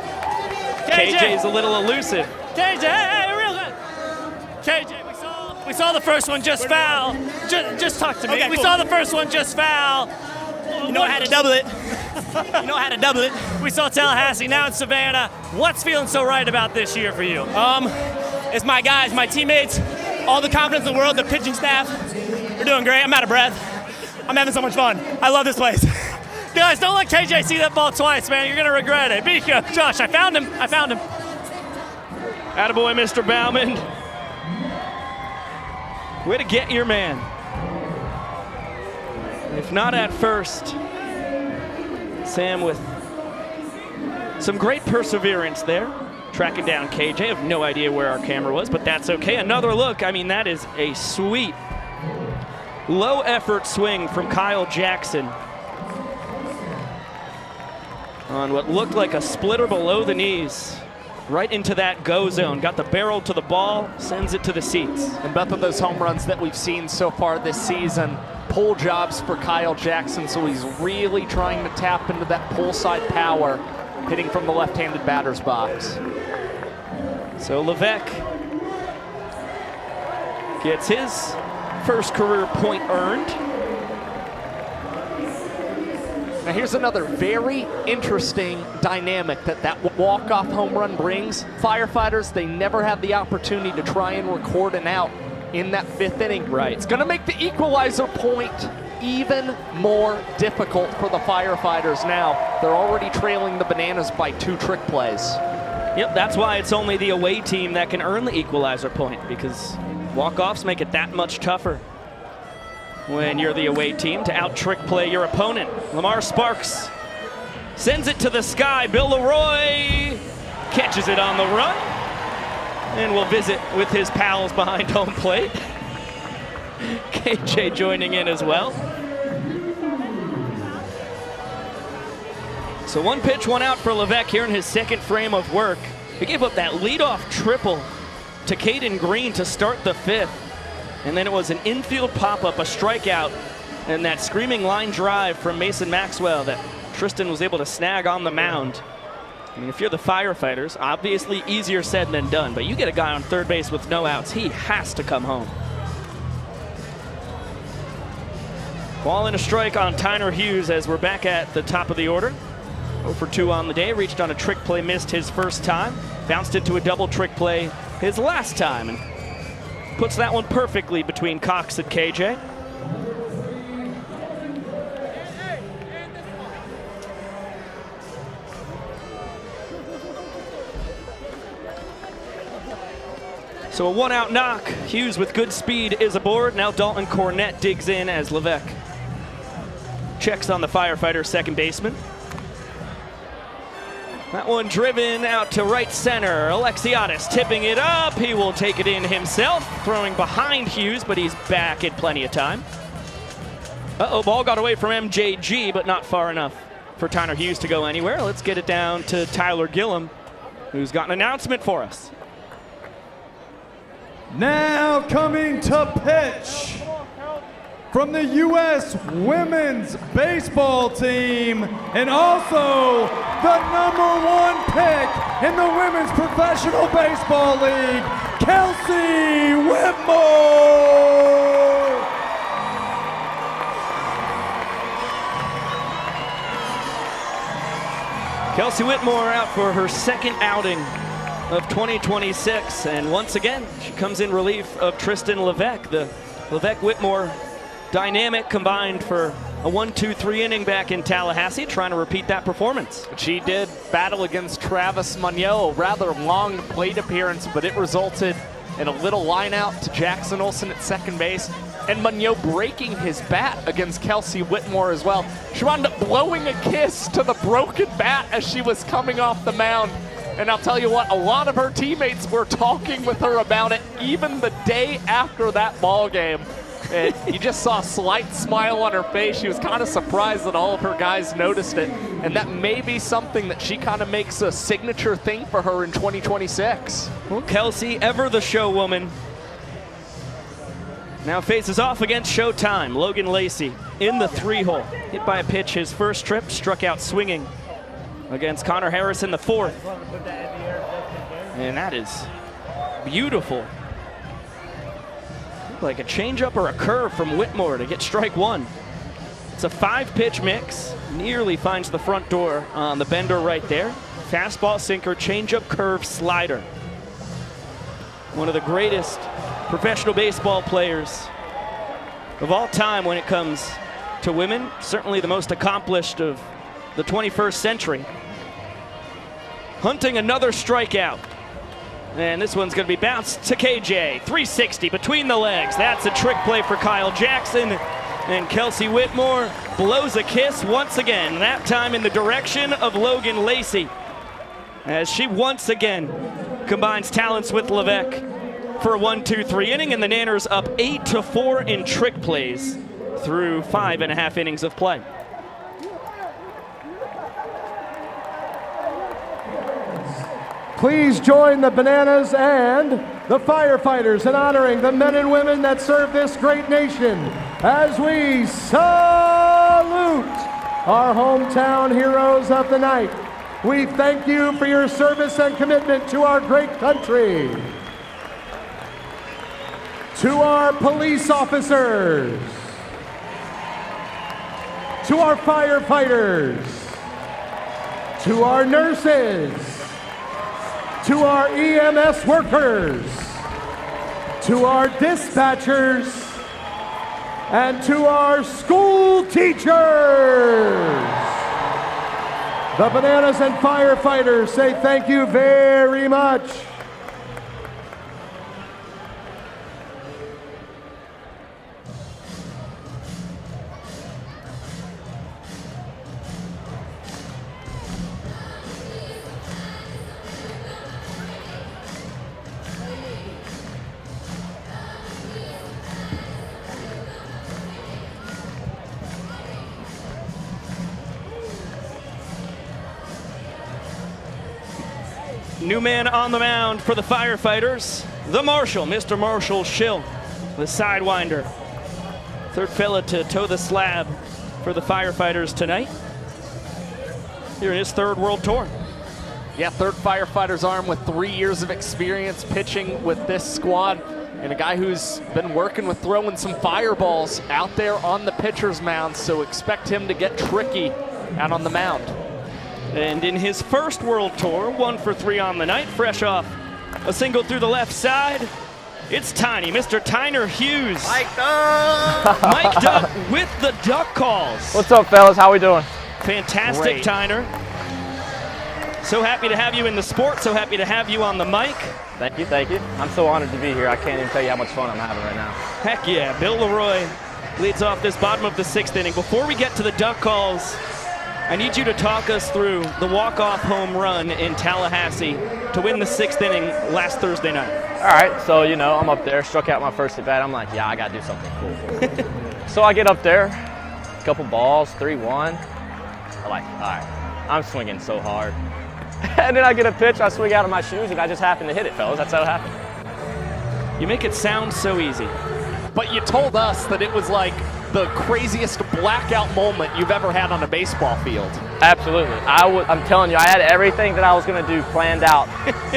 KJ's a little elusive. KJ, hey, real good. KJ, we saw the first one just foul. Just talk to me. Okay, we cool. saw the first one just foul. You know how to double it. You know how to double it. We saw Tallahassee, now in Savannah. What's feeling so right about this year for you? It's my guys, my teammates, all the confidence in the world, the pitching staff. They're doing great. I'm out of breath. I'm having so much fun. I love this place. Guys, don't let KJ see that ball twice, man. You're going to regret it. Bika, Josh, I found him. Attaboy, Mr. Bauman. Way to get your man. If not at first, Sam with some great perseverance there, tracking down KJ. I have no idea where our camera was, but that's okay. Another look. I mean, that is a sweet, low-effort swing from Kyle Jackson on what looked like a splitter below the knees. Right into that go zone. Got the barrel to the ball, sends it to the seats. And both of those home runs that we've seen so far this season, pull jobs for Kyle Jackson, so he's really trying to tap into that pull side power, hitting from the left-handed batter's box. So Levesque gets his first career point earned. Now here's another very interesting dynamic that walk-off home run brings. Firefighters, they never have the opportunity to try and record an out in that 5th inning. Right. It's going to make the equalizer point even more difficult for the Firefighters now. They're already trailing the Bananas by 2 trick plays. Yep, that's why it's only the away team that can earn the equalizer point, because walk-offs make it that much tougher when you're the away team to out-trick play your opponent. Lamar Sparks sends it to the sky. Bill Leroy catches it on the run and will visit with his pals behind home plate. KJ joining in as well. So 1 pitch, 1 out for Levesque here in his 2nd frame of work. He gave up that leadoff triple to Caden Green to start the 5th. And then it was an infield pop-up, a strikeout, and that screaming line drive from Mason Maxwell that Tristan was able to snag on the mound. I mean, if you're the Firefighters, obviously easier said than done, but you get a guy on third base with no outs, he has to come home. Ball and a strike on Tyner Hughes as we're back at the top of the order. 0 for 2 on the day, reached on a trick play, missed his first time, bounced into a double trick play his last time, and puts that one perfectly between Cox and KJ. So a 1-out knock. Hughes with good speed is aboard. Now Dalton Cornett digs in as Levesque checks on the Firefighter second baseman. That one driven out to right center. Alexiadis tipping it up. He will take it in himself, throwing behind Hughes, but he's back in plenty of time. Uh-oh, ball got away from MJG, but not far enough for Tyler Hughes to go anywhere. Let's get it down to Tyler Gillum, who's got an announcement for us. Now coming to pitch from the U.S. Women's Baseball Team and also the #1 pick in the Women's Professional Baseball League, Kelsey Whitmore. Kelsey Whitmore out for her second outing of 2026, and once again she comes in relief of Tristan Levesque. The Levesque-Whitmore dynamic combined for a 1-2-3 inning back in Tallahassee, trying to repeat that performance. She did battle against Travis Munoz, rather long plate appearance, but it resulted in a little line out to Jackson Olsen at second base, and Munoz breaking his bat against Kelsey Whitmore as well. She wound up blowing a kiss to the broken bat as she was coming off the mound. And I'll tell you what, a lot of her teammates were talking with her about it even the day after that ball game. And you just saw a slight smile on her face. She was kind of surprised that all of her guys noticed it. And that may be something that she kind of makes a signature thing for her in 2026. Well, Kelsey, ever the show woman, now faces off against Showtime. Logan Lacey in the 3-hole. Hit by a pitch his first trip, struck out swinging against Connor Harris in the 4th. And that is beautiful. Like a changeup or a curve from Whitmore to get strike 1. It's a 5-pitch mix. Nearly finds the front door on the bender right there. Fastball, sinker, changeup, curve, slider. One of the greatest professional baseball players of all time when it comes to women. Certainly the most accomplished of the 21st century. Hunting another strikeout. And this one's going to be bounced to KJ. 360 between the legs. That's a trick play for Kyle Jackson. And Kelsey Whitmore blows a kiss once again, that time in the direction of Logan Lacey, as she once again combines talents with Levesque for a 1-2-3 inning, and the Nanners up 8-4 in trick plays through 5.5 innings of play. Please join the Bananas and the Firefighters in honoring the men and women that serve this great nation as we salute our hometown heroes of the night. We thank you for your service and commitment to our great country. To our police officers, to our firefighters, to our nurses, to our EMS workers, to our dispatchers, and to our school teachers. The Bananas and Firefighters say thank you very much. New man on the mound for the Firefighters, the Marshal, Mr. Marshall Schill, the Sidewinder. Third fella to toe the slab for the Firefighters tonight. Here in his third World Tour. Yeah, third Firefighters arm with 3 years of experience pitching with this squad, and a guy who's been working with throwing some fireballs out there on the pitcher's mound, so expect him to get tricky out on the mound. And in his first World Tour, 1 for 3 on the night, fresh off a single through the left side, it's Tiny, Mr. Tyner Hughes. Mic'd up! Mic'd up with the duck calls. What's up, fellas? How we doing? Fantastic, Great. Tyner. So happy to have you in the sport, so happy to have you on the mic. Thank you, thank you. I'm so honored to be here. I can't even tell you how much fun I'm having right now. Heck yeah, Bill Leroy leads off this bottom of the 6th inning. Before we get to the duck calls, I need you to talk us through the walk-off home run in Tallahassee to win the 6th inning last Thursday night. All right, so, you know, I'm up there, struck out my first at-bat. I'm like, yeah, I got to do something cool. So I get up there, a couple balls, 3-1. I'm like, all right, I'm swinging so hard. And then I get a pitch, I swing out of my shoes, and I just happen to hit it, fellas. That's how it happened. You make it sound so easy. But you told us that it was like the craziest blackout moment you've ever had on a baseball field. Absolutely. I'm telling you, I had everything that I was going to do planned out,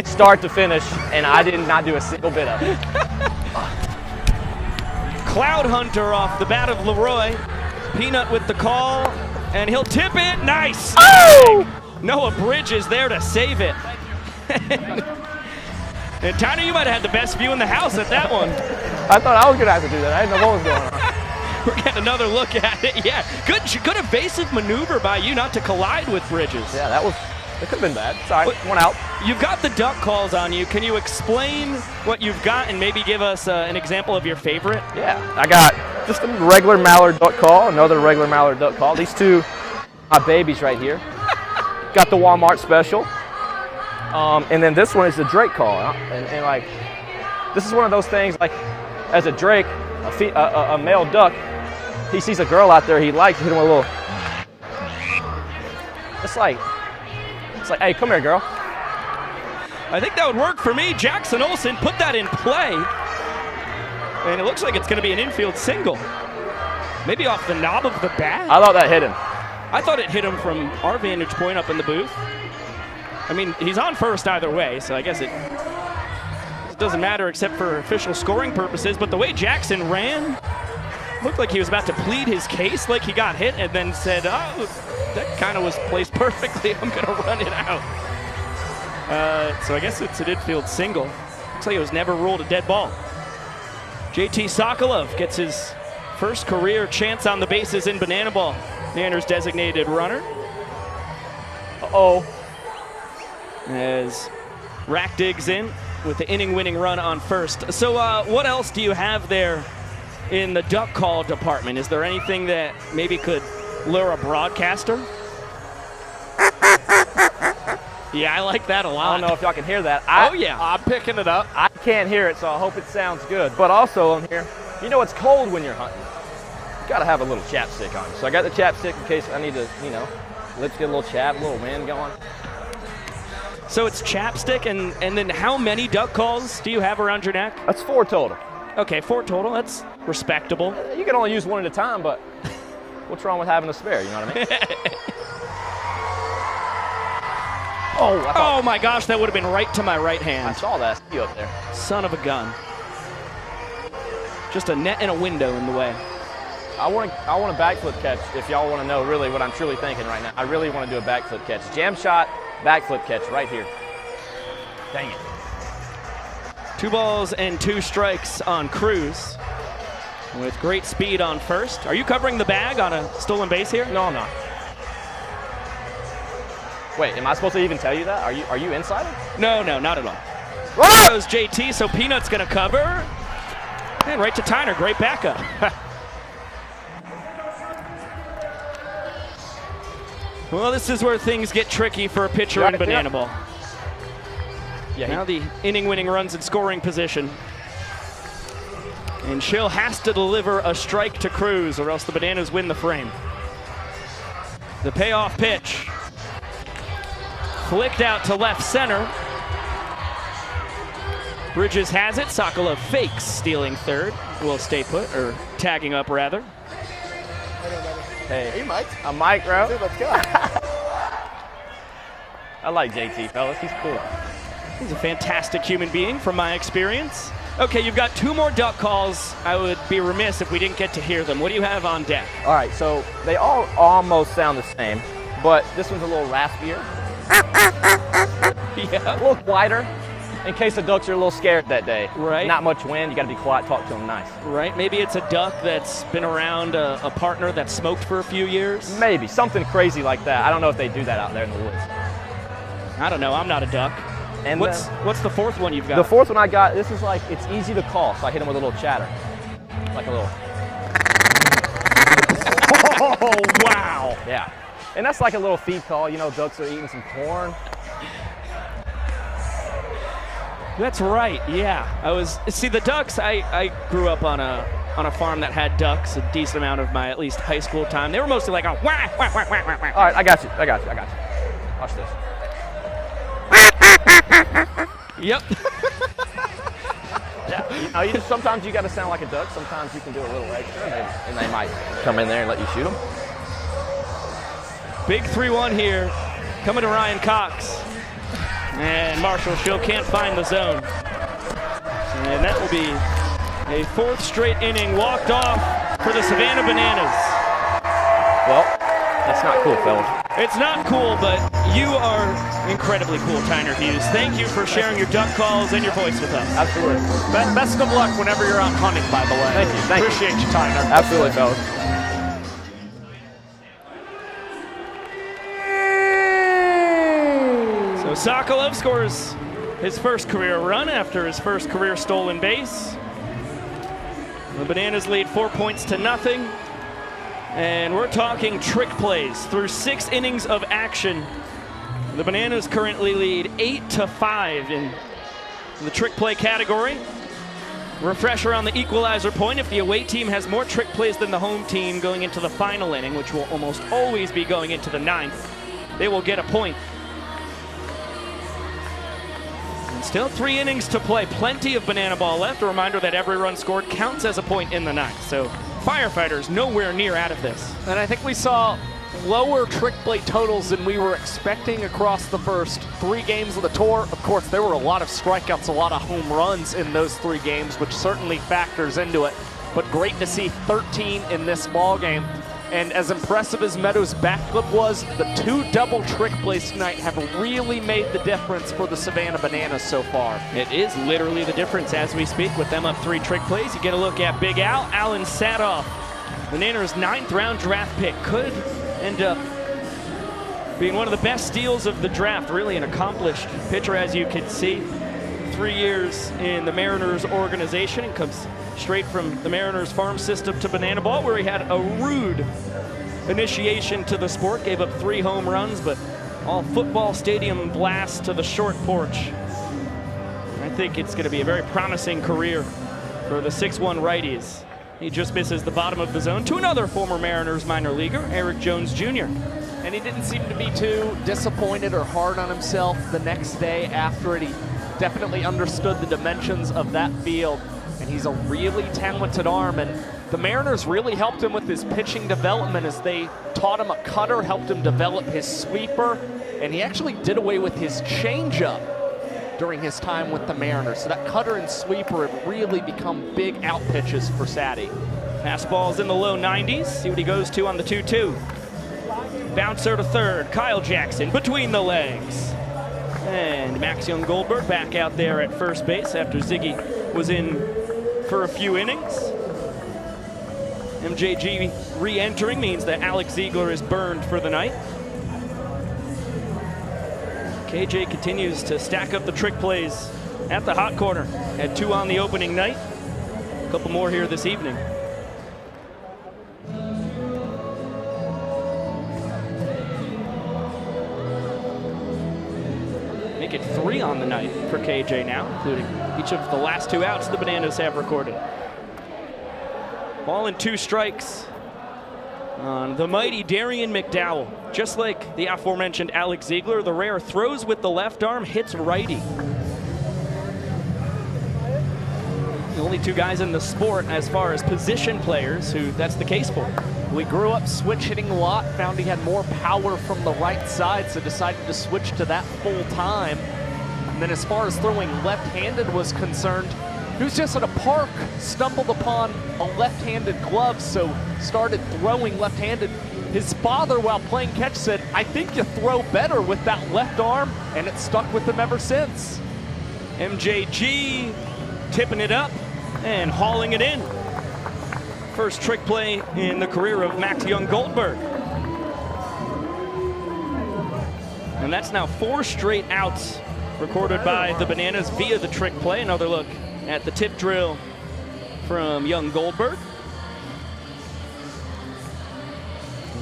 start to finish, and I did not do a single bit of it. Cloud Hunter off the bat of Leroy. Peanut with the call, and he'll tip it. Nice! Oh! Noah Bridges there to save it. And Tyner, you might have had the best view in the house at that one. I thought I was going to have to do that. I didn't know what was going on. We're getting another look at it. Yeah, good evasive maneuver by you not to collide with Bridges. Yeah, it could have been bad. Sorry, one out. You've got the duck calls on you. Can you explain what you've got and maybe give us an example of your favorite? Yeah, I got just a regular mallard duck call, another regular mallard duck call. These two, my babies right here. Got the Walmart special. And then this one is the Drake call. And like, this is one of those things, like, as a Drake, a male duck, he sees a girl out there he likes, hit him with a little. It's like, hey, come here, girl. I think that would work for me. Jackson Olsen put that in play. And it looks like it's going to be an infield single. Maybe off the knob of the bat. I thought that hit him. I thought it hit him from our vantage point up in the booth. I mean, he's on first either way, so I guess it doesn't matter except for official scoring purposes. But the way Jackson ran, looked like he was about to plead his case, like he got hit, and then said, oh, that kind of was placed perfectly. I'm going to run it out. So I guess it's an infield single. Looks like it was never ruled a dead ball. JT Sokolov gets his first career chance on the bases in banana ball. Nanner's designated runner. Uh-oh. As Rack digs in with the inning-winning run on first. So what else do you have there in the duck call department? Is there anything that maybe could lure a broadcaster? Yeah, I like that a lot. I don't know if y'all can hear that. Oh, yeah. I'm picking it up. I can't hear it, so I hope it sounds good. But also on here, you know it's cold when you're hunting. You gotta have a little chapstick on you. So I got the chapstick in case I need to, you know, lips get a little chap, a little wind going. So it's chapstick, and then how many duck calls do you have around your neck? That's 4 total. Okay, 4 total. That's respectable. You can only use one at a time, but what's wrong with having a spare, you know what I mean? Oh my gosh, that would have been right to my right hand. I saw that. You up there. Son of a gun. Just a net and a window in the way. I want a backflip catch if y'all want to know really what I'm truly thinking right now. I really want to do a backflip catch. Jam shot, backflip catch right here. Dang it. 2 balls and 2 strikes on Cruz with great speed on first. Are you covering the bag on a stolen base here? No, I'm not. Wait, am I supposed to even tell you that? Are you inside it? No, not at all. There goes JT, so Peanut's going to cover. And right to Tyner, great backup. Well, this is where things get tricky for a pitcher in banana ball. Yeah, now the inning-winning runs in scoring position. And Schill has to deliver a strike to Cruz, or else the Bananas win the frame. The payoff pitch. Flicked out to left center. Bridges has it. Sokolov fakes, stealing third. Will stay put, or tagging up rather. Hey, you Mike. I'm Mike, bro. Dude, let's go. I like JT, fellas. He's cool. He's a fantastic human being from my experience. Okay, you've got 2 more duck calls. I would be remiss if we didn't get to hear them. What do you have on deck? All right, so they all almost sound the same, but this one's a little raspier. Yeah. A little quieter, in case the ducks are a little scared that day. Right. Not much wind, you gotta be quiet, talk to them nice. Right, maybe it's a duck that's been around a partner that smoked for a few years. Maybe, something crazy like that. I don't know if they do that out there in the woods. I don't know, I'm not a duck. And what's the fourth one you've got? The fourth one I got, this is like, it's easy to call, so I hit him with a little chatter. Like a little. Oh, wow. Yeah. And that's like a little feed call, you know, ducks are eating some corn. That's right, yeah. See, the ducks, I grew up on a farm that had ducks a decent amount of my at least high school time. They were mostly like, wah, wah, wah, wah, wah, wah. All right, I got you. Watch this. Yep. Yeah, you know, sometimes you got to sound like a duck. Sometimes you can do a little extra, and they might come in there and let you shoot them. Big 3-1 here, coming to Ryan Cox. And Marshall still can't find the zone. And that will be a fourth straight inning walked off for the Savannah Bananas. Well, that's not cool, fellas. It's not cool, but you are incredibly cool, Tyner Hughes. Thank you for sharing your duck calls and your voice with us. Absolutely. Best of luck whenever you're out hunting, by the way. Thank you. Appreciate you, Tyner. Absolutely, fellas. So Sokolov scores his first career run after his first career stolen base. The Bananas lead 4 points to nothing. And we're talking trick plays through 6 innings of action. The Bananas currently lead 8-5 in the trick play category. Refresher on the equalizer point: if the away team has more trick plays than the home team going into the final inning, which will almost always be going into the 9th, they will get a point. And still 3 innings to play, plenty of banana ball left. A reminder that every run scored counts as a point in the 9th. So Firefighters nowhere near out of this. And I think we saw lower trick play totals than we were expecting across the first 3 games of the tour. Of course, there were a lot of strikeouts, a lot of home runs in those 3 games, which certainly factors into it. But great to see 13 in this ball game. And as impressive as Meadows' backflip was, the 2 double trick plays tonight have really made the difference for the Savannah Bananas so far. It is literally the difference as we speak. With them up 3 trick plays, you get a look at Big Al. Alan Sadoff, Bananas' 9th round draft pick, could end up being one of the best steals of the draft. Really an accomplished pitcher, as you can see. 3 years in the Mariners organization, and comes straight from the Mariners farm system to banana ball, where he had a rude initiation to the sport, gave up 3 home runs, but all football stadium blasts to the short porch. I think it's going to be a very promising career for the 6'1" righties. He just misses the bottom of the zone to another former Mariners minor leaguer, Eric Jones Jr. And he didn't seem to be too disappointed or hard on himself the next day after it. He definitely understood the dimensions of that field, and he's a really talented arm. And the Mariners really helped him with his pitching development as they taught him a cutter, helped him develop his sweeper, and he actually did away with his changeup during his time with the Mariners. So that cutter and sweeper have really become big out pitches for Sadie. Fastball's in the low 90s. See what he goes to on the 2-2. Bouncer to third. Kyle Jackson between the legs. And Max Young Goldberg back out there at first base after Ziggy was in for a few innings. MJG re-entering means that Alex Ziegler is burned for the night. KJ continues to stack up the trick plays at the hot corner. Had 2 on the opening night. A couple more here this evening. Make it 3 on the night for KJ now, including each of the last 2 outs the Bananas have recorded. Ball and 2 strikes on the mighty Darian McDowell. Just like the aforementioned Alex Ziegler, the rare throws with the left arm, hits righty. The only 2 guys in the sport as far as position players who that's the case for. We grew up switch hitting a lot, found he had more power from the right side, so decided to switch to that full time. And then as far as throwing left-handed was concerned, he was just at a park, stumbled upon a left-handed glove, so started throwing left-handed. His father, while playing catch, said, "I think you throw better with that left arm," and it stuck with him ever since. MJG tipping it up and hauling it in. First trick play in the career of Max Young Goldberg. And that's now 4 straight outs recorded by the Bananas via the trick play. Another look at the tip drill from Young Goldberg.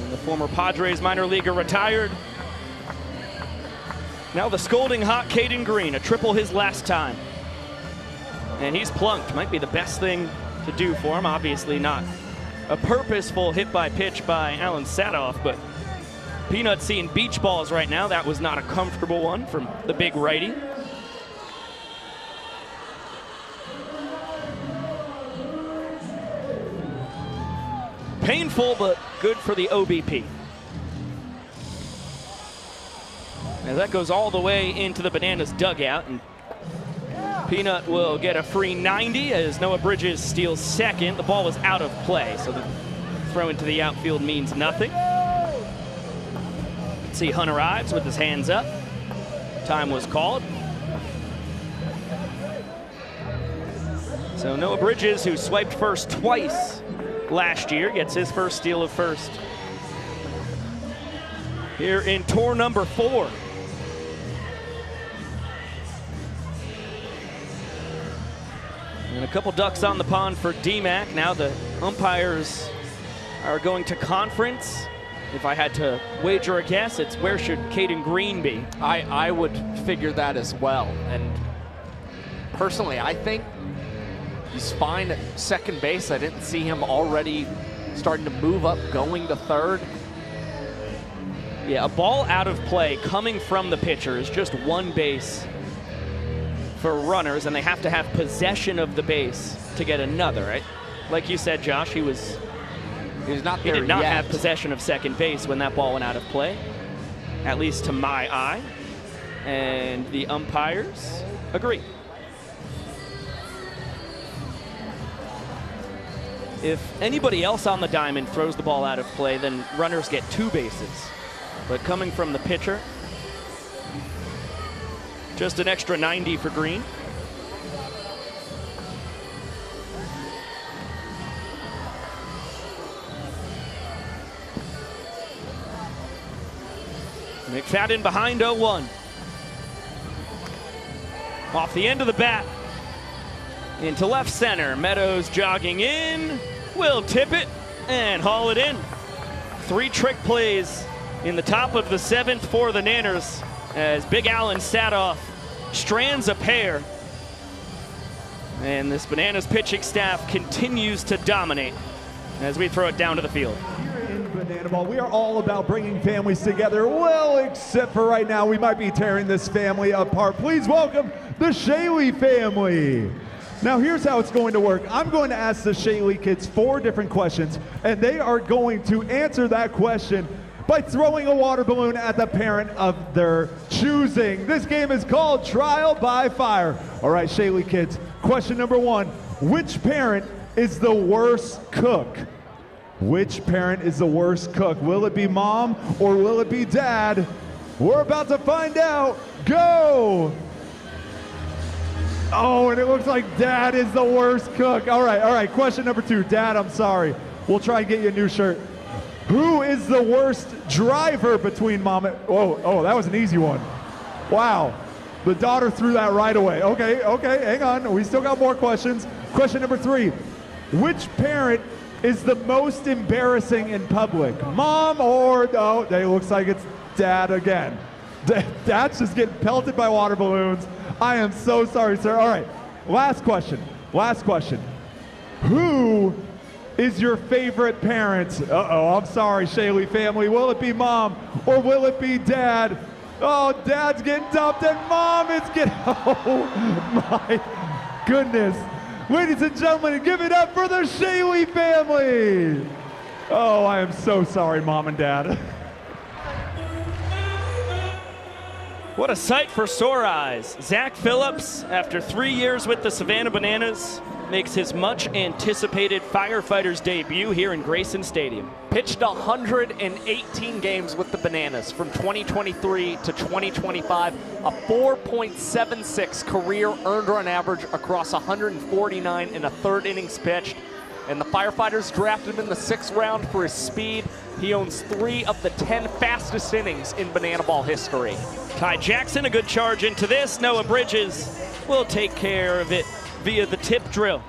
And the former Padres minor leaguer retired. Now the scolding hot Caden Green, a triple his last time. And he's plunked, might be the best thing to do for him. Obviously not a purposeful hit by pitch by Alan Sadoff, but Peanut seeing beach balls right now. That was not a comfortable one from the big righty. Painful, but good for the OBP. Now that goes all the way into the Bananas dugout, and Peanut will get a free 90 as Noah Bridges steals second. The ball was out of play, so the throw into the outfield means nothing. See Hunter Ives with his hands up. Time was called. So Noah Bridges, who swiped first twice last year, gets his first steal of first here in tour number 4. And a couple ducks on the pond for DMAC. Now the umpires are going to conference. If I had to wager a guess, it's where should Caden Green be? I would figure that as well. And personally, I think he's fine at second base. I didn't see him already starting to move up, going to third. Yeah, a ball out of play coming from the pitcher is just one base for runners, and they have to have possession of the base to get another, right? Like you said, Josh, he did not have possession of second base when that ball went out of play, at least to my eye. And the umpires agree. If anybody else on the diamond throws the ball out of play, then runners get 2 bases. But coming from the pitcher, just an extra 90 for Green. McFadden behind 0-1. Off the end of the bat. Into left center. Meadows jogging in. Will tip it and haul it in. 3 trick plays in the top of the 7th for the Nanners as Big Alan Sadoff strands a pair. And this Bananas pitching staff continues to dominate as we throw it down to the field. Banana Ball, we are all about bringing families together. Well, except for right now, we might be tearing this family apart. Please welcome the Shaley family. Now, here's how it's going to work. I'm going to ask the Shaley kids 4 different questions, and they are going to answer that question by throwing a water balloon at the parent of their choosing. This game is called Trial by Fire. All right, Shaley kids, question number 1. Which parent is the worst cook? Which parent is the worst cook? Will it be mom or will it be dad? We're about to find out. Go! Oh, and it looks like dad is the worst cook. All right. Question number 2. Dad, I'm sorry. We'll try and get you a new shirt. Who is the worst driver between mom and... Oh, that was an easy one. Wow. The daughter threw that right away. Okay, hang on. We still got more questions. Question number 3. Which parent is the most embarrassing in public? Mom or... Oh, it looks like it's dad again. Dad's just getting pelted by water balloons. I am so sorry, sir. All right, last question. Who is your favorite parent? Uh-oh, I'm sorry, Shaley family. Will it be mom or will it be dad? Oh, dad's getting dumped and mom is getting... Oh, my goodness. Ladies and gentlemen, give it up for the Shaley family. Oh, I am so sorry, mom and dad. What a sight for sore eyes. Zach Phillips, after 3 years with the Savannah Bananas, makes his much anticipated Firefighters debut here in Grayson Stadium. Pitched 118 games with the Bananas from 2023 to 2025, a 4.76 career earned run average across 149 in a third innings pitched. And the Firefighters drafted him in the 6th round for his speed. He owns 3 of the 10 fastest innings in Banana Ball history. Ty Jackson, a good charge into this. Noah Bridges will take care of it via the tip drill.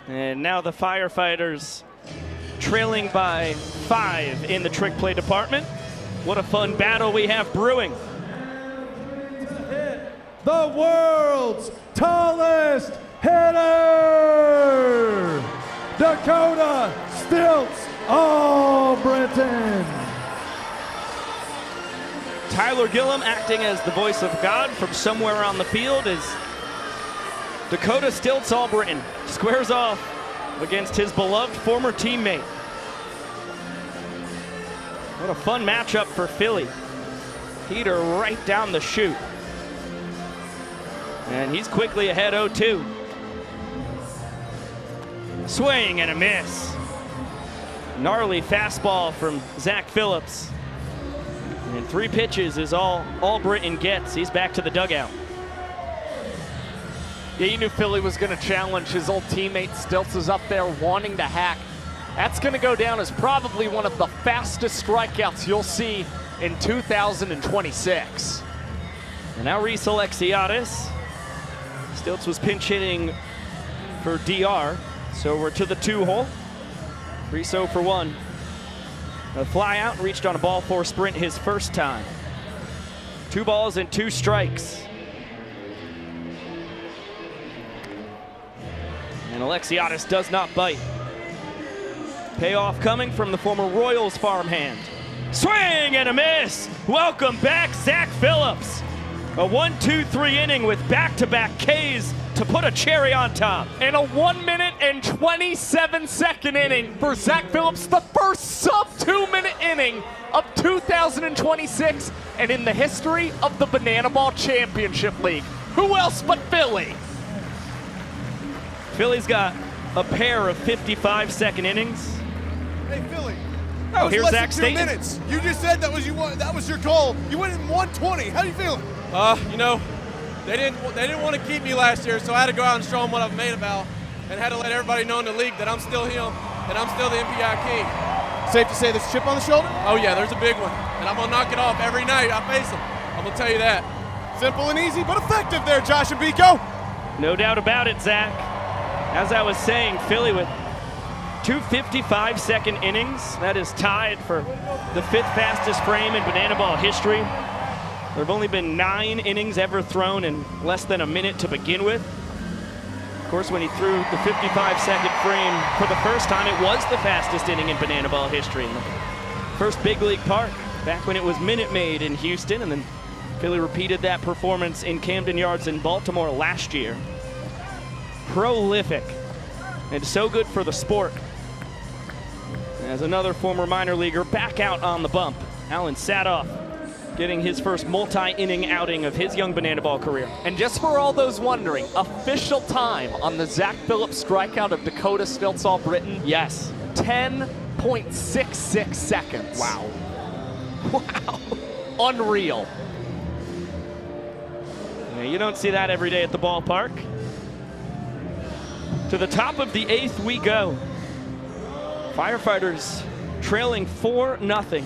And now the Firefighters trailing by 5 in the trick play department. What a fun battle we have brewing. The world's tallest hitter, Dakota Stilts Albritton. Tyler Gillum acting as the voice of God from somewhere on the field as Dakota Stilts Albritton squares off against his beloved former teammate. What a fun matchup for Philly. Heater right down the chute. And he's quickly ahead 0-2. Swing and a miss. Gnarly fastball from Zach Phillips. And 3 pitches is all Albritton gets. He's back to the dugout. Yeah, you knew Philly was going to challenge his old teammate. Stilts is up there wanting to hack. That's going to go down as probably one of the fastest strikeouts you'll see in 2026. And now Reese Alexiadis. Stilts was pinch hitting for DR. So we're to the 2-hole. Reese 0 for 1. A fly out, reached on a ball 4 sprint his first time. 2 balls and 2 strikes. And Alexiadis does not bite. Payoff coming from the former Royals farmhand. Swing and a miss. Welcome back, Zach Phillips. A 1-2-3 inning with back-to-back Ks to put a cherry on top. And a 1 minute and 27-second inning for Zach Phillips, the first sub-2-minute inning of 2026 and in the history of the Banana Ball Championship League. Who else but Philly? Philly's got a pair of 55-second innings. Hey, Philly. That was here's less Zach than 2 Staten. minutes. You just said that was your goal. You went in 120. How are you feeling? You know, they didn't want to keep me last year, so I had to go out and show them what I've made about, and had to let everybody know in the league that I'm still him, and I'm still the MPI king. Safe to say there's a chip on the shoulder? Oh yeah, there's a big one, and I'm gonna knock it off every night I face him. I'm gonna tell you that. Simple and easy, but effective there, Josh and Biko. No doubt about it, Zach. As I was saying, Philly with 2 55-second innings. That is tied for the 5th fastest frame in Banana Ball history. There have only been 9 innings ever thrown in less than a minute to begin with. Of course, when he threw the 55-second frame for the first time, it was the fastest inning in Banana Ball history. In the first big league park, back when it was Minute Maid in Houston, and then Philly repeated that performance in Camden Yards in Baltimore last year. Prolific, and so good for the sport. As another former minor leaguer back out on the bump, Alan Sadoff getting his first multi-inning outing of his young Banana Ball career. And just for all those wondering, official time on the Zach Phillips strikeout of Dakota Stilts Albritton. Yes. 10.66 seconds. Wow. Wow. Unreal. Yeah, you don't see that every day at the ballpark. To the top of the 8th we go. Firefighters trailing 4-0.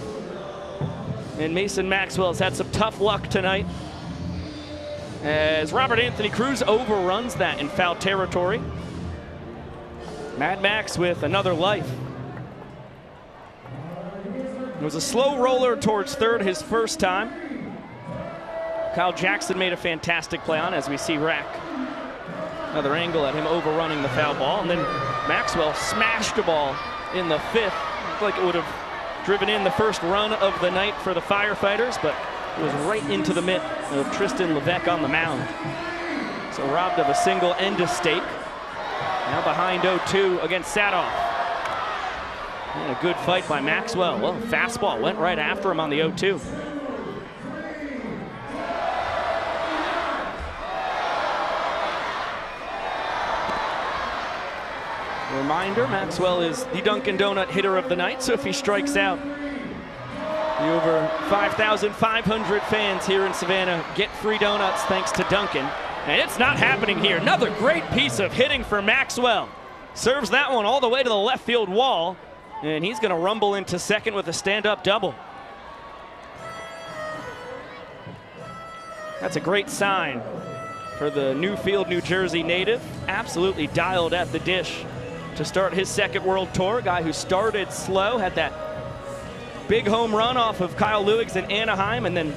And Mason Maxwell has had some tough luck tonight, as Robert Anthony Cruz overruns that in foul territory. Mad Max with another life. It was a slow roller towards third his first time. Kyle Jackson made a fantastic play on, as we see Rack. Another angle at him overrunning the foul ball, and then Maxwell smashed a ball in the 5th. Looked like it would have driven in the first run of the night for the Firefighters, but it was right into the mitt of Tristan Levesque on the mound. So robbed of a single and a stake. Now behind 0-2 against Sadoff. And a good fight by Maxwell. Well, fastball went right after him on the 0-2. Reminder, Maxwell is the Dunkin' Donut hitter of the night, so if he strikes out, the over 5,500 fans here in Savannah get free donuts thanks to Dunkin'. And it's not happening here. Another great piece of hitting for Maxwell. Serves that one all the way to the left field wall, and he's going to rumble into second with a stand-up double. That's a great sign for the Newfield, New Jersey native. Absolutely dialed at the dish to start his second World Tour. Guy who started slow, had that big home run off of Kyle Lewis in Anaheim, and then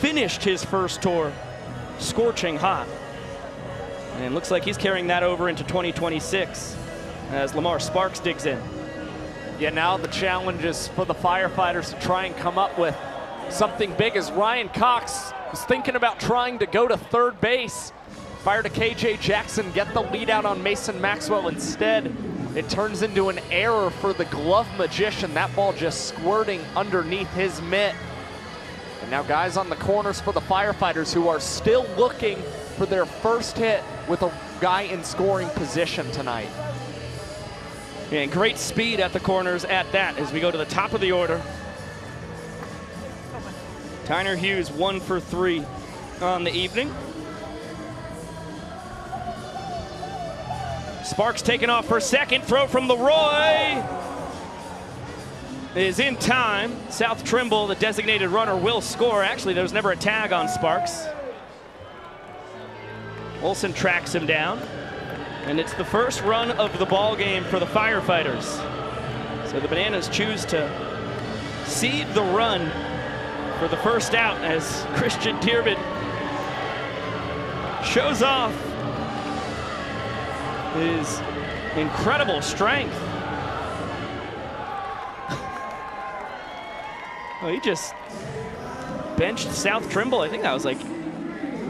finished his first tour scorching hot. And looks like he's carrying that over into 2026 as Lamar Sparks digs in. Yeah, now the challenge is for the Firefighters to try and come up with something big, as Ryan Cox was thinking about trying to go to third base. Fire to KJ Jackson, get the lead out on Mason Maxwell. Instead, it turns into an error for the glove magician. That ball just squirting underneath his mitt. And now guys on the corners for the Firefighters, who are still looking for their first hit with a guy in scoring position tonight. Yeah, and great speed at the corners at that as we go to the top of the order. Tyner Hughes 1 for 3 on the evening. Sparks taking off for second. Throw from Leroy is in time. South Trimble, the designated runner, will score. Actually, there was never a tag on Sparks. Olsen tracks him down. And it's the first run of the ball game for the Firefighters. So the Bananas choose to seed the run for the first out as Christian Tierman shows off his incredible strength. Well, he just benched South Trimble. I think that was like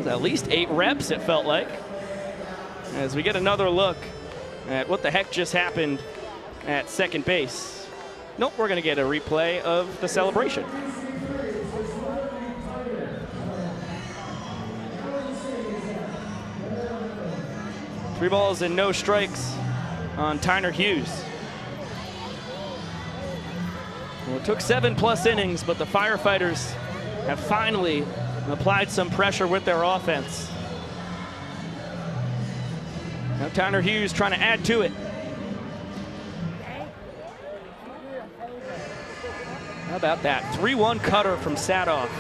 at least 8 reps, it felt like. As we get another look at what the heck just happened at second base. Nope, we're going to get a replay of the celebration. Three balls and no strikes on Tyner Hughes. Well, it took 7+ innings, but the Firefighters have finally applied some pressure with their offense. Now Tyner Hughes trying to add to it. How about that? 3-1 cutter from Sadoff.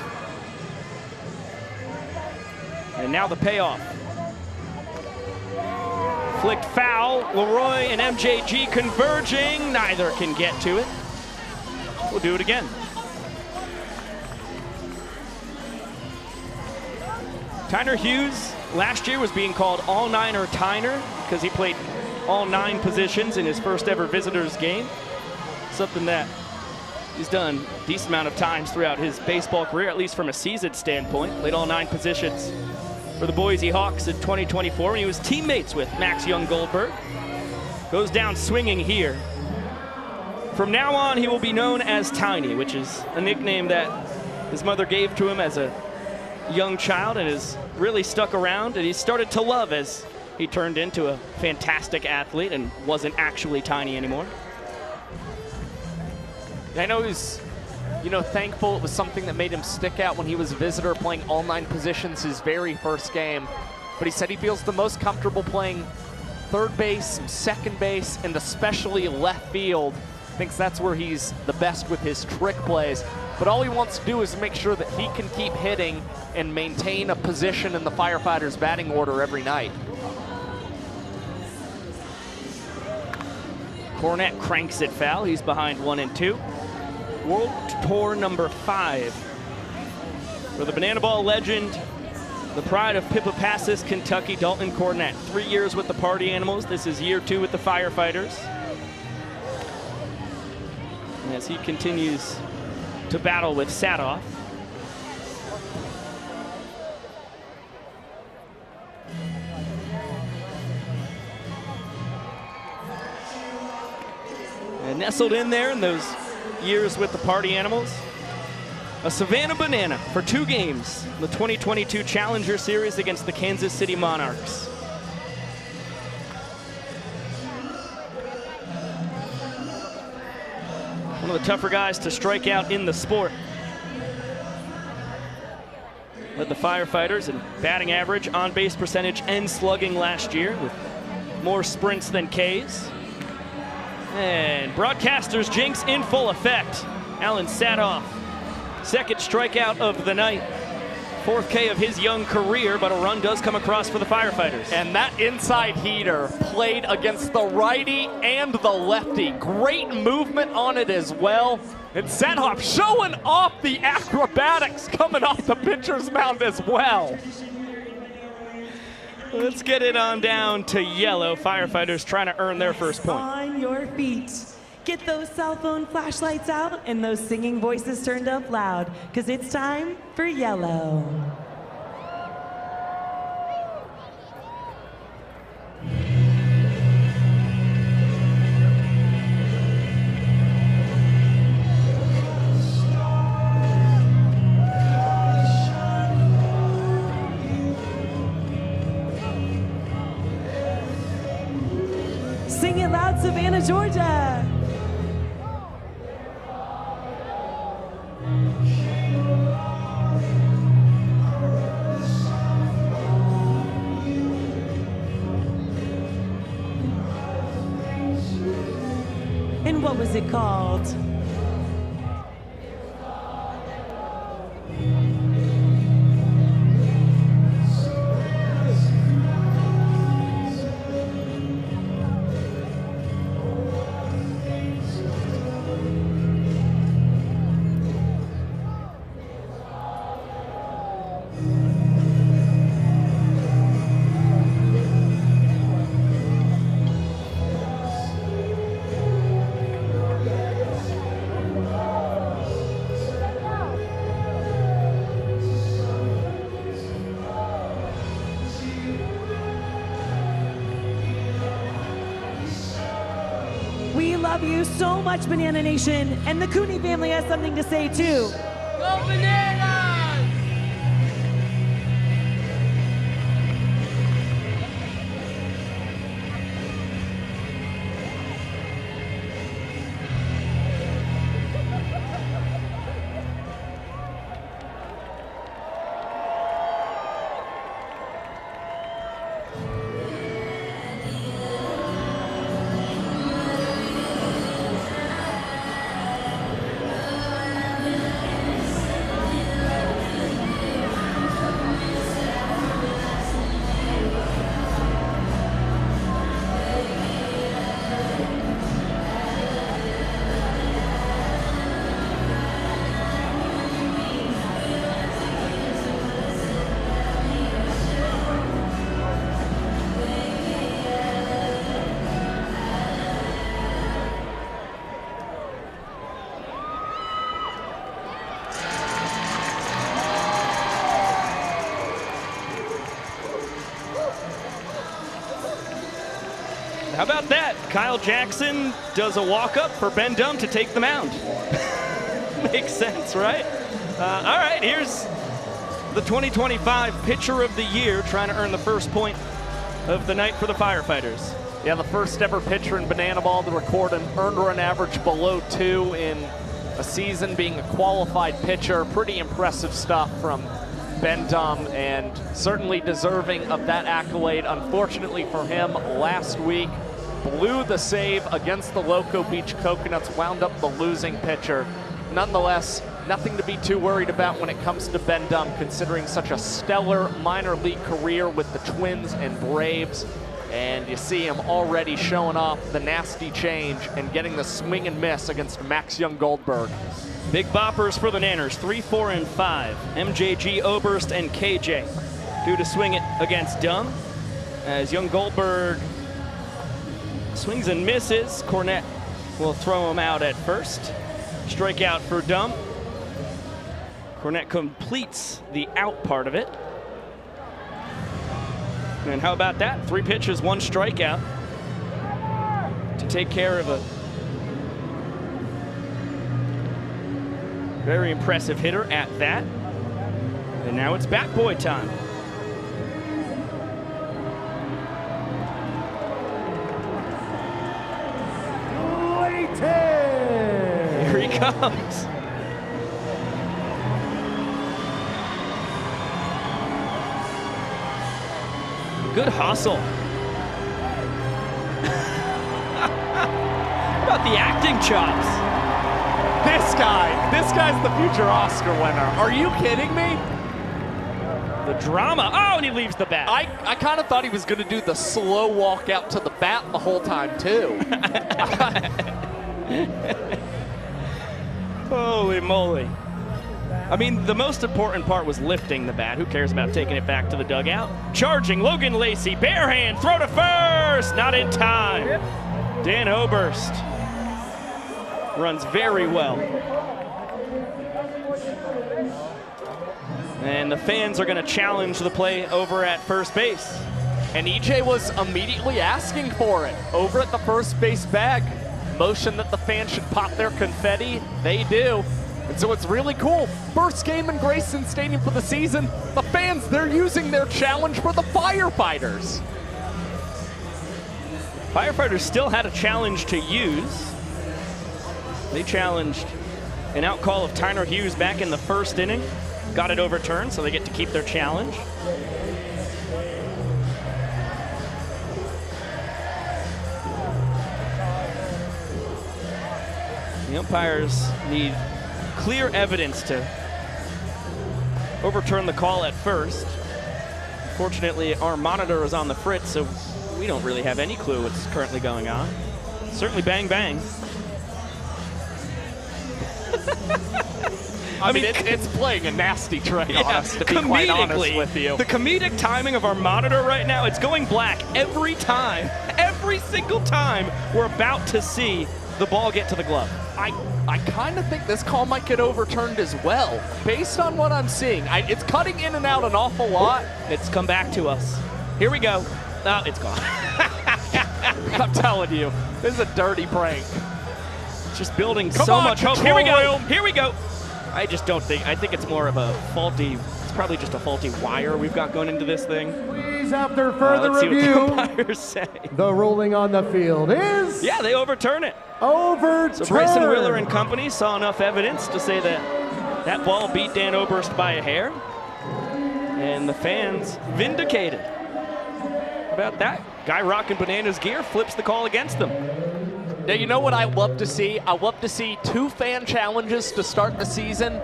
And now the payoff. Flicked foul. Leroy and MJG converging. Neither can get to it. We'll do it again. Tyner Hughes last year was being called all-niner Tyner because he played all 9 positions in his first ever visitors game. Something that he's done a decent amount of times throughout his baseball career, at least from a season standpoint. Played all 9 positions for the Boise Hawks in 2024 when he was teammates with Max Young-Goldberg. Goes down swinging here. From now on, he will be known as Tiny, which is a nickname that his mother gave to him as a young child and has really stuck around, and he started to love as he turned into a fantastic athlete and wasn't actually tiny anymore. I know he's, thankful it was something that made him stick out when he was a visitor playing all 9 positions his very first game. But he said he feels the most comfortable playing third base, second base, and especially left field. Thinks that's where he's the best with his trick plays. But all he wants to do is make sure that he can keep hitting and maintain a position in the Firefighters' batting order every night. Cornette cranks it foul. He's behind 1-2. World Tour number 5 for the Banana Ball legend, the pride of Pipapassis, Kentucky, Dalton Cornette. 3 years with the Party Animals. This is year 2 with the Firefighters. And as he continues to battle with Sadoff. And nestled in there in those years with the Party Animals. A Savannah Banana for 2 games, the 2022 Challenger Series against the Kansas City Monarchs. One of the tougher guys to strike out in the sport. Led the Firefighters in batting average, on-base percentage, and slugging last year with more sprints than Ks. And broadcaster's jinx in full effect. Alan Sadoff, second strikeout of the night. 4th K of his young career, but a run does come across for the Firefighters. And that inside heater played against the righty and the lefty. Great movement on it as well. And Sadoff showing off the acrobatics coming off the pitcher's mound as well. Let's get it on down to yellow. Firefighters trying to earn their first point. On your feet. Get those cell phone flashlights out and those singing voices turned up loud, because it's time for yellow. Sing it loud, Savannah, Georgia. And what was it called? We love you so much, Banana Nation, and the Cooney family has something to say too. Go Bananas! How about that? Kyle Jackson does a walk-up for Ben Dunn to take the mound. Makes sense, right? All right, here's the 2025 Pitcher of the Year trying to earn the first point of the night for the Firefighters. Yeah, the first ever pitcher in Banana Ball to record an earned run average below 2 in a season, being a qualified pitcher. Pretty impressive stuff from Ben Dunn, and certainly deserving of that accolade. Unfortunately for him, last week blew the save against the Loco Beach Coconuts, wound up the losing pitcher. Nonetheless, nothing to be too worried about when it comes to Ben Dunn, considering such a stellar minor league career with the Twins and Braves. And you see him already showing off the nasty change and getting the swing and miss against Max Young Goldberg. Big boppers for the Nanners, 3, 4, and 5. MJG, Oberst, and KJ due to swing it against Dunn. As Young Goldberg swings and misses, Cornett will throw him out at first. Strikeout for Dunn. Cornett completes the out part of it. And how about that? 3 pitches, 1 strikeout to take care of a Very impressive hitter at that. And now it's bat boy time. Here he comes. Good hustle. How about the acting chops? This guy's the future Oscar winner. Are you kidding me? The drama. Oh, and he leaves the bat. I kind of thought he was going to do the slow walk out to the bat the whole time, too. Holy moly. I mean, the most important part was lifting the bat. Who cares about taking it back to the dugout? Charging Logan Lacey, bare hand, throw to first, not in time. Dan Oberst runs very well. And the fans are going to challenge the play over at first base. And EJ was immediately asking for it over at the first base bag. Motion that the fans should pop their confetti. They do. And so it's really cool. First game in Grayson Stadium for the season. The fans, they're using their challenge for the firefighters. Firefighters still had a challenge to use. They challenged an out call of Tyner Hughes back in the first inning. Got it overturned, so they get to keep their challenge. The umpires need clear evidence to overturn the call at first. Unfortunately, our monitor is on the fritz, so we don't really have any clue what's currently going on. Certainly bang bang. I mean, it's playing a nasty trick on us, to be quite honest with you. The comedic timing of our monitor right now, it's going black every time. Every single time we're about to see the ball get to the glove. I kind of think this call might get overturned as well, based on what I'm seeing. It's cutting in and out an awful lot. It's come back to us. Here we go. Oh, it's gone. I'm telling you, this is a dirty prank. Just building so much hope. Here we go. Here we go. I just don't think. I think it's more of a faulty. It's probably just a faulty wire we've got going into this thing. Please, after further review, the ruling on the field is. Yeah, they overturn it. Overturned. So Bryson Wheeler and company saw enough evidence to say that that ball beat Dan Oberst by a hair, and the fans vindicated. How about that? Guy rocking bananas gear flips the call against them. Now, you know what I love to see? I love to see 2 fan challenges to start the season,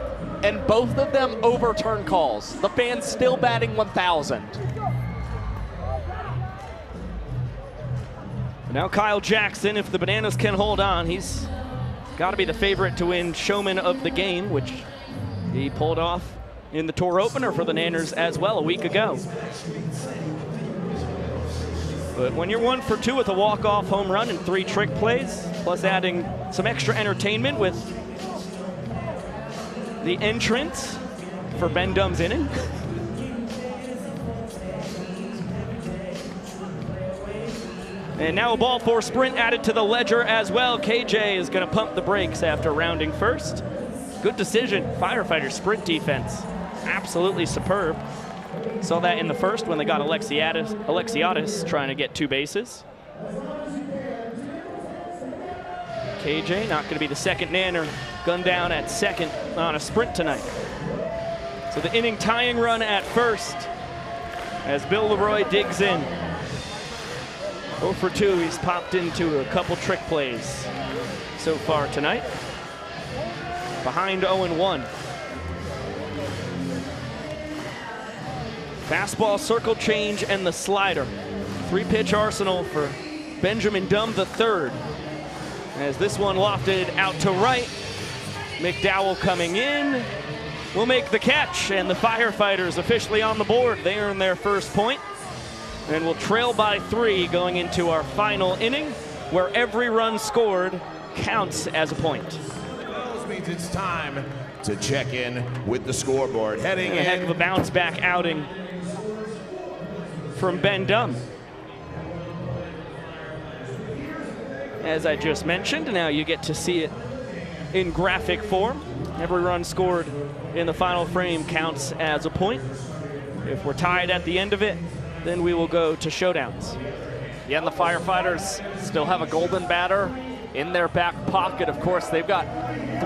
and both of them overturn calls. The fans still batting 1,000. Now Kyle Jackson, if the Bananas can hold on, he's got to be the favorite to win Showman of the Game, which he pulled off in the tour opener for the Nanners as well a week ago. But when you're 1 for 2 with a walk-off home run and 3 trick plays, plus adding some extra entertainment with the entrance for Ben Dumm's inning. And now a ball 4 sprint added to the ledger as well. KJ is going to pump the brakes after rounding first. Good decision. Firefighter sprint defense. Absolutely superb. Saw that in the first when they got Alexiadis trying to get 2 bases. KJ not going to be the second Nanner gunned down at second on a sprint tonight. So the inning tying run at first as Bill Leroy digs in. 0 for 2, he's popped into a couple trick plays so far tonight. Behind 0-1. Fastball, circle change, and the slider. 3-pitch arsenal for Benjamin Dumm III. As this one lofted out to right. McDowell coming in. Will make the catch, and the Firefighters officially on the board. They earn their first point. And will trail by 3 going into our final inning, where every run scored counts as a point. This means it's time to check in with the scoreboard. Heading in. A heck of a bounce back outing from Ben Dumm. As I just mentioned, now you get to see it in graphic form. Every run scored in the final frame counts as a point. If we're tied at the end of it, then we will go to showdowns. Yeah, and the Firefighters still have a golden batter in their back pocket. Of course, they've got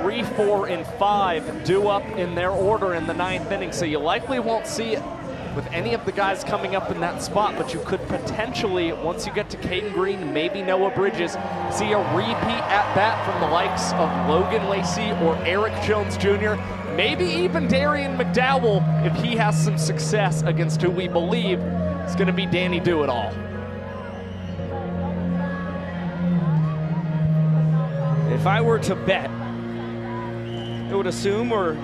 3, 4, and 5 due up in their order in the 9th inning, so you likely won't see it with any of the guys coming up in that spot, but you could potentially, once you get to Caden Green, maybe Noah Bridges, see a repeat at bat from the likes of Logan Lacey or Eric Jones Jr., maybe even Darian McDowell if he has some success against who we believe is going to be Danny Do-It-All. If I were to bet, I would assume we're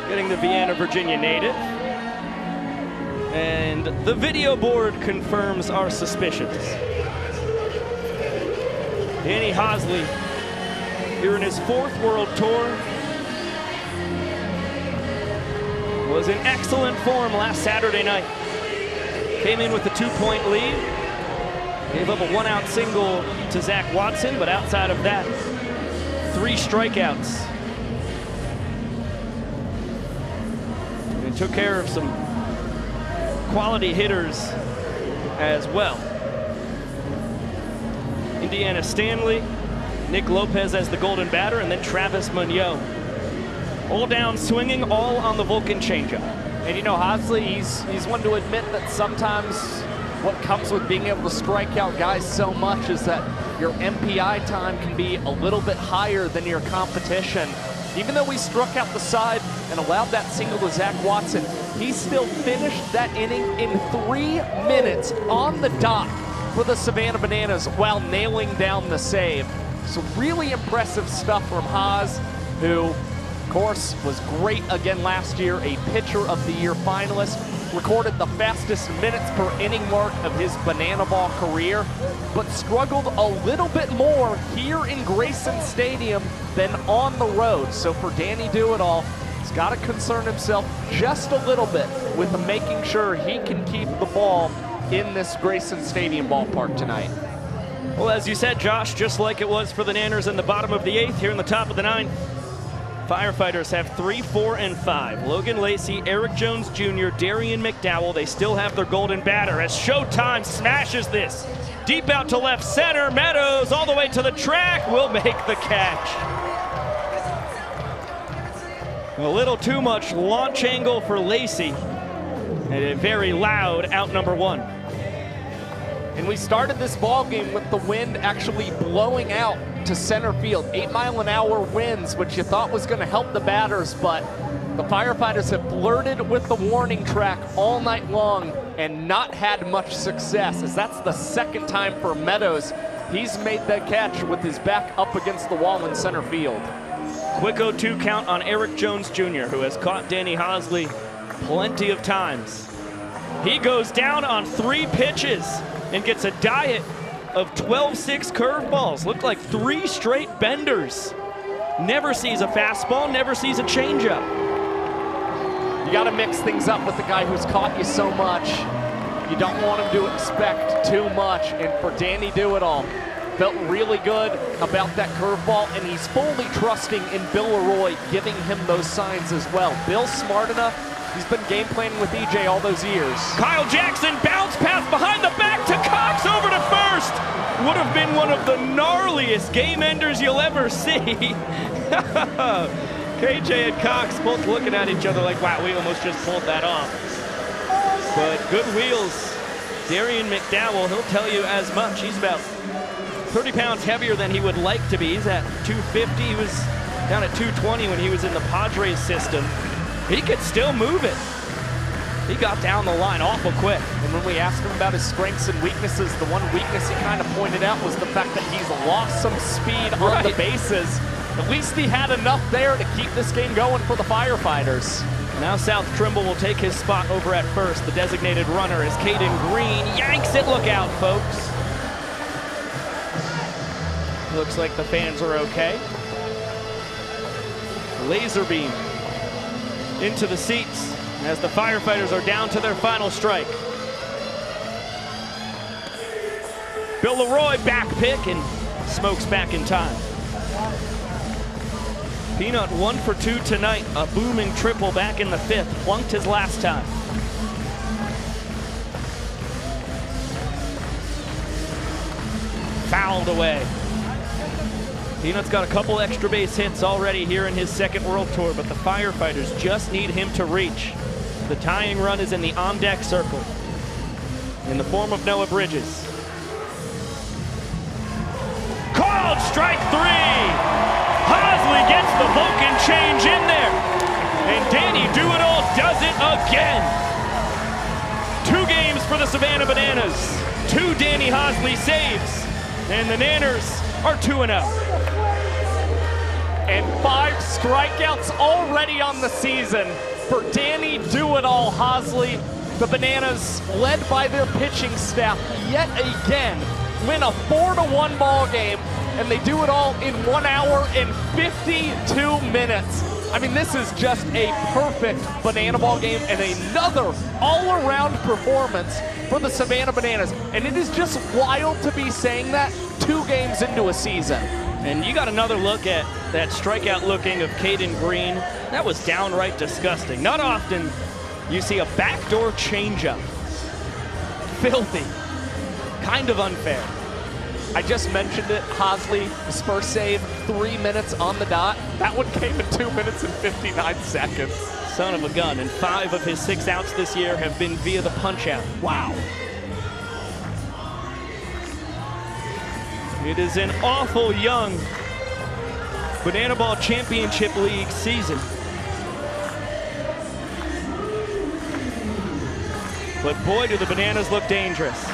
getting the Vienna, Virginia native. And the video board confirms our suspicions. Danny Hosley, here in his 4th World Tour, was in excellent form last Saturday night. Came in with a 2-point lead. Gave up a 1-out single to Zach Watson, but outside of that, 3 strikeouts. And took care of some quality hitters as well. Indiana Stanley, Nick Lopez as the golden batter, and then Travis Munoz. All down swinging, all on the Vulcan changeup. And you know, Hosley, he's one to admit that sometimes what comes with being able to strike out guys so much is that your MPI time can be a little bit higher than your competition. Even though we struck out the side and allowed that single to Zach Watson, he still finished that inning in 3 minutes on the dot for the Savannah Bananas while nailing down the save. So really impressive stuff from Haas, who, of course, was great again last year, a Pitcher of the Year finalist, recorded the fastest minutes per inning mark of his banana ball career, but struggled a little bit more here in Grayson Stadium than on the road. So for Danny Do-It-All, he's got to concern himself just a little bit with making sure he can keep the ball in this Grayson Stadium ballpark tonight. Well, as you said, Josh, just like it was for the Nanners in the bottom of the 8th, here in the top of the 9th, Firefighters have 3, 4, and 5. Logan Lacey, Eric Jones Jr., Darian McDowell. They still have their golden batter as Showtime smashes this. Deep out to left center. Meadows all the way to the track will make the catch. A little too much launch angle for Lacey. And a very loud out number 1. And we started this ball game with the wind actually blowing out to center field. 8-mile-an-hour winds, which you thought was going to help the batters, but the Firefighters have flirted with the warning track all night long and not had much success, as that's the 2nd time for Meadows. He's made that catch with his back up against the wall in center field. Quick 0-2 count on Eric Jones Jr., who has caught Danny Hosley plenty of times. He goes down on 3 pitches and gets a diet of 12-6 curveballs. Look like 3 straight benders. Never sees a fastball, never sees a changeup. You got to mix things up with the guy who's caught you so much. You don't want him to expect too much. And for Danny Do-It-All, felt really good about that curveball, and he's fully trusting in Bill Leroy giving him those signs as well. Bill's smart enough. He's been game planning with EJ all those years. Kyle Jackson, bounce pass behind the back to Cox over to first. Would have been one of the gnarliest game enders you'll ever see. KJ and Cox both looking at each other like, wow, we almost just pulled that off. But good wheels. Darian McDowell, he'll tell you as much. He's about 30 pounds heavier than he would like to be. He's at 250. He was down at 220 when he was in the Padres system. He could still move it. He got down the line awful quick. And when we asked him about his strengths and weaknesses, the one weakness he kind of pointed out was the fact that he's lost some speed on the bases. At least he had enough there to keep this game going for the Firefighters. Now South Trimble will take his spot over at first. The designated runner is Caden Green. Yanks it. Look out, folks. Looks like the fans are okay. Laser beam into the seats as the Firefighters are down to their final strike. Bill Leroy back pick and smokes back in time. Peanut 1 for 2 tonight. A booming triple back in the 5th. Plunked his last time. Fouled away. Peanut's got a couple extra base hits already here in his second World Tour, but the Firefighters just need him to reach. The tying run is in the on-deck circle in the form of Noah Bridges. Called strike 3! Hosley gets the Vulcan change in there, and Danny Do-It-All does it again. 2 games for the Savannah Bananas, 2 Danny Hosley saves, and the Nanners are 2-0. And 5 strikeouts already on the season for Danny Do-It-All Hosley. The Bananas, led by their pitching staff, yet again win a 4-1 ball game, and they do it all in 1 hour and 52 minutes. I mean, this is just a perfect Banana Ball game and another all-around performance for the Savannah Bananas. And it is just wild to be saying that 2 games into a season. And you got another look at that strikeout looking of Caden Green. That was downright disgusting. Not often you see a backdoor changeup. Filthy. Kind of unfair. I just mentioned it, Hosley, his first save, 3 minutes on the dot. That one came in 2 minutes and 59 seconds. Son of a gun, and 5 of his 6 outs this year have been via the punch-out. Wow. It is an awful young Banana Ball Championship League season. But boy, do the Bananas look dangerous.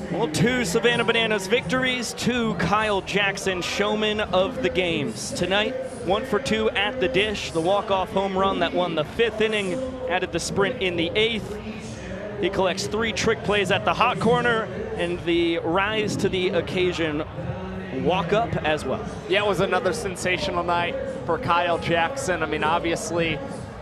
Well, 2 Savannah Bananas victories, 2 Kyle Jackson showmen of the games. Tonight, 1 for 2 at the dish. The walk-off home run that won the 5th inning, added the sprint in the 8th. He collects 3 trick plays at the hot corner, and the rise to the occasion walk-up as well. Yeah, it was another sensational night for Kyle Jackson. I mean, obviously,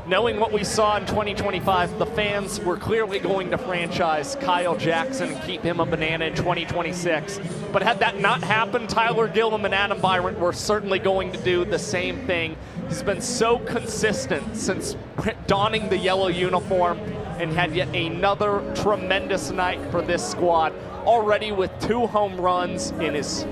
knowing what we saw in 2025, the fans were clearly going to franchise Kyle Jackson and keep him a Banana in 2026. But had that not happened, Tyler Gillum and Adam Byron were certainly going to do the same thing. He's been so consistent since donning the yellow uniform and had yet another tremendous night for this squad. Already with 2 home runs in his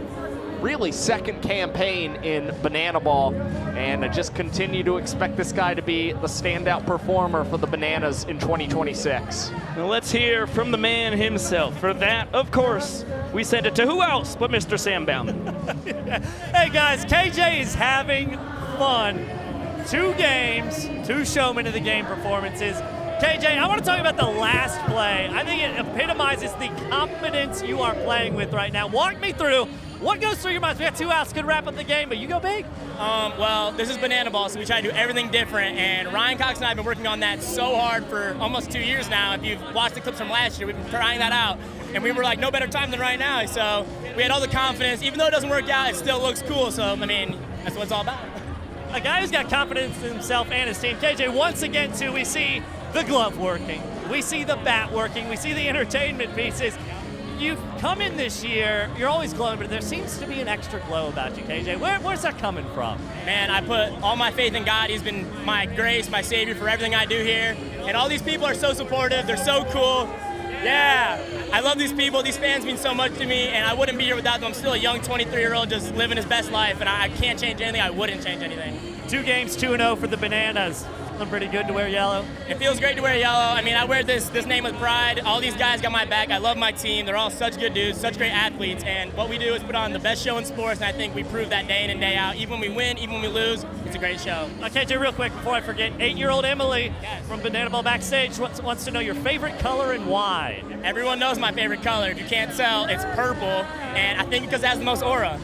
really second campaign in Banana Ball, and I just continue to expect this guy to be the standout performer for the Bananas in 2026. Now let's hear from the man himself. For that, of course, we send it to who else but Mr. Sam Bauman. Hey guys, KJ is having fun. 2 games, 2 showman of the game performances. KJ, I want to talk about the last play. I think it epitomizes the confidence you are playing with right now. Walk me through what goes through your mind. We got 2 outs, could wrap up the game, but you go big. Well, this is Banana Ball, so we try to do everything different, and Ryan Cox and I have been working on that so hard for almost 2 years now. If you've watched the clips from last year, we've been trying that out, and we were like, no better time than right now. So we had all the confidence. Even though it doesn't work out, it still looks cool. So, I mean, that's what it's all about. A guy who's got confidence in himself and his team. KJ, once again, too, we see the glove working. We see the bat working. We see the entertainment pieces. you've come in this year, you're always glowing, but there seems to be an extra glow about you, KJ. Where's that coming from? Man, I put all my faith in God. He's been my grace, my savior for everything I do here. And all these people are so supportive. They're so cool. Yeah, I love these people. These fans mean so much to me, and I wouldn't be here without them. I'm still a young 23-year-old just living his best life, and I can't change anything. I wouldn't change anything. 2 games, 2-0 for the Bananas. Feeling pretty good to wear yellow? It feels great to wear yellow. I mean, I wear this name with pride. All these guys got my back. I love my team. They're all such good dudes, such great athletes, and what we do is put on the best show in sports, and I think we prove that day in and day out. Even when we win, even when we lose, it's a great show. KJ, real quick before I forget, 8-year-old Emily from Banana Ball Backstage wants to know your favorite color and why. Everyone knows my favorite color. If you can't tell, it's purple, and I think because it has the most aura.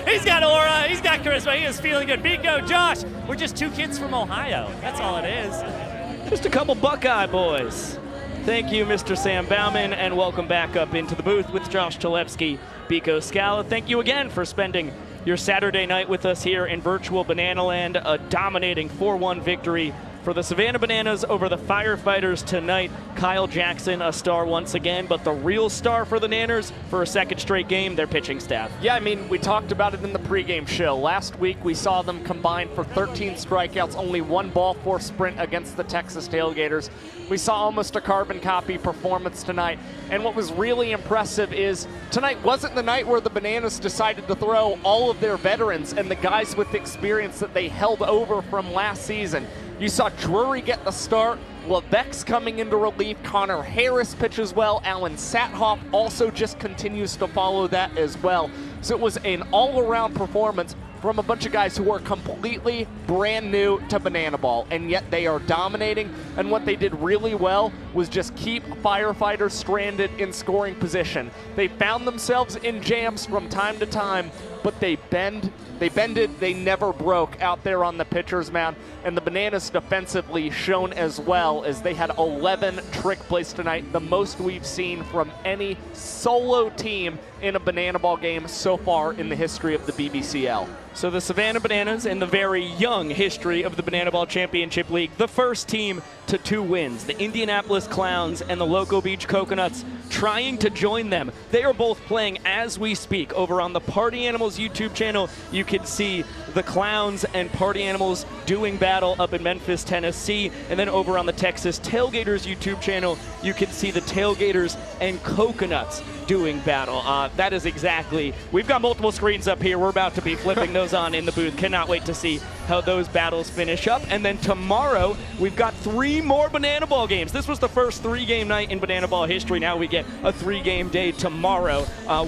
He's got aura, he's got charisma, he is feeling good. Biko, Josh, we're just 2 kids from Ohio. That's all it is. Just a couple Buckeye boys. Thank you, Mr. Sam Bauman, and welcome back up into the booth with Josh Chalevsky, Biko Scala. Thank you again for spending your Saturday night with us here in virtual Banana Land. A dominating 4-1 victory for the Savannah Bananas over the Firefighters tonight. Kyle Jackson, a star once again, but the real star for the Nanners for a second straight game, their pitching staff. Yeah, I mean, we talked about it in the pregame show. Last week, we saw them combine for 13 strikeouts, only 1 ball, 4 sprint against the Texas Tailgaters. We saw almost a carbon copy performance tonight. And what was really impressive is tonight wasn't the night where the Bananas decided to throw all of their veterans and the guys with experience that they held over from last season. You saw Drury get the start, Levex coming into relief, Connor Harris pitches well, Alan Sathoff also just continues to follow that as well. So it was an all-around performance from a bunch of guys who are completely brand new to Banana Ball, and yet they are dominating, and what they did really well was just keep Firefighters stranded in scoring position. They found themselves in jams from time to time, but they bended, they never broke out there on the pitcher's mound, and the Bananas defensively shown as well, as they had 11 trick plays tonight, the most we've seen from any solo team in a Banana Ball game so far in the history of the BBCL. So the Savannah Bananas, in the very young history of the Banana Ball Championship League, the first team to 2 wins. The Indianapolis Clowns and the Loco Beach Coconuts trying to join them. They are both playing as we speak. Over on the Party Animals YouTube channel, you can see the Clowns and Party Animals doing battle up in Memphis, Tennessee. And then over on the Texas Tailgaters YouTube channel, you can see the Tailgaters and Coconuts doing battle. That is exactly, we've got multiple screens up here. We're about to be flipping those on in the booth. Cannot wait to see how those battles finish up. And then tomorrow, we've got 3 more Banana Ball games. This was the first 3-game night in Banana Ball history. Now we get a 3-game day tomorrow.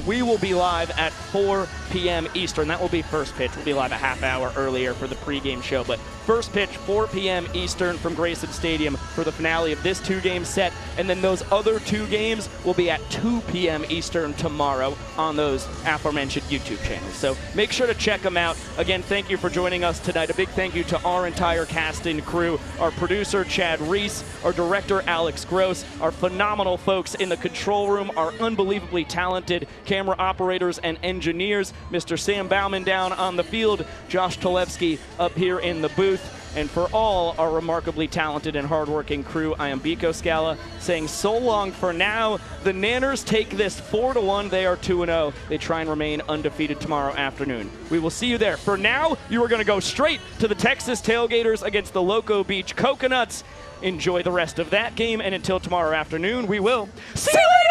We will be live at 4 p.m. Eastern. That will be first pitch. We'll be live a half hour earlier for the pregame show. But first pitch, 4 p.m. Eastern from Grayson Stadium for the finale of this 2-game set. And then those other 2 games will be at 2 p.m. Eastern tomorrow on those aforementioned YouTube channels. So make sure to check them out. Again, thank you for joining us tonight. A big thank you to our entire cast and crew, our producer, Chad Reese, our director, Alex Gross, our phenomenal folks in the control room, our unbelievably talented camera operators and engineers, Mr. Sam Bauman down on the field, Josh Chalevsky up here in the booth. And for all our remarkably talented and hardworking crew, I am Biko Scala saying so long for now. The Nanners take this 4-1. They are 2-0. They try and remain undefeated tomorrow afternoon. We will see you there. For now, you are going to go straight to the Texas Tailgaters against the Loco Beach Coconuts. Enjoy the rest of that game, and until tomorrow afternoon, we will see you later!